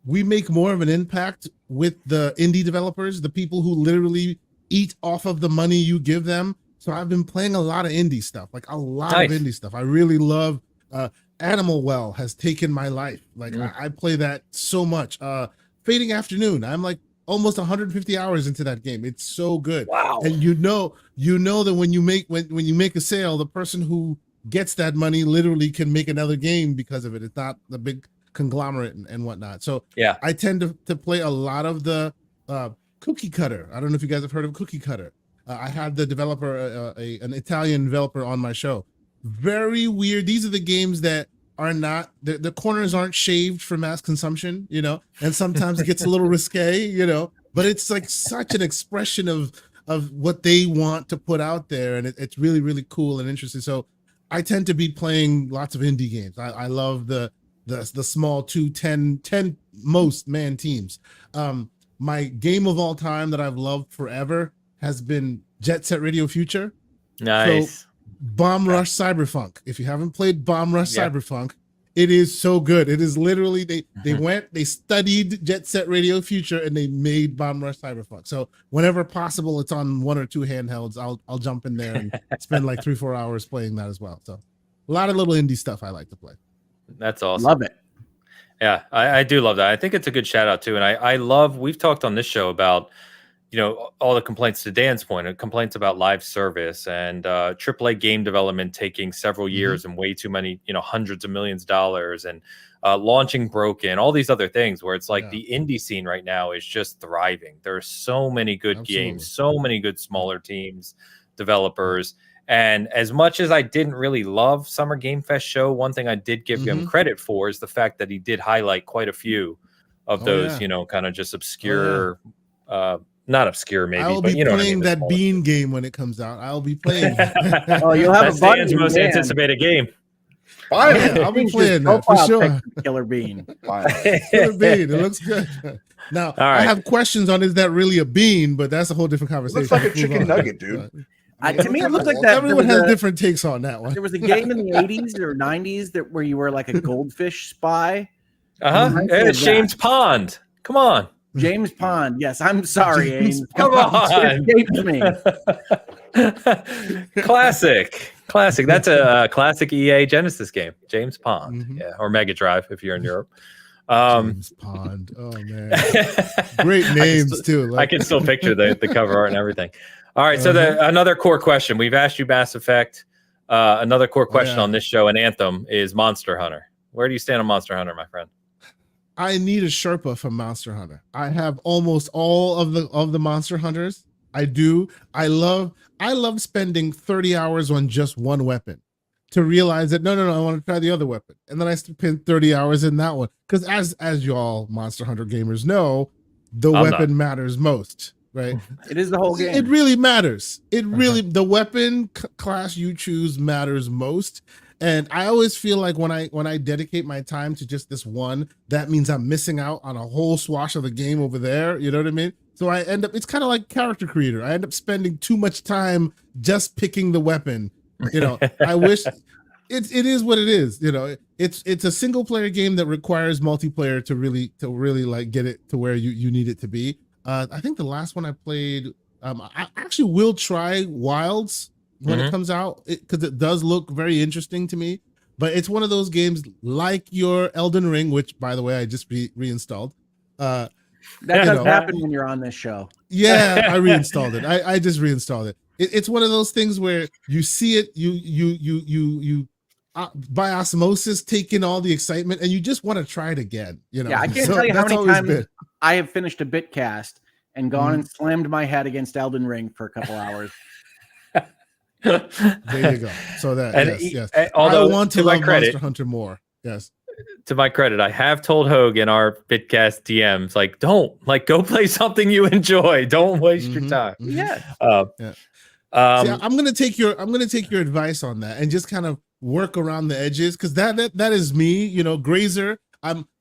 we make more of an impact with the indie developers, the people who literally eat off of the money you give them. So I've been playing a lot of indie stuff, like a lot of indie stuff. I really love Animal Well has taken my life. Like I play that so much. Fading Afternoon, I'm like almost 150 hours into that game. It's so good. Wow. And you know that when you make a sale, the person who gets that money literally can make another game because of it. It's not the big conglomerate and whatnot. So yeah, I tend to play a lot of the Cookie Cutter. I don't know if you guys have heard of Cookie Cutter. I had the developer, an Italian developer on my show. Very weird. These are the games that are not, the corners aren't shaved for mass consumption, and sometimes it gets a little risque, but it's like such an expression of what they want to put out there. And it's really, really cool and interesting. So I tend to be playing lots of indie games. I love the small 10 most man teams. My game of all time that I've loved forever has been Jet Set Radio Future. Nice. So, Bomb Rush Cyberpunk. If you haven't played Bomb Rush Cyberpunk, it is so good. It is literally they studied Jet Set Radio Future and they made Bomb Rush Cyberpunk. So whenever possible, it's on 1 or 2 handhelds. I'll jump in there and spend like 3-4 hours playing that as well. So a lot of little indie stuff I like to play. That's awesome. Love it. Yeah, I do love that. I think it's a good shout out too. And I love, we've talked on this show about, all the complaints, to Dan's point, complaints about live service and AAA game development taking several years and way too many, hundreds of millions of dollars, and launching broken, all these other things where it's like the indie scene right now is just thriving. There are so many good games, so many good smaller teams, developers. And as much as I didn't really love Summer Game Fest show, one thing I did give him credit for is the fact that he did highlight quite a few of those, kind of just obscure, not obscure maybe, I'll but be playing that Bean game when it comes out. I'll be playing. You'll have Dan's most anticipated game. I'll be playing that for sure. Killer Bean. Killer Bean. It looks good. Now I have questions on is that really a bean, but that's a whole different conversation. Looks like a chicken nugget, dude. To me, it looks like that. Everyone has different takes on that one. There was a game in the 80s or 90s where you were like a goldfish spy. It's James Pond. Come on. James Pond. Yes, I'm sorry, Aiden. Come on. Classic. That's a classic EA Genesis game. James Pond. Or Mega Drive if you're in Europe. James Pond. Oh man. Great names too. I can still picture the cover art and everything. All right, so another core question. We've asked you Mass Effect. Another core question on this show and Anthem is Monster Hunter. Where do you stand on Monster Hunter, my friend? I need a Sherpa from Monster Hunter. I have almost all of the Monster Hunters. I do. I love spending 30 hours on just one weapon to realize that no, I want to try the other weapon. And then I spend 30 hours in that one. Because as you all Monster Hunter gamers know, the weapon matters most. Right, it is the whole game. It really matters. It really the weapon class you choose matters most. And I always feel like when I dedicate my time to just this one, that means I'm missing out on a whole swash of the game over there. You know what I mean? So I end up, it's kind of like character creator. I end up spending too much time just picking the weapon. I wish it is what it is. It's a single player game that requires multiplayer to really like get it to where you need it to be. I think the last one I played, I actually will try Wilds when it comes out because it does look very interesting to me. But it's one of those games like your Elden Ring, which, by the way, I just reinstalled. That does happen when you're on this show. Yeah, I reinstalled it. I just reinstalled it. It's one of those things where you see it, you by osmosis take in all the excitement, and you just want to try it again. Yeah, I can't tell you how many times I have finished a Bitcast and gone and slammed my head against Elden Ring for a couple hours. There you go. So that yes. Although, I want to love Monster Hunter more. Yes. To my credit, I have told Hogue in our Bitcast DMs, like, go play something you enjoy. Don't waste your time. Yeah. See, I'm gonna take your advice on that and just kind of work around the edges, because that is me, you know, Grazer.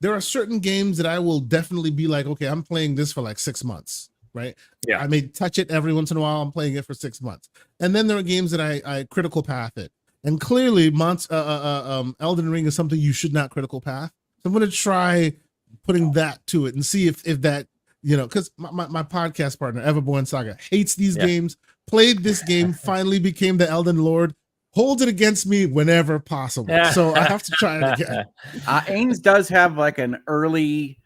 There are certain games that I will definitely be like, okay, I'm playing this for like 6 months, right? Yeah. I may touch it every once in a while. I'm playing it for 6 months, and then there are games that I critical path it. And clearly, Elden Ring is something you should not critical path. So I'm going to try putting that to it and see if that, you know, because my podcast partner, Everborn Saga, hates these games, played this game, finally became the Elden Lord, holds it against me whenever possible. So I have to try it again. Ains does have like an early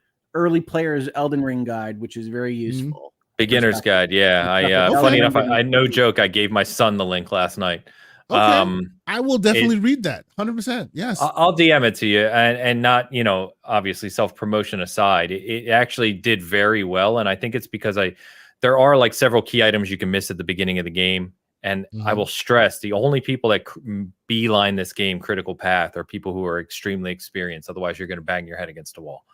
player's Elden Ring guide, which is very useful. Beginner's guide. Yeah. Funny enough, I no joke, I gave my son the link last night. Okay. I will definitely read that. 100%. Yes. I'll DM it to you, and not, you know, obviously self-promotion aside, it actually did very well. And I think it's because there are like several key items you can miss at the beginning of the game. And I will stress, the only people that beeline this game critical path are people who are extremely experienced. Otherwise, you're going to bang your head against a wall.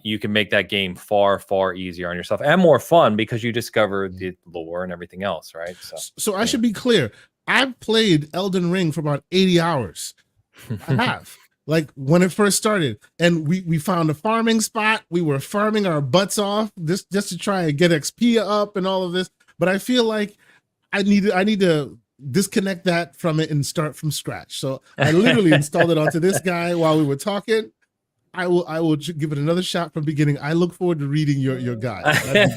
You can make that game far, far easier on yourself and more fun because you discover the lore and everything else, right? So I should be clear. I've played Elden Ring for about 80 hours. I have. Like when it first started, and we found a farming spot. We were farming our butts off just to try and get XP up and all of this. But I feel like I need to disconnect that from it and start from scratch. So I literally installed it onto this guy while we were talking. I will give it another shot from beginning. I look forward to reading your guide.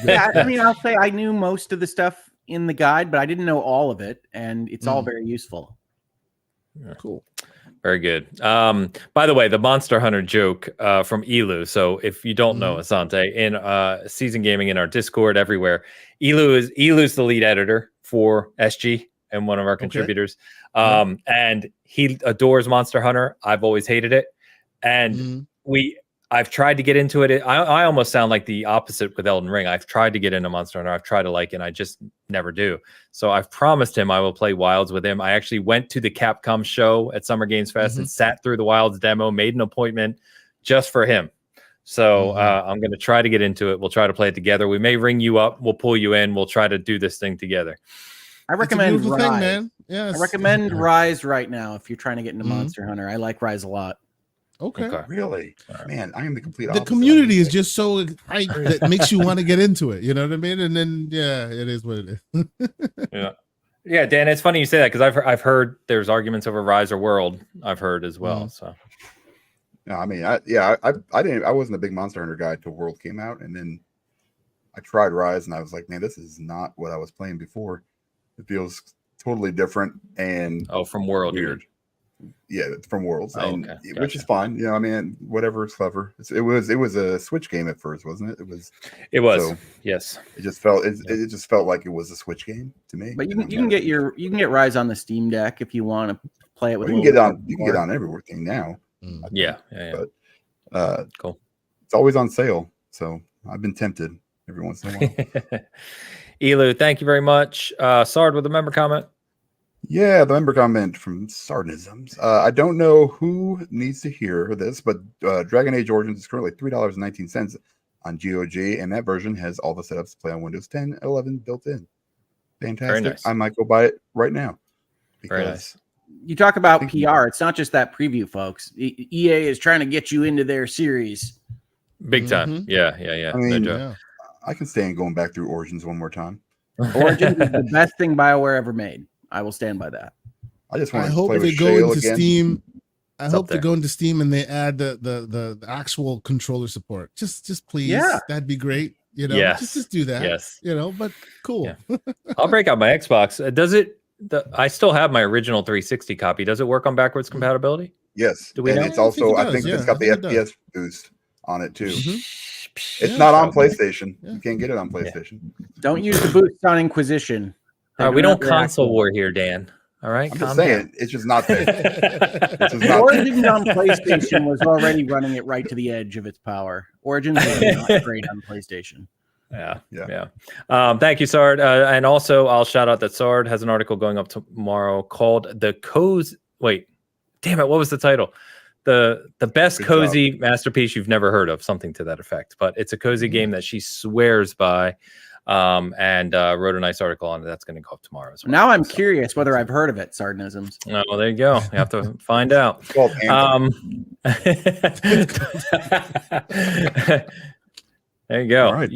Yeah, I mean, I'll say I knew most of the stuff in the guide, but I didn't know all of it, and it's all very useful. Yeah. Cool. Very good. By the way, the Monster Hunter joke from Elu. So if you don't know Asante, in Season Gaming, in our Discord, everywhere, Elu's the lead editor for SG and one of our contributors. And he adores Monster Hunter. I've always hated it. And I've tried to get into it. I almost sound like the opposite with Elden Ring. I've tried to get into Monster Hunter. I've tried to like it, and I just never do. So I've promised him I will play Wilds with him. I actually went to the Capcom show at Summer Games Fest and sat through the Wilds demo, made an appointment just for him. So I'm going to try to get into it. We'll try to play it together. We may ring you up. We'll pull you in. We'll try to do this thing together. I recommend Rise. Thing, man. Yes. I recommend Rise right now if you're trying to get into Monster Hunter. I like Rise a lot. Okay. Really? Man, I am the complete opposite. The community is just so hype that makes you want to get into it. You know what I mean? And then, it is what it is. Yeah, Dan, it's funny you say that because I've heard there's arguments over Rise or World. I've heard as well. So, yeah, I mean, I wasn't a big Monster Hunter guy till World came out, and then I tried Rise, and I was like, man, this is not what I was playing before. It feels totally different and from World, weird. Yeah, from Worlds, gotcha. Which is fine. You know, I mean, whatever is clever. It was a Switch game at first, wasn't it? It was. So yes. It just felt like it was a Switch game to me. But you can get Rise on the Steam Deck if you want to play it with. You can get on everything now. Yeah. But cool. It's always on sale, so I've been tempted every once in a while. Elu, thank you very much. Sard with a member comment. Yeah, the member comment from Sardisms. I don't know who needs to hear this, but Dragon Age Origins is currently $3.19 on GOG, and that version has all the setups to play on Windows 10 and 11 built in. Fantastic. Very nice. I might go buy it right now. Very nice. You talk about PR. It's not just that preview, folks. EA is trying to get you into their series. Big time. Yeah. I mean, I can stand going back through Origins one more time. Origins is the best thing BioWare ever made. I will stand by that. I just want to hope play they with go Shale into again. Steam. I hope they go into Steam and they add the actual controller support. Just please. Yeah. That'd be great. You know, just do that. Yes. You know, but cool. Yeah. I'll break out my Xbox. Does it? I still have my original 360 copy. Does it work on backwards compatibility? Yes. Do we know? It's also, I think it's got the FPS boost on it too. It's not on PlayStation. You can't get it on PlayStation. Don't use the boost on Inquisition. We don't console war here, Dan. All right, I'm just saying, it's just not there. Origins on PlayStation was already running it right to the edge of its power. Origins was not great on PlayStation. Yeah. Thank you, Sard. And also, I'll shout out that Sard has an article going up tomorrow called "The Cozy." Wait, damn it! What was the title? The best cozy masterpiece you've never heard of, something to that effect. But it's a cozy game that she swears by, and wrote a nice article on it. That's going to go up tomorrow as well. Now I'm curious whether I've heard of it. Sardanisms. Oh, well, there you go. You have to find out. There you go. All right,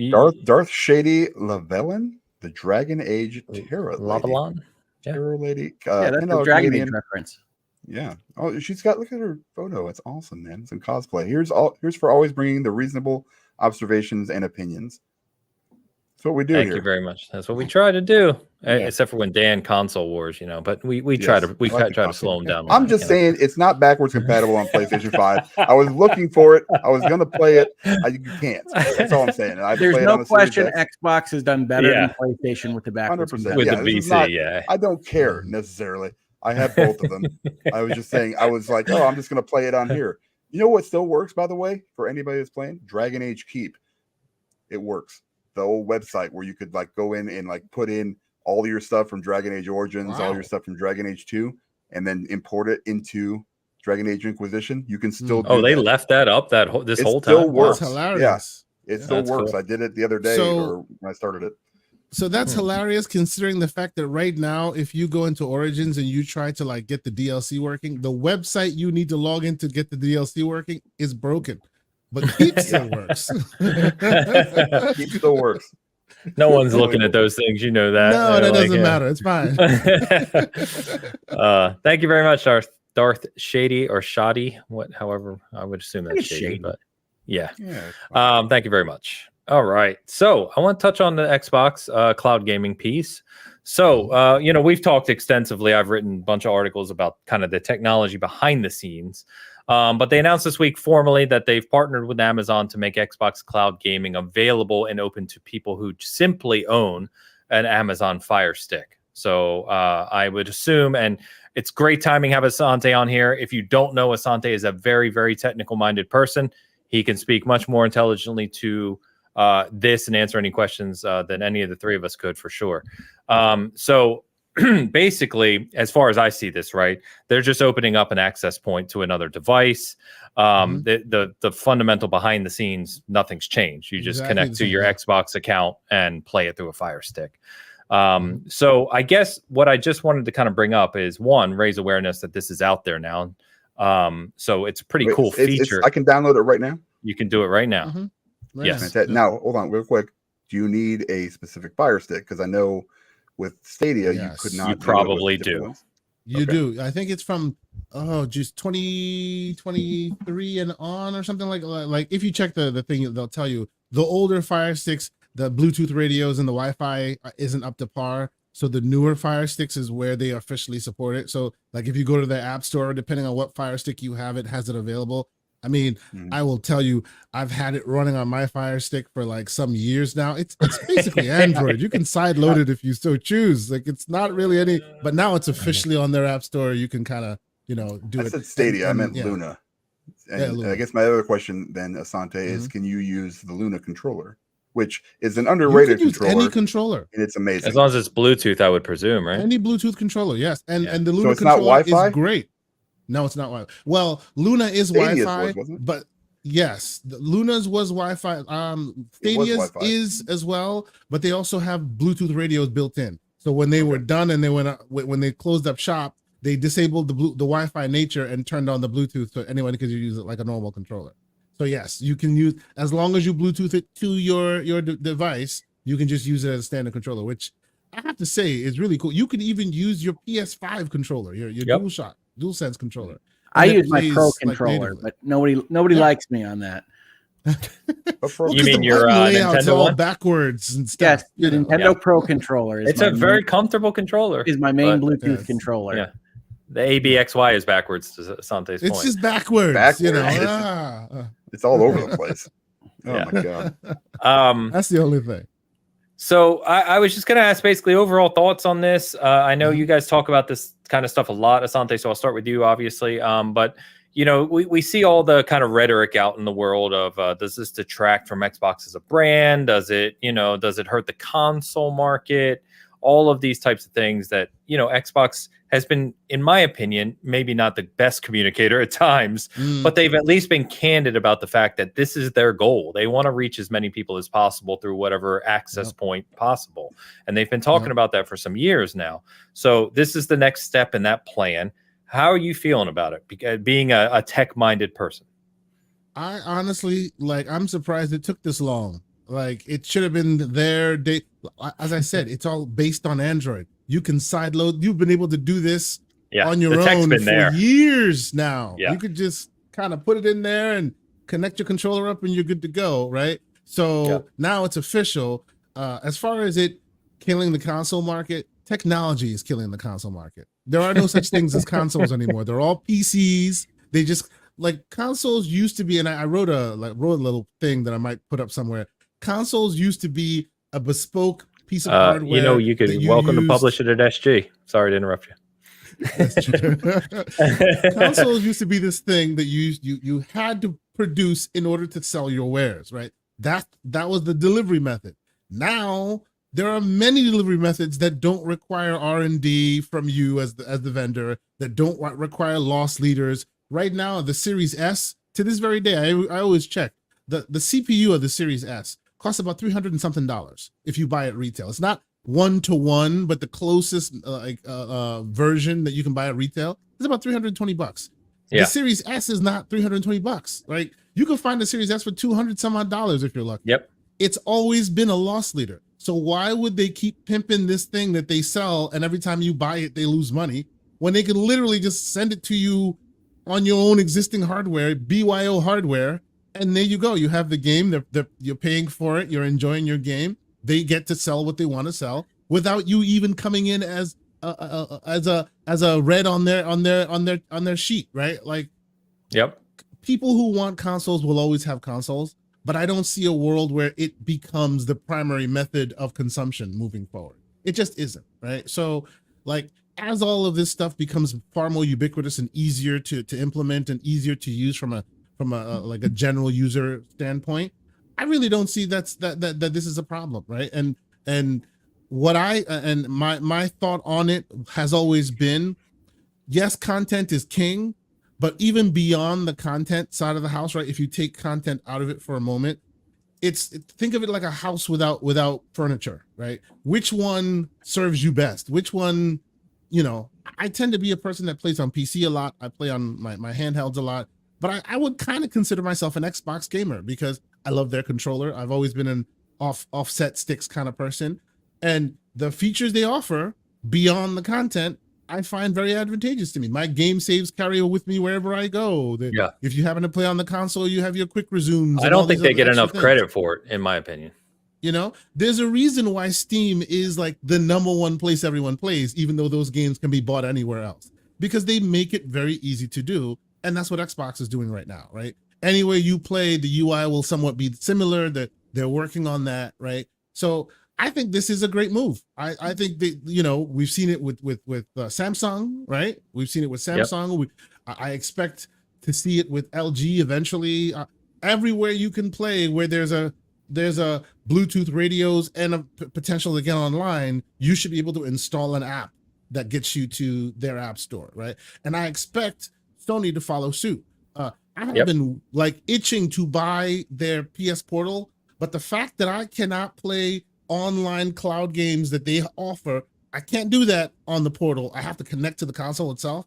Darth Shady Lavelin, the Dragon Age Terror Lady. Terror Lady. That's the Dragon Age reference. Yeah. Oh, she's got. Look at her photo. It's awesome, man. It's in cosplay. Here's for always bringing the reasonable observations and opinions. That's what we do. Thank you very much. That's what we try to do, except for when Dan console wars, but we try to slow them down. I'm just saying it's not backwards compatible on PlayStation 5. I was looking for it. I was gonna play it. You can't. That's all I'm saying. There's no question Xbox has done better than PlayStation with the backwards 100%. With the VC. I don't care necessarily. I have both of them. I was just saying, I was like, I'm just going to play it on here. You know what still works, by the way, for anybody that's playing? Dragon Age Keep. It works. The old website where you could go in and put in all your stuff from Dragon Age Origins, all your stuff from Dragon Age 2, and then import it into Dragon Age Inquisition. You can still do they left that up this whole time? It still works. That's hilarious. Yeah, it still works. Cool. I did it the other day or when I started it. So that's hilarious considering the fact that right now, if you go into Origins and you try to get the DLC working, the website you need to log in to get the DLC working is broken. But Keep still works. Keep still works. No one's looking at those things. You know that. No, that doesn't matter. It's fine. Thank you very much, Darth Shady or Shoddy. However, I would assume that's Shady. But yeah. Thank you very much. All right. So I want to touch on the Xbox cloud gaming piece. So, we've talked extensively. I've written a bunch of articles about kind of the technology behind the scenes. But they announced this week formally that they've partnered with Amazon to make Xbox cloud gaming available and open to people who simply own an Amazon Fire Stick. So I would assume, and it's great timing to have Asante on here. If you don't know, Asante is a very, very technical-minded person. He can speak much more intelligently to this and answer any questions than any of the three of us could, for sure. So basically, as far as I see this, right, they're just opening up an access point to another device. The fundamental behind the scenes, nothing's changed. You just connect to your Xbox account and play it through a Fire Stick. So I guess what I just wanted to kind of bring up is, one, raise awareness that this is out there now. So it's a pretty cool feature. I can download it right now. You can do it right now. Yes. Now, hold on real quick. Do you need a specific Fire Stick? Because I know with Stadia, you could not. You probably do. You do. I think it's from just 2023 and on or something like if you check the thing, they'll tell you the older Fire Sticks, the Bluetooth radios and the Wi-Fi isn't up to par. So the newer Fire Sticks is where they officially support it. So if you go to the App Store, depending on what Fire Stick you have, it has it available. I mean, I will tell you, I've had it running on my Fire Stick for some years now. It's basically Android. You can side load it if you so choose. It's not really any, but now it's officially on their App Store. You can kind of, do it. I said Stadia. I meant Luna. And Luna. I guess my other question then, Asante, is can you use the Luna controller, which is an underrated controller? Any controller. And it's amazing. As long as it's Bluetooth, I would presume, right? Any Bluetooth controller, yes. And the Luna controller is great. No, it's not Wi-Fi. Well, Luna is Wi-Fi, but yes, Luna's was Wi-Fi. Stadia's is as well, but they also have Bluetooth radios built in. So when they were done and when they closed up shop, they disabled the Wi-Fi nature and turned on the Bluetooth so anyone could use it like a normal controller. So yes, you can use, as long as you Bluetooth it to your device, you can just use it as a standard controller, which I have to say is really cool. You can even use your PS5 controller, your DualSense controller. I use my Pro controller, but nobody likes me on that. You mean your Nintendo all one? Backwards and stuff. Yes, the Nintendo Pro controller. It's a very comfortable controller. Is my main Bluetooth controller. Yeah. The ABXY is backwards, to Asante's point. It's just backwards. It's all over the place. Oh my god. That's the only thing. So I was just going to ask basically overall thoughts on this. I know you guys talk about this kind of stuff a lot, Asante, so I'll start with you, obviously. But, we see all the kind of rhetoric out in the world of does this detract from Xbox as a brand? Does it hurt the console market? All of these types of things that, Xbox has been, in my opinion, maybe not the best communicator at times, but they've at least been candid about the fact that this is their goal. They want to reach as many people as possible through whatever access point possible. And they've been talking about that for some years now. So this is the next step in that plan. How are you feeling about it? Being a tech-minded person. I honestly, I'm surprised it took this long. It should have been there. As I said, it's all based on Android. You can sideload. You've been able to do this on your own for years now. You could just kind of put it in there and connect your controller up and you're good to go, right? So now it's official. As far as it killing the console market, technology is killing the console market. There are no such things as consoles anymore. They're all PCs. They just consoles used to be, and I wrote a little thing that I might put up somewhere. Consoles used to be a bespoke piece of hardware. You could welcome to publish it at SG. Sorry to interrupt you. Consoles used to be this thing that you had to produce in order to sell your wares, right? That was the delivery method. Now there are many delivery methods that don't require R&D from you as the vendor, that don't require loss leaders. Right now, the Series S, to this very day, I always check the CPU of the Series S costs about $300 and something if you buy it retail. It's not 1-to-1, but the closest version that you can buy at retail is about $320. The Series S is not $320. Right? You can find the Series S for $200 some odd if you're lucky. Yep. It's always been a loss leader. So why would they keep pimping this thing that they sell and every time you buy it they lose money when they can literally just send it to you on your own existing hardware, BYO hardware, and there you go. You have the game. You're paying for it. You're enjoying your game. They get to sell what they want to sell without you even coming in as a red on their sheet, right? People who want consoles will always have consoles, but I don't see a world where it becomes the primary method of consumption moving forward. It just isn't, right? So as all of this stuff becomes far more ubiquitous and easier to implement and easier to use from a general user standpoint, I really don't see that this is a problem, right? And what my thought on it has always been, yes, content is king, but even beyond the content side of the house, right? If you take content out of it for a moment, think of it like a house without furniture, right? Which one serves you best? Which one, I tend to be a person that plays on PC a lot. I play on my handhelds a lot. But I would kind of consider myself an Xbox gamer because I love their controller. I've always been an offset sticks kind of person. And the features they offer beyond the content, I find very advantageous to me. My game saves carry with me wherever I go. If you happen to play on the console, you have your quick resumes. I don't think they get enough credit for it, in my opinion. There's a reason why Steam is the #1 place everyone plays, even though those games can be bought anywhere else, because they make it very easy to do. And that's what Xbox is doing right now, right? Anywhere you play, the UI will somewhat be similar. That they're working on that, right? So I think this is a great move. I think that we've seen it with Samsung, right? We've seen it with Samsung. Yep. I expect to see it with LG eventually. Everywhere you can play, where there's a Bluetooth radios and a potential to get online, you should be able to install an app that gets you to their app store, right? And I expect Sony to follow suit. I have been itching to buy their PS Portal, but the fact that I cannot play online cloud games that they offer, I can't do that on the Portal. I have to connect to the console itself.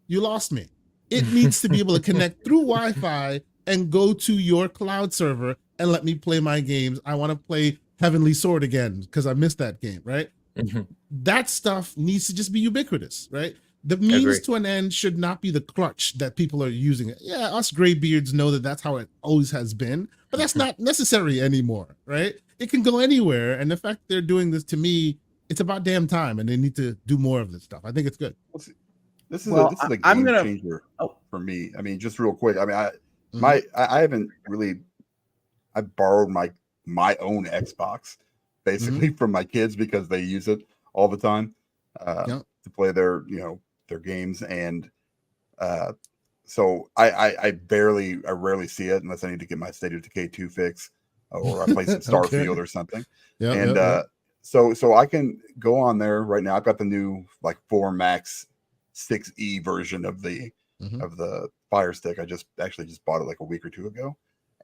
You lost me. It needs to be able to connect through Wi-Fi and go to your cloud server and let me play my games. I want to play Heavenly Sword again because I missed that game, right? Mm-hmm. That stuff needs to just be ubiquitous, right? The means to an end should not be the crutch that people are using it. Yeah, us graybeards know that that's how it always has been, but that's not necessary anymore, right? It can go anywhere, and the fact they're doing this, to me, it's about damn time, and they need to do more of this stuff. I think it's good. This is a game changer for me. I mean, just real quick. I mean, I haven't really. I borrowed my own Xbox basically from my kids because they use it all the time to play their games, and so I rarely see it unless I need to get my State of Decay 2 fix or I play some Starfield or something. So I can go on there right now. I've got the new like 4 Max 6E version of the Fire Stick. I just bought it like a week or two ago.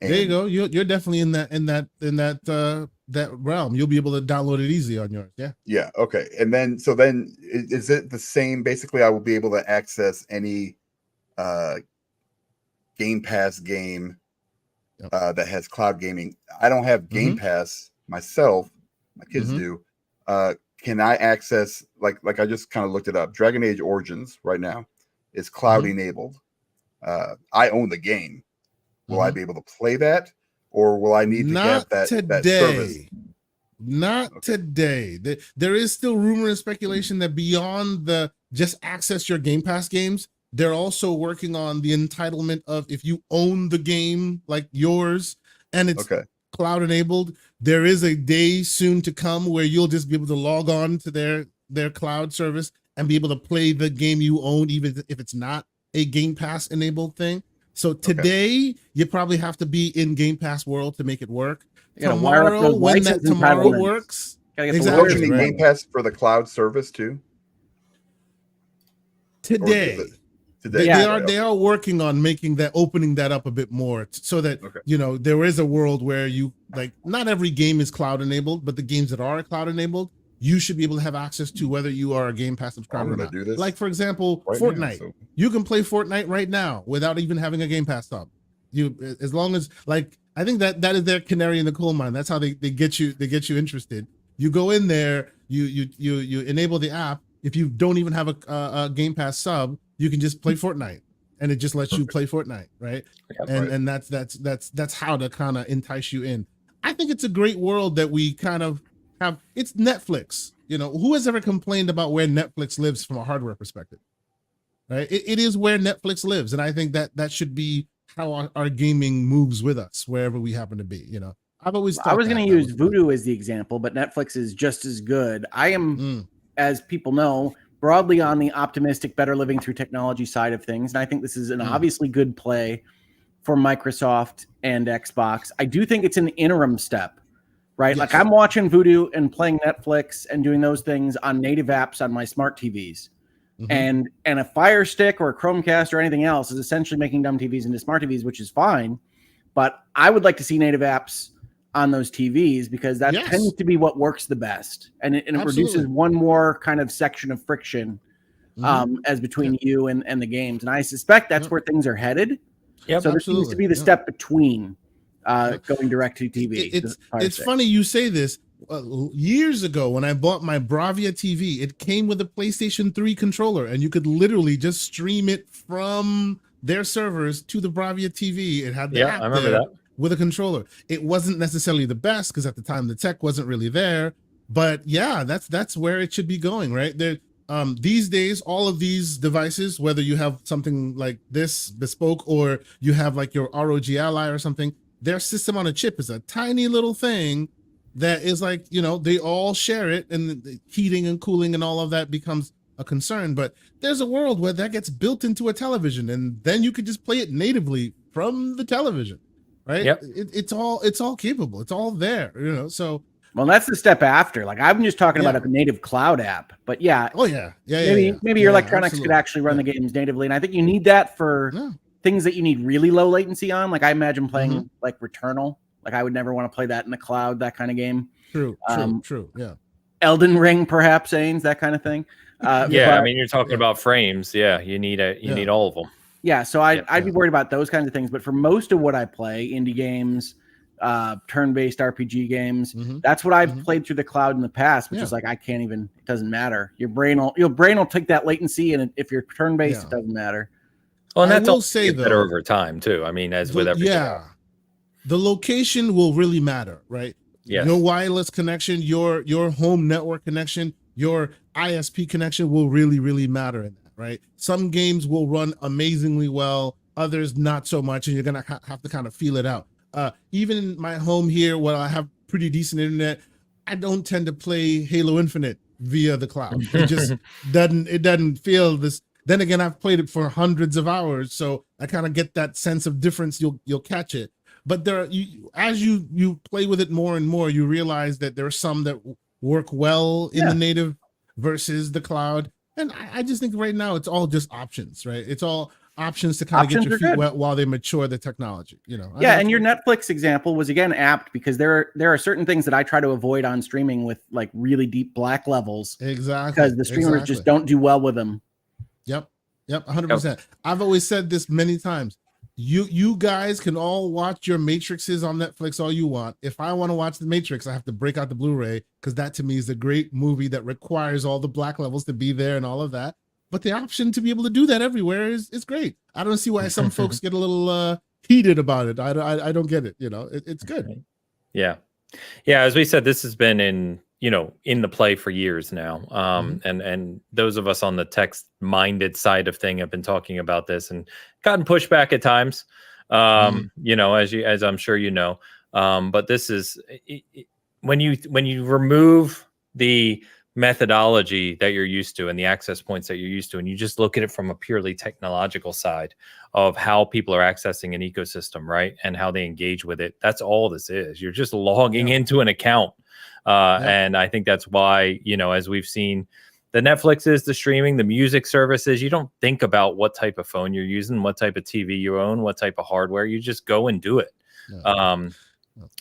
And there you go. You're definitely in that realm. You'll be able to download it easy on yours. Yeah. Yeah. Okay. And then is it the same? Basically, I will be able to access any Game Pass game that has cloud gaming. I don't have Game Pass myself. My kids do. Can I access like I just kind of looked it up? Dragon Age Origins right now is cloud enabled. I own the game. Will I be able to play that, or will I need to get that service? Not today. There is still rumor and speculation that beyond the just access your Game Pass games, they're also working on the entitlement of if you own the game like yours and it's cloud enabled, there is a day soon to come where you'll just be able to log on to their cloud service and be able to play the game you own, even if it's not a Game Pass enabled thing. So today you probably have to be in Game Pass world to make it work. Tomorrow, when that tomorrow works, exactly. Game Pass for the cloud service too. Today, they are working on making that, opening that up a bit more, so that there is a world where you like not every game is cloud enabled, but the games that are cloud enabled, you should be able to have access to whether you are a Game Pass subscriber or not. Like for example, Fortnite. You can play Fortnite right now without even having a Game Pass sub. You, as long as like, I think that is their canary in the coal mine. That's how they get you interested. You go in there, you enable the app. If you don't even have a Game Pass sub, you can just play Fortnite, and it just lets you play Fortnite, right? And that's how to kind of entice you in. I think it's a great world that we kind of have. It's Netflix. Who has ever complained about where Netflix lives from a hardware perspective? Right? It is where Netflix lives, and I think that should be how our gaming moves with us wherever we happen to be. I've always thought I was going to use Voodoo as the example, but Netflix is just as good. I am, as people know, broadly on the optimistic, better living through technology side of things, and I think this is an obviously good play for Microsoft and Xbox. I do think it's an interim step, right? Yes. Like I'm watching Voodoo and playing Netflix and doing those things on native apps on my smart TVs. And a Fire Stick or a Chromecast or anything else is essentially making dumb TVs into smart TVs, which is fine. But I would like to see native apps on those TVs because that tends to be what works the best. And it reduces one more kind of section of friction as between you and the games. And I suspect that's where things are headed. So there seems to be the step between going direct to TV. It's funny you say this. Years ago when I bought my Bravia TV, it came with a PlayStation 3 controller, and you could literally just stream it from their servers to the Bravia TV. It had the app I remember that with a controller. It wasn't necessarily the best because at the time the tech wasn't really there, but that's where it should be going, right? There, these days, all of these devices, whether you have something like this bespoke or you have like your ROG Ally or something, their system on a chip is a tiny little thing that is like, they all share it, and the heating and cooling and all of that becomes a concern. But there's a world where that gets built into a television, and then you could just play it natively from the television, right? It's all capable. It's all there, so. Well, that's the step after. Like I'm just talking about a native cloud app, but maybe your electronics could actually run the games natively. And I think you need that for things that you need really low latency on. Like I imagine playing like Returnal. Like I would never want to play that in the cloud, that kind of game. True. Yeah. Elden Ring, perhaps, Ains, that kind of thing. I mean, you're talking about frames. Yeah, you need all of them. Yeah, so I'd be worried about those kinds of things. But for most of what I play, indie games, turn-based RPG games, that's what I've played through the cloud in the past, which is like I can't even. It doesn't matter. Your brain will take that latency, and if you're turn-based, it doesn't matter. Well, and that's also better over time too. I mean, as with everything. Yeah. The location will really matter, right? Yes. Your wireless connection, your home network connection, your ISP connection will really, really matter in that, right? Some games will run amazingly well, others not so much, and you're gonna have to kind of feel it out. Even in my home here, where I have pretty decent internet, I don't tend to play Halo Infinite via the cloud. It just doesn't feel this. Then again, I've played it for hundreds of hours, so I kind of get that sense of difference. You'll catch it. But as you play with it more and more, you realize that there are some that work well in the native versus the cloud. And I just think right now it's all just options, right? It's all options to kind of get your feet wet while they mature the technology, you know. And your Netflix example was again apt, because there are certain things that I try to avoid on streaming with like really deep black levels. Exactly. Because the streamers just don't do well with them. Yep, 100%. I've always said this many times. You guys can all watch your Matrixes on Netflix all you want. If I want to watch The Matrix, I have to break out the Blu-ray, because that to me is a great movie that requires all the black levels to be there and all of that. But the option to be able to do that everywhere is great. I don't see why some folks get a little heated about it. I don't get it. You know, it's good. Yeah. As we said, this has been in the play for years now. And those of us on the text-minded side of thing have been talking about this and gotten pushback at times. As I'm sure you know. But this is when you remove the methodology that you're used to and the access points that you're used to, and you just look at it from a purely technological side of how people are accessing an ecosystem, right, and how they engage with it. That's all this is. You're just logging into an account. And I think that's why, as we've seen the Netflixes, the streaming, the music services, you don't think about what type of phone you're using, what type of TV you own, what type of hardware. You just go and do it.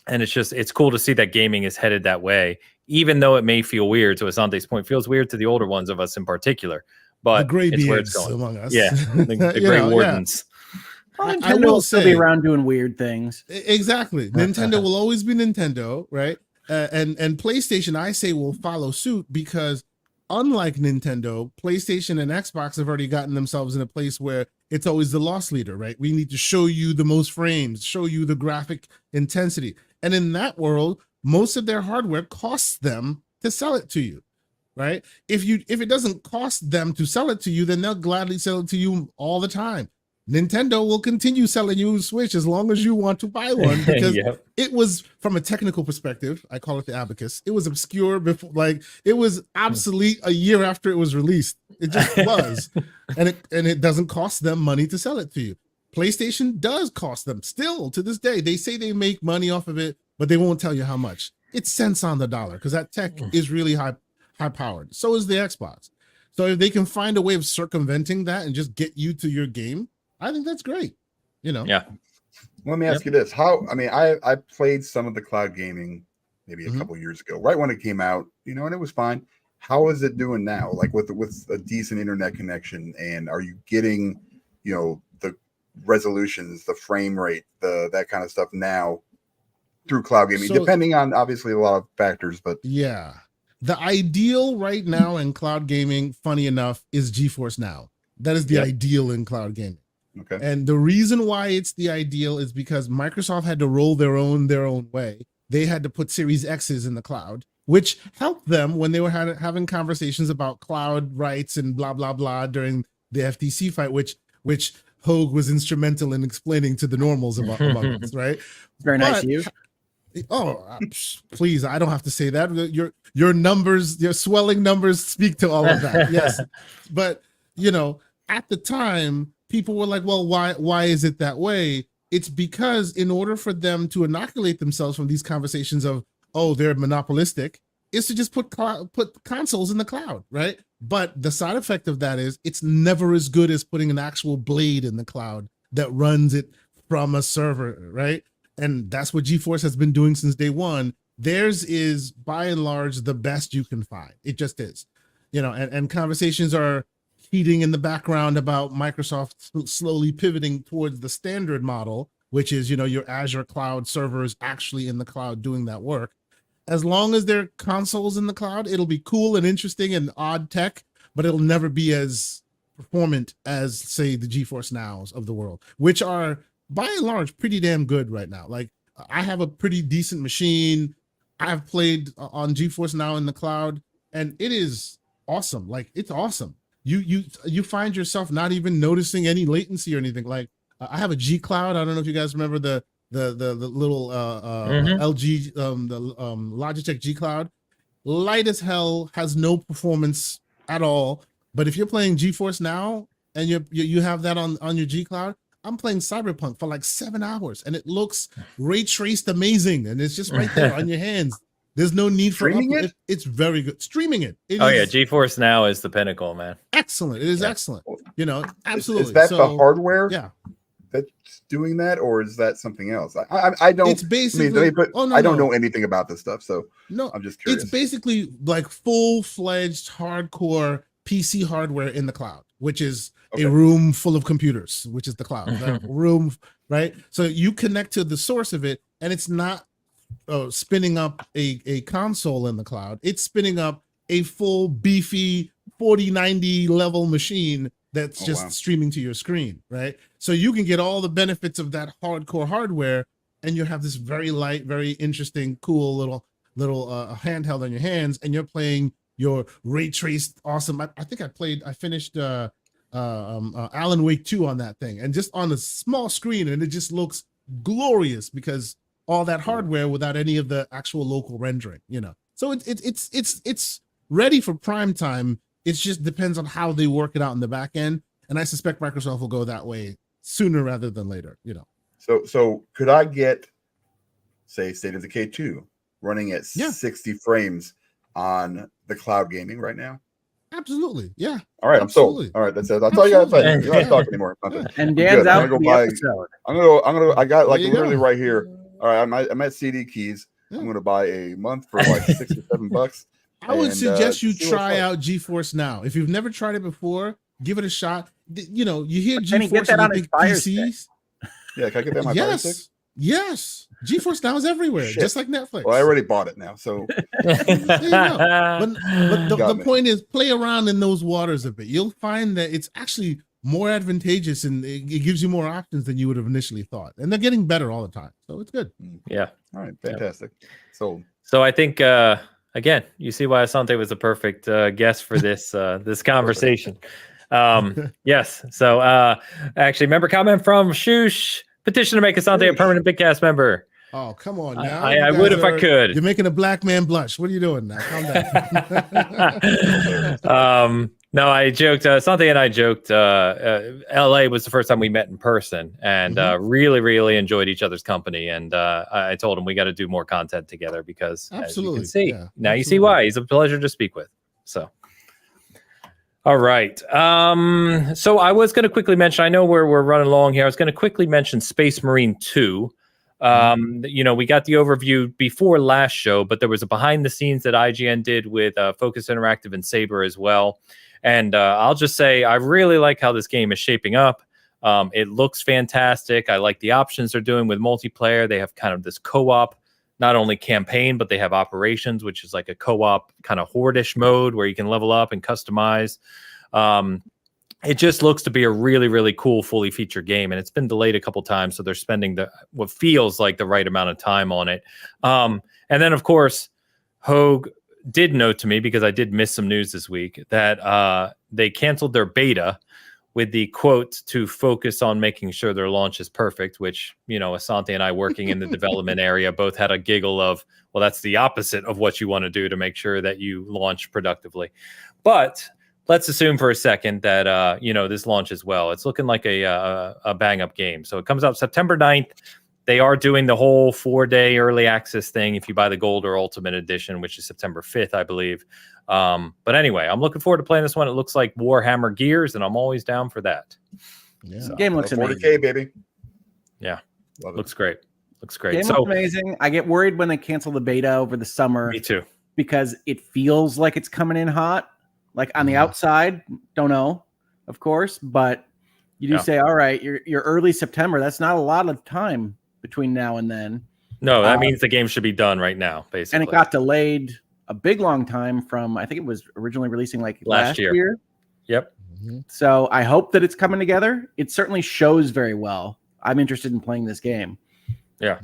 And it's cool to see that gaming is headed that way, even though it may feel weird. To Asante's point, feels weird to the older ones of us in particular, but it's where it's going. Among us. Yeah, the gray wardens. Well, Nintendo will still be around doing weird things. Exactly. Nintendo will always be Nintendo, right? And PlayStation, I say, will follow suit, because unlike Nintendo, PlayStation and Xbox have already gotten themselves in a place where it's always the loss leader, right? We need to show you the most frames, show you the graphic intensity. And in that world, most of their hardware costs them to sell it to you, right? If it doesn't cost them to sell it to you, then they'll gladly sell it to you all the time. Nintendo will continue selling you a Switch as long as you want to buy one, because it was, from a technical perspective, I call it the abacus, it was obscure before, like it was obsolete a year after it was released. It just was. and it doesn't cost them money to sell it to you. PlayStation does cost them still to this day. They say they make money off of it, but they won't tell you how much. It's cents on the dollar, because that tech is really high powered. So is the Xbox. So if they can find a way of circumventing that and just get you to your game, I think that's great. Yeah. Let me ask you this. I played some of the cloud gaming maybe a couple years ago, right when it came out, and it was fine. How is it doing now? Like with a decent internet connection, and are you getting, the resolutions, the frame rate, that kind of stuff now through cloud gaming, depending on obviously a lot of factors, but yeah. The ideal right now in cloud gaming, funny enough, is GeForce Now. That is the ideal in cloud gaming. Okay. And the reason why it's the ideal is because Microsoft had to roll their own way. They had to put Series X's in the cloud, which helped them when they were having conversations about cloud rights and blah, blah, blah during the FTC fight, which Hogue was instrumental in explaining to the normals among us, right? Very nice of you. Oh, please, I don't have to say that. Your numbers, your swelling numbers speak to all of that. Yes. But, at the time, people were like, well, why is it that way? It's because in order for them to inoculate themselves from these conversations of, oh, they're monopolistic, is to just put consoles in the cloud, right? But the side effect of that is it's never as good as putting an actual blade in the cloud that runs it from a server, right? And that's what GeForce has been doing since day one. Theirs is, by and large, the best you can find. It just is, and conversations are heating in the background about Microsoft slowly pivoting towards the standard model, which is, your Azure cloud servers actually in the cloud doing that work. As long as there are consoles in the cloud, it'll be cool and interesting and odd tech, but it'll never be as performant as, say, the GeForce Nows of the world, which are, by and large, pretty damn good right now. Like, I have a pretty decent machine. I've played on GeForce Now in the cloud, and it is awesome. Like, it's awesome. You find yourself not even noticing any latency or anything. Like, I have a G Cloud. I don't know if you guys remember the little LG Logitech G Cloud. Light as hell, has no performance at all. But if you're playing GeForce Now and you have that on your G Cloud, I'm playing Cyberpunk for like 7 hours, and it looks ray traced amazing, and it's just right there on your hands. There's no need for Streaming it? It's very good. Streaming it. Oh yeah, GeForce Now is the pinnacle, man. Excellent. It is excellent. You know, absolutely. Is that the hardware? Yeah. That's doing that, or is that something else? I don't. It's basically. I don't know anything about this stuff, so no, I'm just curious. It's basically like full-fledged hardcore PC hardware in the cloud, which is a room full of computers, which is the cloud. That room, right? So you connect to the source of it, and it's not spinning up a console in the cloud. It's spinning up a full beefy 4090 level machine that's just streaming to your screen, right? So you can get all the benefits of that hardcore hardware, and you have this very light, very interesting, cool little handheld on your hands, and you're playing your ray traced awesome. I think I finished Alan Wake 2 on that thing, and just on a small screen, and it just looks glorious because all that hardware without any of the actual local rendering, you know. So it's ready for prime time. It just depends on how they work it out in the back end, and I suspect Microsoft will go that way sooner rather than later, you know. So could I get, say, State of Decay 2 running at 60 frames on the cloud gaming right now? Absolutely, yeah. All right, absolutely. I'm sold. All right, that's it. That's all you got to say. You're not talking anymore. And Dan's out for the episode. I got like literally right here. All right, I'm at CD Keys. I'm going to buy a month for like $6 or $7. I would suggest you try out GeForce Now. If you've never tried it before, give it a shot. You know, you hear GeForce get that on big PCs. Yeah, can I get that on my Fire Stick? Yes. GeForce Now is everywhere, just like Netflix. Well, I already bought it now, so. But the point is, play around in those waters a bit. You'll find that it's actually more advantageous, and it gives you more options than you would have initially thought. And they're getting better all the time, so it's good. Yeah. All right, fantastic. So I think again, you see why Asante was the perfect guest for this this conversation. Yes. So actually, member comment from Shoosh. Petition to make Asante a permanent Bitcast member. Oh, come on now. I would if I could. You're making a black man blush. What are you doing now? Calm down. No, I joked. Asante and I joked. LA was the first time we met in person, and really, really enjoyed each other's company. And I told him we got to do more content together because, absolutely, as you can see, now you see why. He's a pleasure to speak with. So. All right. So I was going to quickly mention, I know we're running long here. I was going to quickly mention Space Marine 2. You know, we got the overview before last show, but there was a behind the scenes that IGN did with Focus Interactive and Saber as well. And I'll just say, I really like how this game is shaping up. It looks fantastic. I like the options they're doing with multiplayer. They have kind of this co-op, not only campaign, but they have operations, which is like a co-op kind of horde-ish mode where you can level up and customize. It just looks to be a really, really cool, fully featured game. And it's been delayed a couple times, so they're spending what feels like the right amount of time on it. And then, of course, Hogue did note to me, because I did miss some news this week, that they canceled their beta with the quote to focus on making sure their launch is perfect, which, you know, Asante and I working in the development area both had a giggle of, well, that's the opposite of what you want to do to make sure that you launch productively. But let's assume for a second that, you know, this launches well. It's looking like a bang up game. So it comes out September 9th. They are doing the whole 4-day early access thing if you buy the Gold or Ultimate Edition, which is September 5th, I believe. But anyway, I'm looking forward to playing this one. It looks like Warhammer Gears, and I'm always down for that. Yeah. So, game looks amazing. 40K, baby. Yeah. Looks great. Looks great. Game looks amazing. I get worried when they cancel the beta over the summer. Me too. Because it feels like it's coming in hot. Like on the outside, don't know, of course. But you do say, all right, you're early September. That's not a lot of time between now and then. No, that means the game should be done right now, basically. And it got delayed a big long time from, I think it was originally releasing like last year. Yep. So I hope that it's coming together. It certainly shows very well. I'm interested in playing this game. Yeah,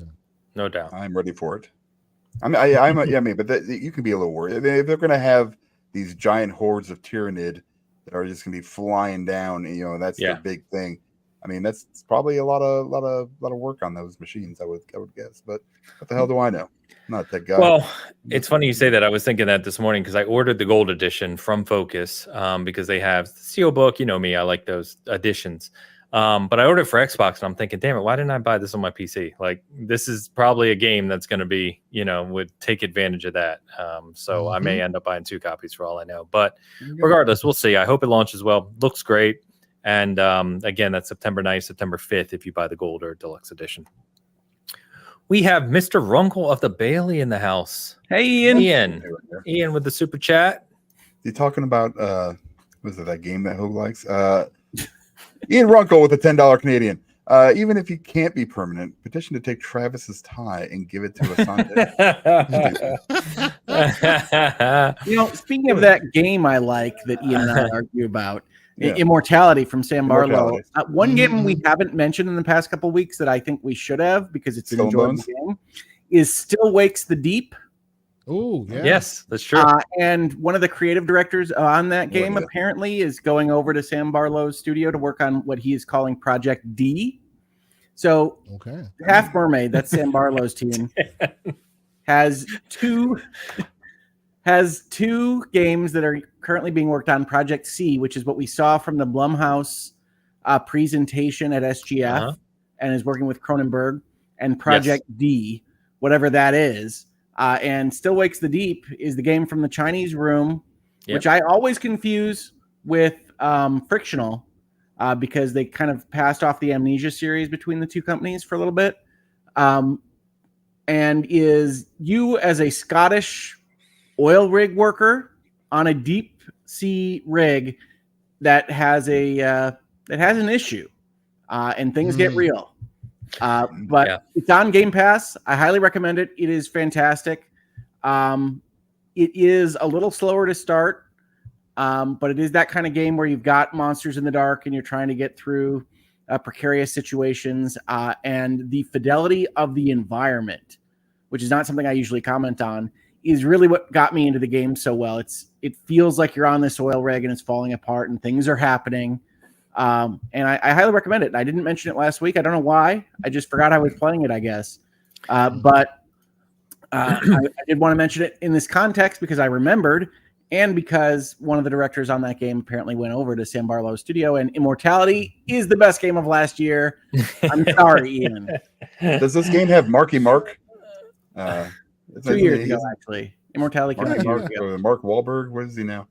no doubt. I'm ready for it. But you can be a little worried. If they're going to have these giant hordes of Tyranid that are just going to be flying down, you know, that's the big thing. I mean, that's probably a lot of work on those machines, I would guess. But what the hell do I know? I'm not that guy. Well, it's funny you say that. I was thinking that this morning because I ordered the Gold Edition from Focus because they have the seal book. You know me, I like those editions. But I ordered it for Xbox, and I'm thinking, damn it, why didn't I buy this on my PC? Like, this is probably a game that's going to be, would take advantage of that. So I may end up buying 2 copies for all I know. But regardless, we'll see. I hope it launches well. Looks great. And again, that's September 9th, September 5th if you buy the Gold or Deluxe Edition. We have Mr. Runkle of the Bailey in the house. Hey, Ian. Ian with the super chat. You talking about was it that game that Hogue likes? Ian Runkle with a $10 Canadian. Even if he can't be permanent, petition to take Travis's tie and give it to Asante. Speaking of that game I like that Ian and I argue about, Immortality from Sam Barlow. One game we haven't mentioned in the past couple of weeks that I think we should have because it's an enjoyable game is Still Wakes the Deep. Oh, yeah. Yes, that's true. And one of the creative directors on that game apparently is going over to Sam Barlow's studio to work on what he is calling Project D. So Half Mermaid, that's Sam Barlow's team, has two games that are currently being worked on. Project C, which is what we saw from the Blumhouse presentation at SGF, and is working with Cronenberg, and Project D, whatever that is. And Still Wakes the Deep is the game from the Chinese Room, which I always confuse with Frictional because they kind of passed off the Amnesia series between the two companies for a little bit. And is you as a Scottish oil rig worker on a deep sea rig that has an issue and things get real. But it's on Game Pass. I highly recommend it. It is fantastic. It is a little slower to start, but it is that kind of game where you've got monsters in the dark and you're trying to get through precarious situations. And the fidelity of the environment, which is not something I usually comment on, is really what got me into the game so well. It feels like you're on this oil rig and it's falling apart and things are happening. And I highly recommend it. I didn't mention it last week. I don't know why. I just forgot I was playing it, I guess. But I did want to mention it in this context because I remembered, and because one of the directors on that game apparently went over to Sam Barlow's studio, and Immortality is the best game of last year. I'm sorry, Ian. Does this game have Marky Mark? 2 years ago, actually. Immortality came out 2 years ago. Mark Wahlberg, what is he now?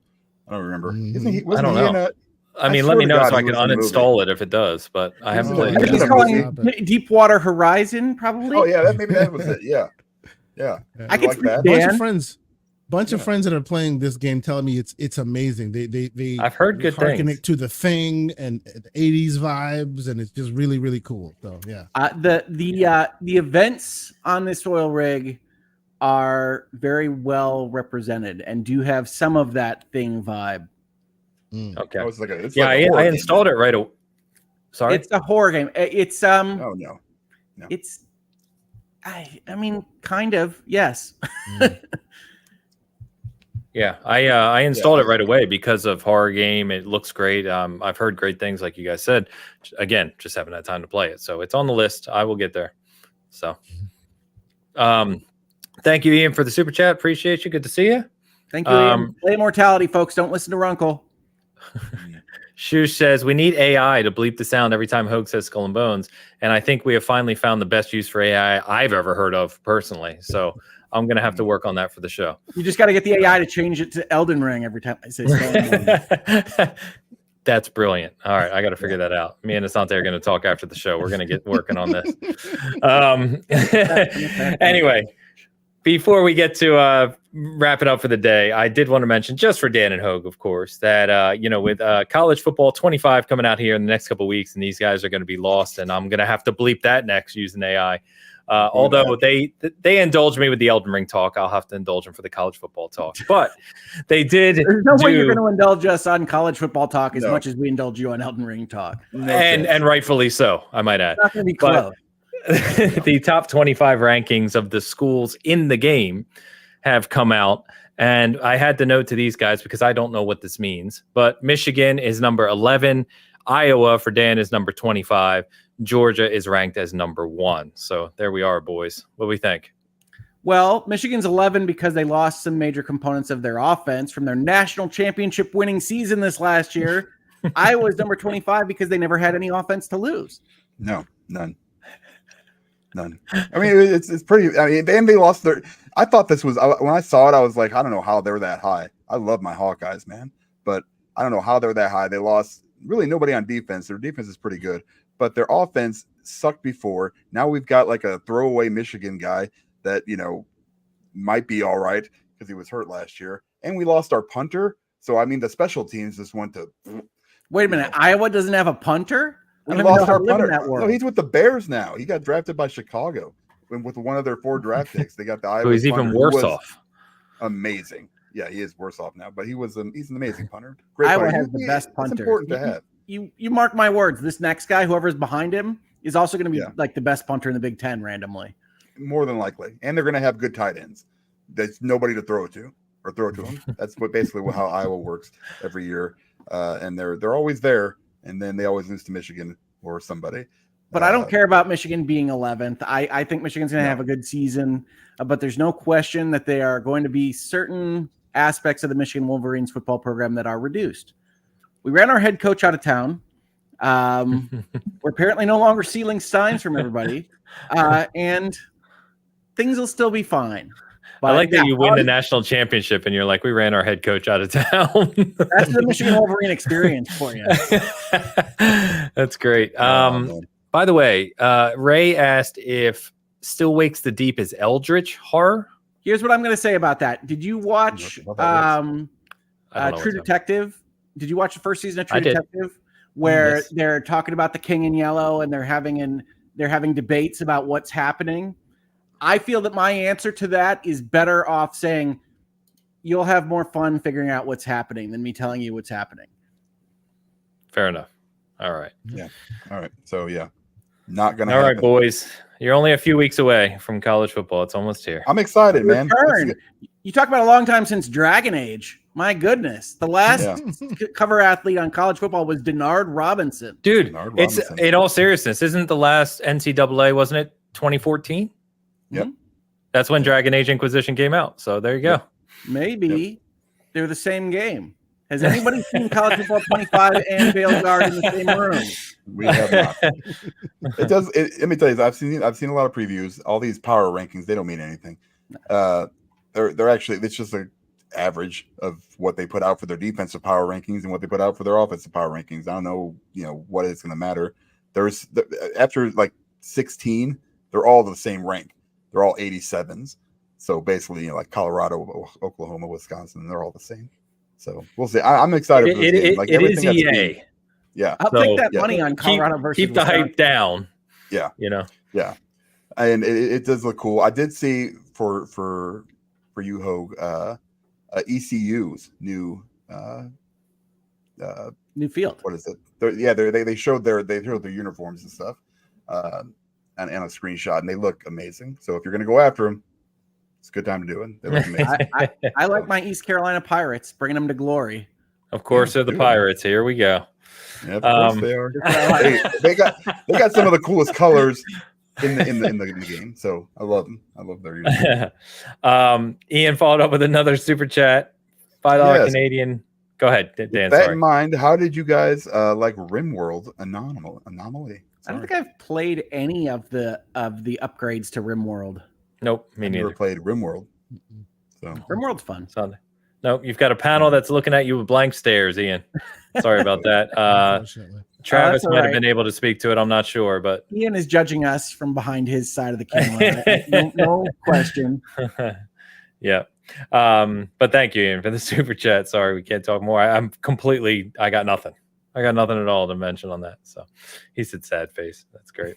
I don't remember. I don't know. I mean, let me know so I can uninstall it if it does, but I haven't played it. He's calling Deepwater Horizon, probably. Oh, yeah, maybe that was it. Yeah. I can like that. Bunch of friends that are playing this game telling me it's amazing. They I've heard good things. It to The Thing and 80s vibes, and it's just really, really cool. So yeah. The events on this oil rig are very well represented and do have some of that Thing vibe. Okay. I installed it right away. Sorry, it's a horror game. It's Oh no. It's I mean, kind of, yes. Yeah, I installed it right away because of horror game. It looks great. I've heard great things, like you guys said. Again, just haven't had time to play it, so it's on the list. I will get there. So, thank you, Ian, for the super chat. Appreciate you. Good to see you. Thank you, Ian. Play Immortality, folks. Don't listen to Runkle. Shush says we need AI to bleep the sound every time Hogue says Skull and Bones, and I think we have finally found the best use for AI I've ever heard of personally. So I'm gonna have to work on that for the show. You just got to get the AI to change it to Elden Ring every time I say Skull and Bones. That's brilliant. All right, I got to figure that out. Me and Asante are going to talk after the show. We're going to get working on this. Anyway, before we get to wrap it up for the day, I did want to mention, just for Dan and Hogue, of course, that with college football 25 coming out here in the next couple of weeks, and these guys are going to be lost, and I'm going to have to bleep that next using AI. Although they indulged me with the Elden Ring talk, I'll have to indulge them for the college football talk. But they did. There's no way you're going to indulge us on college football talk as much as we indulge you on Elden Ring talk. And rightfully so, I might add. It's not going to be close. The top 25 rankings of the schools in the game have come out. And I had to note to these guys because I don't know what this means. But Michigan is number 11. Iowa for Dan is number 25. Georgia is ranked as number 1. So there we are, boys. What do we think? Well, Michigan's 11 because they lost some major components of their offense from their national championship winning season this last year. Iowa's number 25 because they never had any offense to lose. No, none. I mean, it's pretty. I mean, and they lost their. I thought this was when I saw it, I was like, I don't know how they're that high. I love my Hawkeyes, man, but I don't know how they're that high. They lost really nobody on defense. Their defense is pretty good, but their offense sucked before. Now we've got like a throwaway Michigan guy that might be all right because he was hurt last year, and we lost our punter. So I mean, the special teams just went to. Wait a minute, Iowa doesn't have a punter? We lost our punter. No, he's with the Bears now. He got drafted by Chicago with one of their 4 draft picks. They got the Iowa. So he's even worse off. Amazing. Yeah, he is worse off now, but he's an amazing punter. Great Iowa punter. has the best punter. It's important to have. You mark my words. This next guy, whoever's behind him, is also going to be like the best punter in the Big Ten randomly. More than likely, and they're going to have good tight ends. There's nobody to throw it to or throw it to them. That's basically how Iowa works every year, and they're always there. And then they always lose to Michigan or somebody. But I don't care about Michigan being 11th. I think Michigan's going to have a good season, but there's no question that there are going to be certain aspects of the Michigan Wolverines football program that are reduced. We ran our head coach out of town. We're apparently no longer stealing signs from everybody, and things will still be fine. But I like that you win the national championship and you're like, we ran our head coach out of town. That's the Michigan Wolverine experience for you. That's great. By the way, Ray asked if Still Wakes the Deep is Eldritch horror. Here's what I'm going to say about that. Did you watch True Detective? Did you watch the first season of True Detective? Where they're talking about the King in Yellow and they're having debates about what's happening. I feel that my answer to that is better off saying you'll have more fun figuring out what's happening than me telling you what's happening. Fair enough. All right. Yeah. All right. So yeah, not gonna. All right, boys. You're only a few weeks away from college football. It's almost here. I'm excited, man. You talk about a long time since Dragon Age. My goodness. The last cover athlete on college football was Denard Robinson. Dude, it's in all seriousness. Isn't the last NCAA, wasn't it 2014? Yep. That's when Dragon Age Inquisition came out. So there you go. Maybe they're the same game. Has anybody seen college football 25 and Veilguard in the same room? We have not. Let me tell you, I've seen a lot of previews. All these power rankings, they don't mean anything. They're actually, it's just an average of what they put out for their defensive power rankings and what they put out for their offensive power rankings. I don't know, what it's going to matter. After like 16, they're all the same rank. They're all 87s. So basically, like Colorado, Oklahoma, Wisconsin, they're all the same. So we'll see. I'm excited for this game. Like it is EA. Yeah. I'll take that money on Colorado versus keep the hype down. Yeah. Yeah. And it does look cool. I did see for you, Hogue, ECU's new field. What is it? They showed their uniforms and stuff. And a screenshot, and they look amazing. So if you're going to go after them, it's a good time to do it. They look amazing. I like my East Carolina Pirates, bringing them to glory. Of course, they're the Pirates. Here we go. Yeah, of course they are. they got some of the coolest colors in the game. So I love them. I love their uniform. Ian followed up with another super chat, $5 Canadian. Go ahead, Dan. With that in mind, how did you guys like RimWorld Anomaly? I don't think I've played any of the upgrades to RimWorld. Nope, me neither. Never played RimWorld. So RimWorld's fun. No, you've got a panel that's looking at you with blank stares, Ian. Sorry about that. Travis might have been able to speak to it. I'm not sure, but Ian is judging us from behind his side of the camera. No question. Yeah. But thank you, Ian, for the super chat. Sorry, we can't talk more. I got nothing. I got nothing at all to mention on that. So he said sad face. That's great.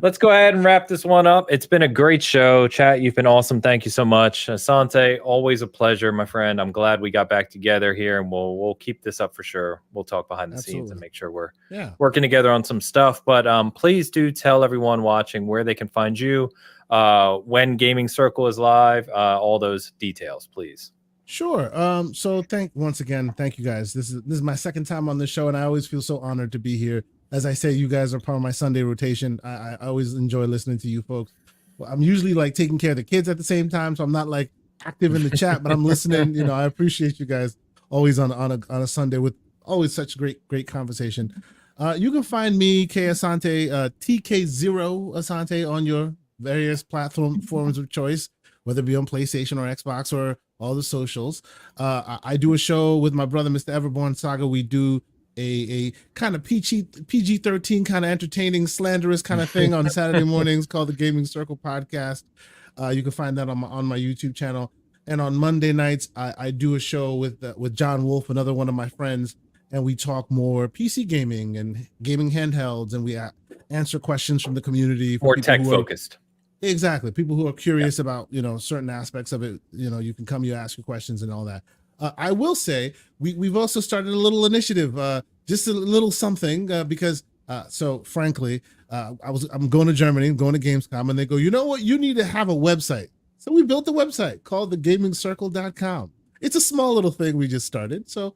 Let's go ahead and wrap this one up. It's been a great show. Chat, you've been awesome. Thank you so much. Asante, always a pleasure, my friend. I'm glad we got back together here, and we'll keep this up for sure. We'll talk behind the scenes and make sure we're working together on some stuff. But please do tell everyone watching where they can find you, when Gaming Circle is live, all those details, please. Sure. So thank you guys. This is my second time on this show, and I always feel so honored to be here. As I say, you guys are part of my Sunday rotation. I always enjoy listening to you folks. Well, I'm usually like taking care of the kids at the same time, so I'm not like active in the chat, but I'm listening. I appreciate you guys always on a Sunday with always such great conversation. You can find me, K Asante, TK0 Asante, on your various forms of choice, whether it be on PlayStation or Xbox or all the socials. I do a show with my brother, Mr. Everborn Saga. We do a kind of PG-13 kind of entertaining, slanderous kind of thing on Saturday mornings called the Gaming Circle Podcast. You can find that on my YouTube channel. And on Monday nights, I do a show with John Wolf, another one of my friends, and we talk more PC gaming and gaming handhelds, and we answer questions from the community. More tech focused. Exactly. People who are curious about, certain aspects of it, you can come, you ask your questions and all that. I will say we've also started a little initiative, just a little something, because so frankly, I'm going to Germany, I'm going to Gamescom, and they go, you know what, you need to have a website. So we built a website called thegamingcircle.com. It's a small little thing we just started. So,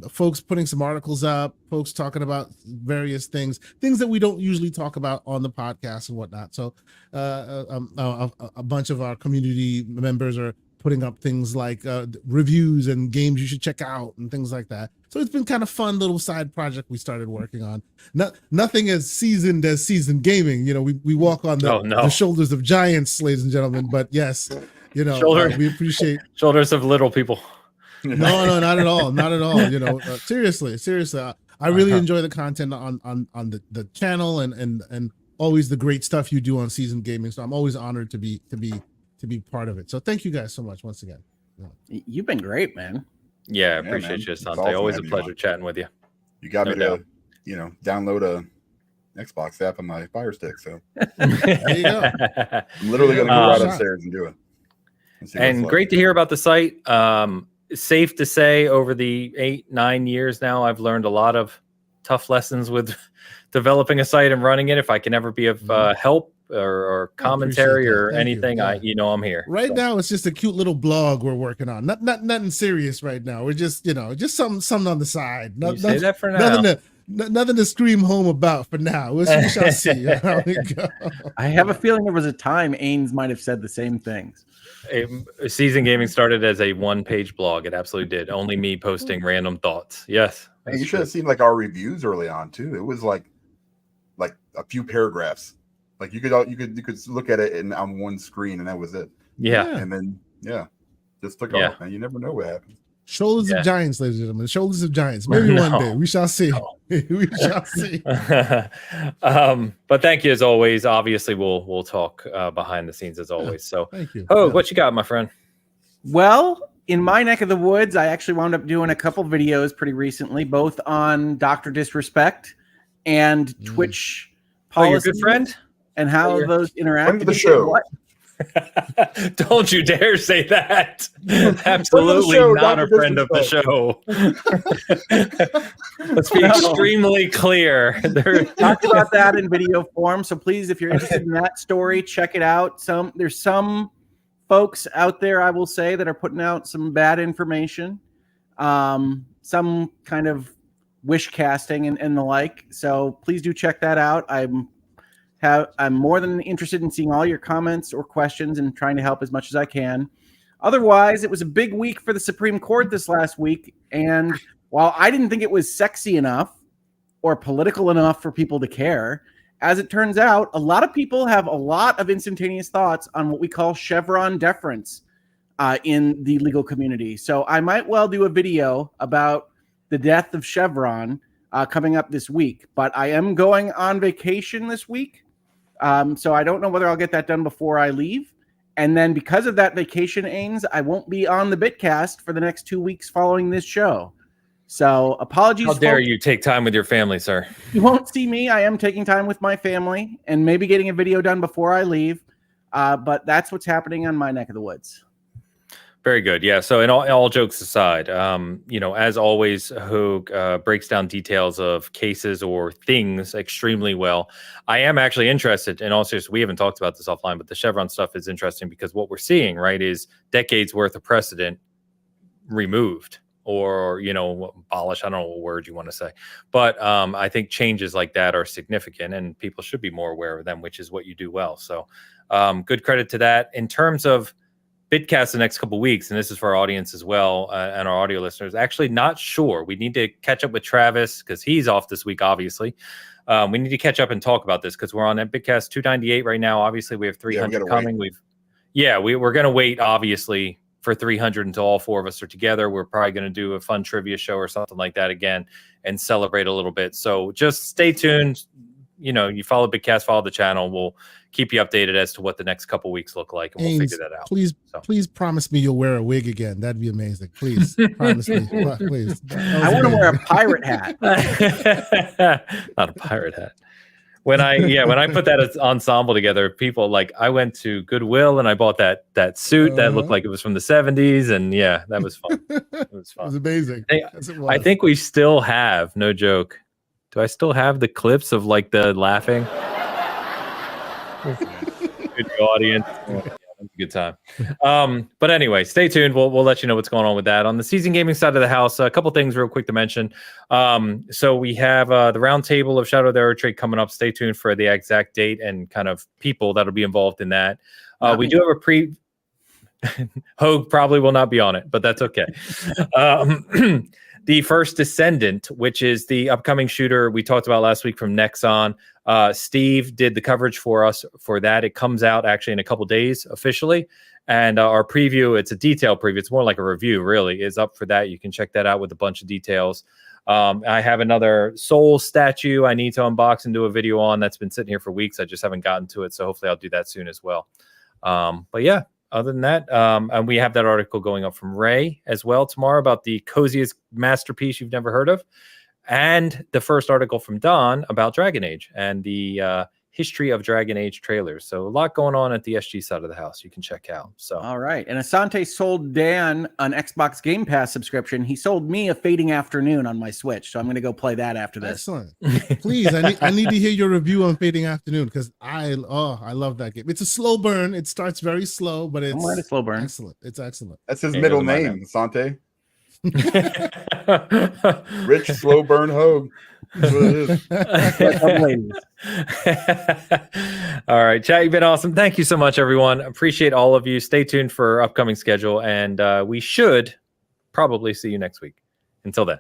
folks putting some articles up, folks talking about various things that we don't usually talk about on the podcast and whatnot. So a bunch of our community members are putting up things like reviews and games you should check out and things like that. So it's been kind of fun little side project we started working on. Nothing as seasoned as seasoned gaming. We walk on the shoulders of giants, ladies and gentlemen. But yes, we appreciate shoulders of little people. No, not at all. Not at all. Seriously. I really enjoy the content on the channel and always the great stuff you do on Seasoned Gaming. So I'm always honored to be part of it. So thank you guys so much once again. You've been great, man. Yeah, I appreciate you, Asante. Awesome. Always a pleasure chatting with you. You got me to, download a Xbox app on my Fire Stick. So there you go. I'm literally going to go right upstairs and do it. And great to hear about the site. Safe to say, over the 8-9 years now, I've learned a lot of tough lessons with developing a site and running it. If I can ever be of help or commentary or anything, I'm here. Right now, it's just a cute little blog we're working on. Nothing serious right now. We're just something on the side. Say that for now. Nothing to scream home about for now. We shall see. How we go. I have a feeling there was a time Ains might have said the same things. Season Gaming started as a one-page blog. It absolutely did. Only me posting random thoughts. Yes. And you should have seen our reviews early on too. It was like a few paragraphs. Like you could look at it on one screen and that was it. Yeah. And then just took off. And you never know what happens. Shoulders of giants, ladies and gentlemen. Shoulders of giants. Maybe one day. We shall see. We shall see. But thank you as always. Obviously, we'll talk behind the scenes as always. So thank you. Oh, what you got, my friend? Well, in my neck of the woods, I actually wound up doing a couple videos pretty recently, both on Dr. Disrespect and Twitch policy. Your good friend? And how those interact. Friend of the show. Don't you dare say that. Absolutely not a friend of the show. Let's be extremely clear. Talked about that in video form. So please, if you're interested in that story, check it out. There's some folks out there, I will say, that are putting out some bad information, some kind of wish casting and the like. So please do check that out. I'm more than interested in seeing all your comments or questions and trying to help as much as I can. Otherwise, it was a big week for the Supreme Court this last week. And while I didn't think it was sexy enough or political enough for people to care, as it turns out, a lot of people have a lot of instantaneous thoughts on what we call Chevron deference in the legal community. So I might well do a video about the death of Chevron coming up this week. But I am going on vacation this week. So I don't know whether I'll get that done before I leave. And then because of that vacation, Ains, I won't be on the Bitcast for the next 2 weeks following this show. So apologies. How dare you take time with your family, sir? You won't see me. I am taking time with my family and maybe getting a video done before I leave. But that's what's happening on my neck of the woods. Very good. Yeah. So in all jokes aside, as always, Hogue breaks down details of cases or things extremely well. I am actually interested in all seriousness. We haven't talked about this offline, but the Chevron stuff is interesting because what we're seeing, right, is decades worth of precedent removed or, abolish. I don't know what word you want to say, but I think changes like that are significant and people should be more aware of them, which is what you do well. So good credit to that. In terms of Bitcast the next couple weeks, and this is for our audience as well, and our audio listeners. Actually, not sure. We need to catch up with Travis because he's off this week, obviously. We need to catch up and talk about this because we're on that Bitcast 298 right now. Obviously, we have 300 coming. We're going to wait, obviously, for 300 until all four of us are together. We're probably going to do a fun trivia show or something like that again and celebrate a little bit. So just stay tuned. You know, you follow Bitcast, follow the channel. We'll keep you updated as to what the next couple weeks look like, and we'll figure that out. Please promise me you'll wear a wig again. That'd be amazing. Please promise me. Please. I want to wear a pirate hat. Not a pirate hat. When I put that ensemble together, people like I went to Goodwill and I bought that suit that looked like it was from the 70s, and yeah, that was fun. It was fun. It was amazing. I think we still have, no joke. Do I still have the clips of like the laughing? Good audience. Yeah, that was a good time. But anyway, stay tuned. We'll let you know what's going on with that. On the season gaming side of the house, a couple things real quick to mention. So we have the roundtable of Shadow of the Earth Trade coming up. Stay tuned for the exact date and kind of people that'll be involved in that. We do have a Hogue probably will not be on it, but that's okay. The First Descendant, which is the upcoming shooter we talked about last week from Nexon. Steve did the coverage for us for that. It comes out actually in a couple days officially. And our preview, it's a detailed preview. It's more like a review, really, is up for that. You can check that out with a bunch of details. I have another Soul statue I need to unbox and do a video on that's been sitting here for weeks. I just haven't gotten to it. So hopefully I'll do that soon as well. But yeah. Other than that, and we have that article going up from Ray as well tomorrow about the coziest masterpiece you've never heard of, and the first article from Don about Dragon Age and the history of Dragon Age trailers. So a lot going on at the SG side of the house you can check out. So all right. And Asante sold Dan an Xbox Game Pass subscription. He sold me a Fading Afternoon on my Switch. So I'm going to go play that after this. Excellent. Please, I need to hear your review on Fading Afternoon because I love that game. It's a slow burn. It starts very slow, but it's a slow burn. Excellent. It's excellent. That's his middle name, Asante. Rich slow burn Hogue. That's what it is. All right, chat, you've been awesome. Thank you so much, everyone. Appreciate all of you. Stay tuned for upcoming schedule, and we should probably see you next week. Until then.